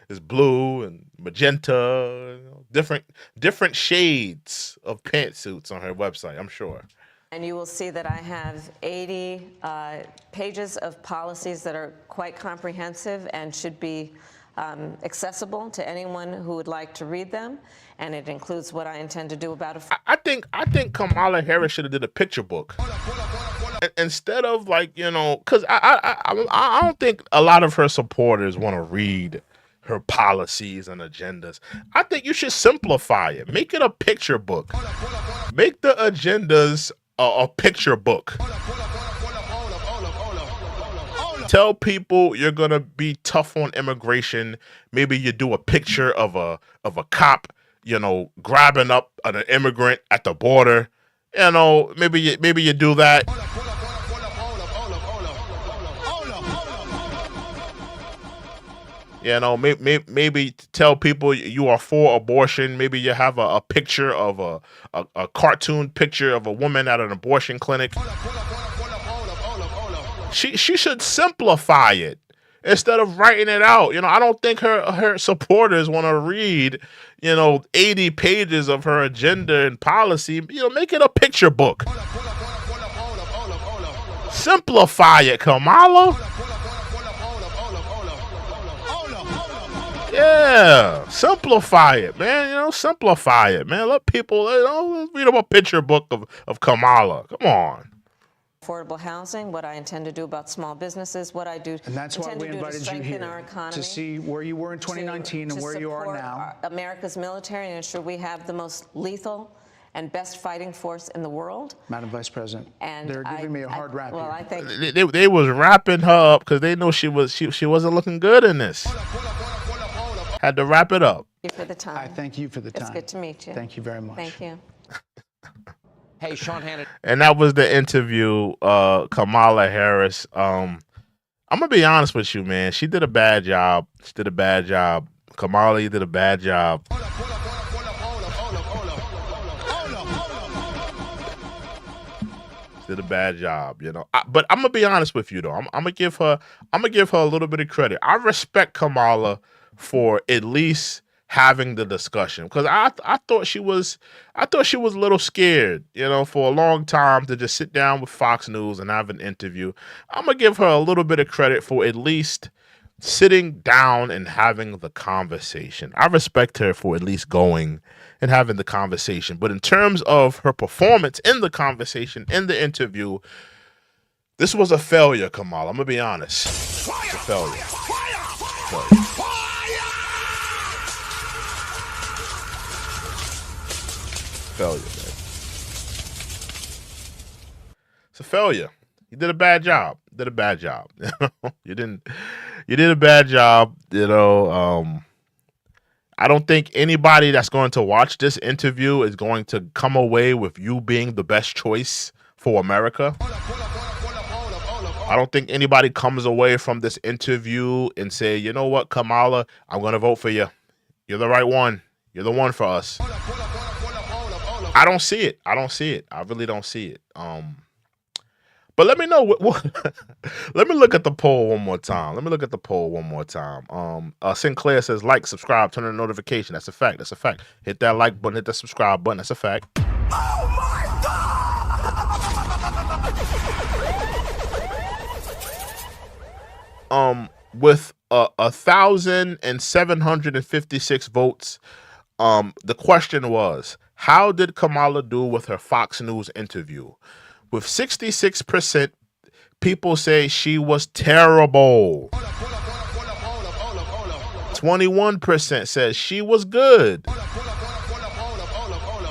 [SPEAKER 3] is blue and magenta, different shades of pantsuits on her website, I'm sure.
[SPEAKER 5] And you will see that I have 80 pages of policies that are quite comprehensive and should be accessible to anyone who would like to read them. And it includes what I intend to do about it.
[SPEAKER 3] I think Kamala Harris should have did a picture book. Instead of because I don't think a lot of her supporters want to read her policies and agendas. I think you should simplify it. Make it a picture book. Make the agendas a picture book. Tell people you're gonna be tough on immigration. Maybe you do a picture of a cop, grabbing up an immigrant at the border. Maybe you do that. Maybe tell people you are for abortion. Maybe you have a picture of a cartoon picture of a woman at an abortion clinic. She should simplify it instead of writing it out. I don't think her supporters want to read, 80 pages of her agenda and policy. Make it a picture book. Simplify it, Kamala. Yeah, simplify it, man. Simplify it, man. Let people read about a picture book of Kamala. Come on.
[SPEAKER 5] Affordable housing, what I intend to do about small businesses, what I do.
[SPEAKER 4] And that's why we invited you here, to see where you were in 2019 and where you are now.
[SPEAKER 5] America's military and ensure we have the most lethal and best fighting force in the world.
[SPEAKER 4] Madam Vice President, they're giving me a hard rap here.
[SPEAKER 5] I think
[SPEAKER 3] they was wrapping her up because they know she wasn't looking good in this. Had to wrap it up.
[SPEAKER 5] Thank you for the time.
[SPEAKER 4] I thank you for the time.
[SPEAKER 5] It's good to meet you.
[SPEAKER 4] Thank you very much.
[SPEAKER 5] Thank you.
[SPEAKER 13] Hey, Sean Hannity.
[SPEAKER 3] And that was the interview, Kamala Harris. I'm gonna be honest with you, man. She did a bad job. Kamala, you did a bad job. She did a bad job, but I'm gonna be honest with you though. I'm gonna give her a little bit of credit. I respect Kamala for at least having the discussion, because I thought she was a little scared, for a long time to just sit down with Fox News and have an interview. I'm gonna give her a little bit of credit for at least sitting down and having the conversation. I respect her for at least going and having the conversation. But in terms of her performance in the conversation, in the interview, this was a failure, Kamala. I'm gonna be honest. It's a failure. Failure, man. It's a failure. You did a bad job. Did a bad job. You did a bad job. I don't think anybody that's going to watch this interview is going to come away with you being the best choice for America. I don't think anybody comes away from this interview and say, you know what, Kamala, I'm going to vote for you. You're the right one. You're the one for us. I don't see it. I don't see it. I really don't see it. But let me know let me look at the poll one more time. Sinclair says like, subscribe, turn on the notification. That's a fact. That's a fact. Hit that like button, hit that subscribe button. That's a fact.
[SPEAKER 2] Oh my
[SPEAKER 3] God! With 1,756 votes, the question was, how did Kamala do with her Fox News interview? With 66%, people say she was terrible. 21% says she was good.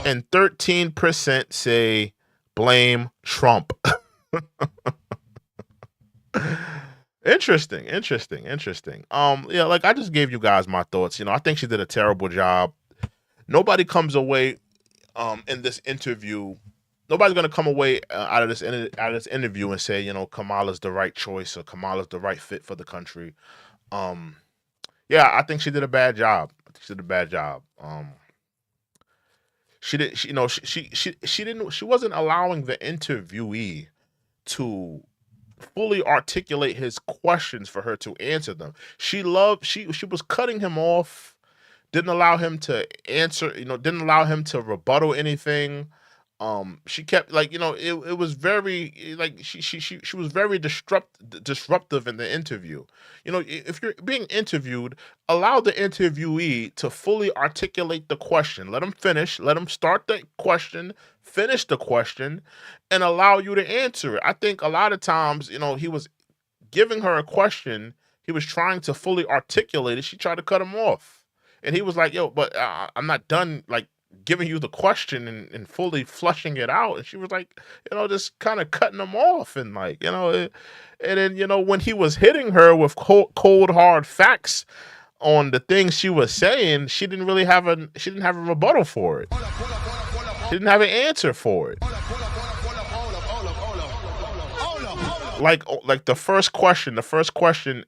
[SPEAKER 3] And 13% say blame Trump. Interesting. Yeah, like I just gave you guys my thoughts. I think she did a terrible job. Nobody comes away in this interview. Nobody's gonna come away out of this interview and say, Kamala's the right choice or Kamala's the right fit for the country. Yeah, I think she did a bad job. She wasn't allowing the interviewee to fully articulate his questions for her to answer them. She was cutting him off, didn't allow him to answer, didn't allow him to rebuttal anything. She kept it was very she was very disruptive in the interview. If you're being interviewed, allow the interviewee to fully articulate the question. Let him finish. Let him start the question, finish the question, and allow you to answer it. I think a lot of times, he was giving her a question. He was trying to fully articulate it. She tried to cut him off, and he was like, "Yo, but I'm not done giving you the question and fully flushing it out." And she was like, just kind of cutting him off and and then, when he was hitting her with cold hard facts on the things she was saying, she didn't have a rebuttal for it. She didn't have an answer for it. Like the first question,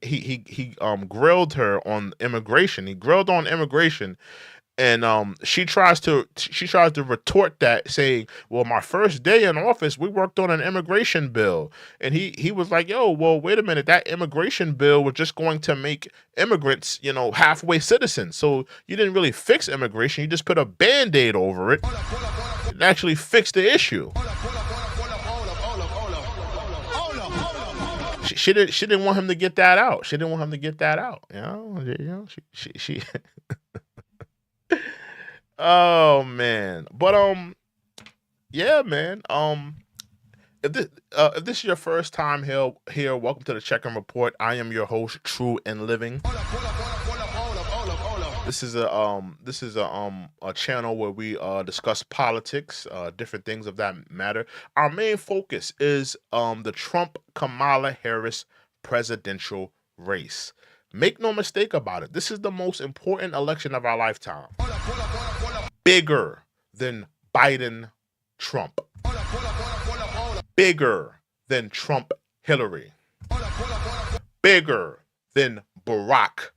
[SPEAKER 3] he grilled her on immigration. He grilled on immigration. And she tries to retort that, saying, well, my first day in office, we worked on an immigration bill. And he was like, yo, well, wait a minute. That immigration bill was just going to make immigrants, halfway citizens. So you didn't really fix immigration. You just put a Band-Aid over it and actually fix the issue. She didn't want him to get that out. She didn't want him to get that out. She Oh man, but yeah, man. If this is your first time here, welcome to the Check-in Report. I am your host, True and Living. This is a channel where we discuss politics, different things of that matter. Our main focus is the Trump-Kamala Harris presidential race. Make no mistake about it. This is the most important election of our lifetime. Bigger than Biden-Trump. Bigger than Trump-Hillary. Bigger than Barack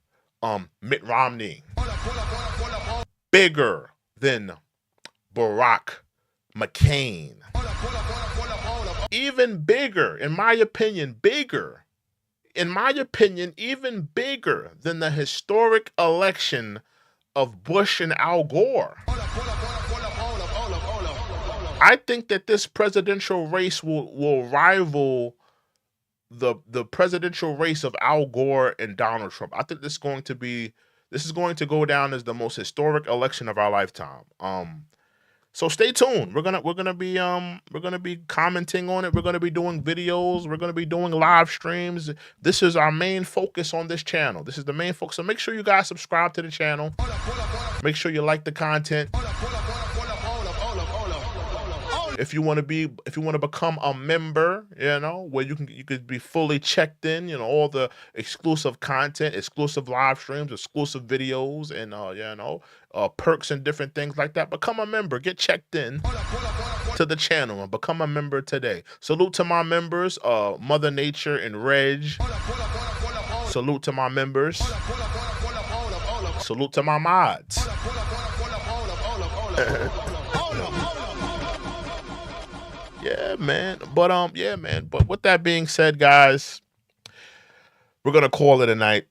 [SPEAKER 3] Mitt Romney. Bigger than Barack McCain. Even bigger, in my opinion, even bigger than the historic election of Bush and Al Gore. I think that this presidential race will rival the presidential race of Al Gore and Donald Trump. I think this is going to go down as the most historic election of our lifetime. So stay tuned. We're gonna be commenting on it. We're gonna be doing videos. We're gonna be doing live streams. This is our main focus on this channel. This is the main focus. So make sure you guys subscribe to the channel. Make sure you like the content. If you want to become a member, you know, where you could be fully checked in, you know, all the exclusive content, exclusive live streams, exclusive videos, and you know, perks and different things like that. Become a member, get checked in to the channel and become a member today. Salute to my members, Mother Nature and Reg. Salute to my members. Salute to my mods. Yeah, man. But with that being said, guys, we're gonna call it a night.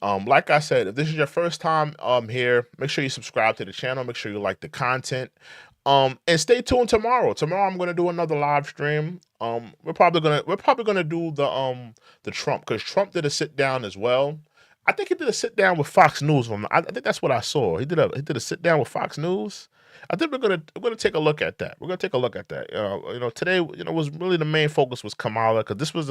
[SPEAKER 3] Like I said, if this is your first time here, make sure you subscribe to the channel. Make sure you like the content. And stay tuned tomorrow. Tomorrow I'm gonna do another live stream. We're probably gonna do the Trump, because Trump did a sit down as well. I think he did a sit down with Fox News. I think that's what I saw. He did a sit down with Fox News. I think we're gonna take a look at that. We're gonna take a look at that. You know, today, you know, was really the main focus was Kamala, because this was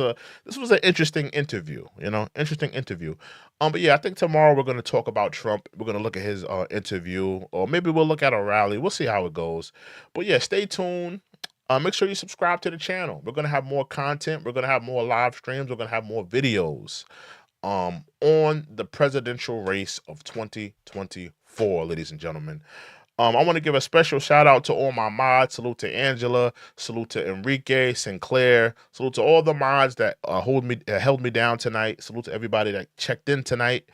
[SPEAKER 3] an interesting interview. You know, interesting interview. But yeah, I think tomorrow we're gonna talk about Trump. We're gonna look at his interview, or maybe we'll look at a rally. We'll see how it goes. But yeah, stay tuned. Make sure you subscribe to the channel. We're gonna have more content. We're gonna have more live streams. We're gonna have more videos on the presidential race of 2024, ladies and gentlemen. I want to give a special shout out to all my mods. Salute to Angela. Salute to Enrique, Sinclair. Salute to all the mods that held me down tonight. Salute to everybody that checked in tonight.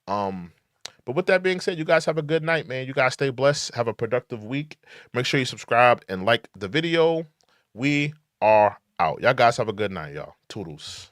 [SPEAKER 3] But with that being said, you guys have a good night, man. You guys stay blessed. Have a productive week. Make sure you subscribe and like the video. We are out. Y'all guys have a good night, y'all. Toodles.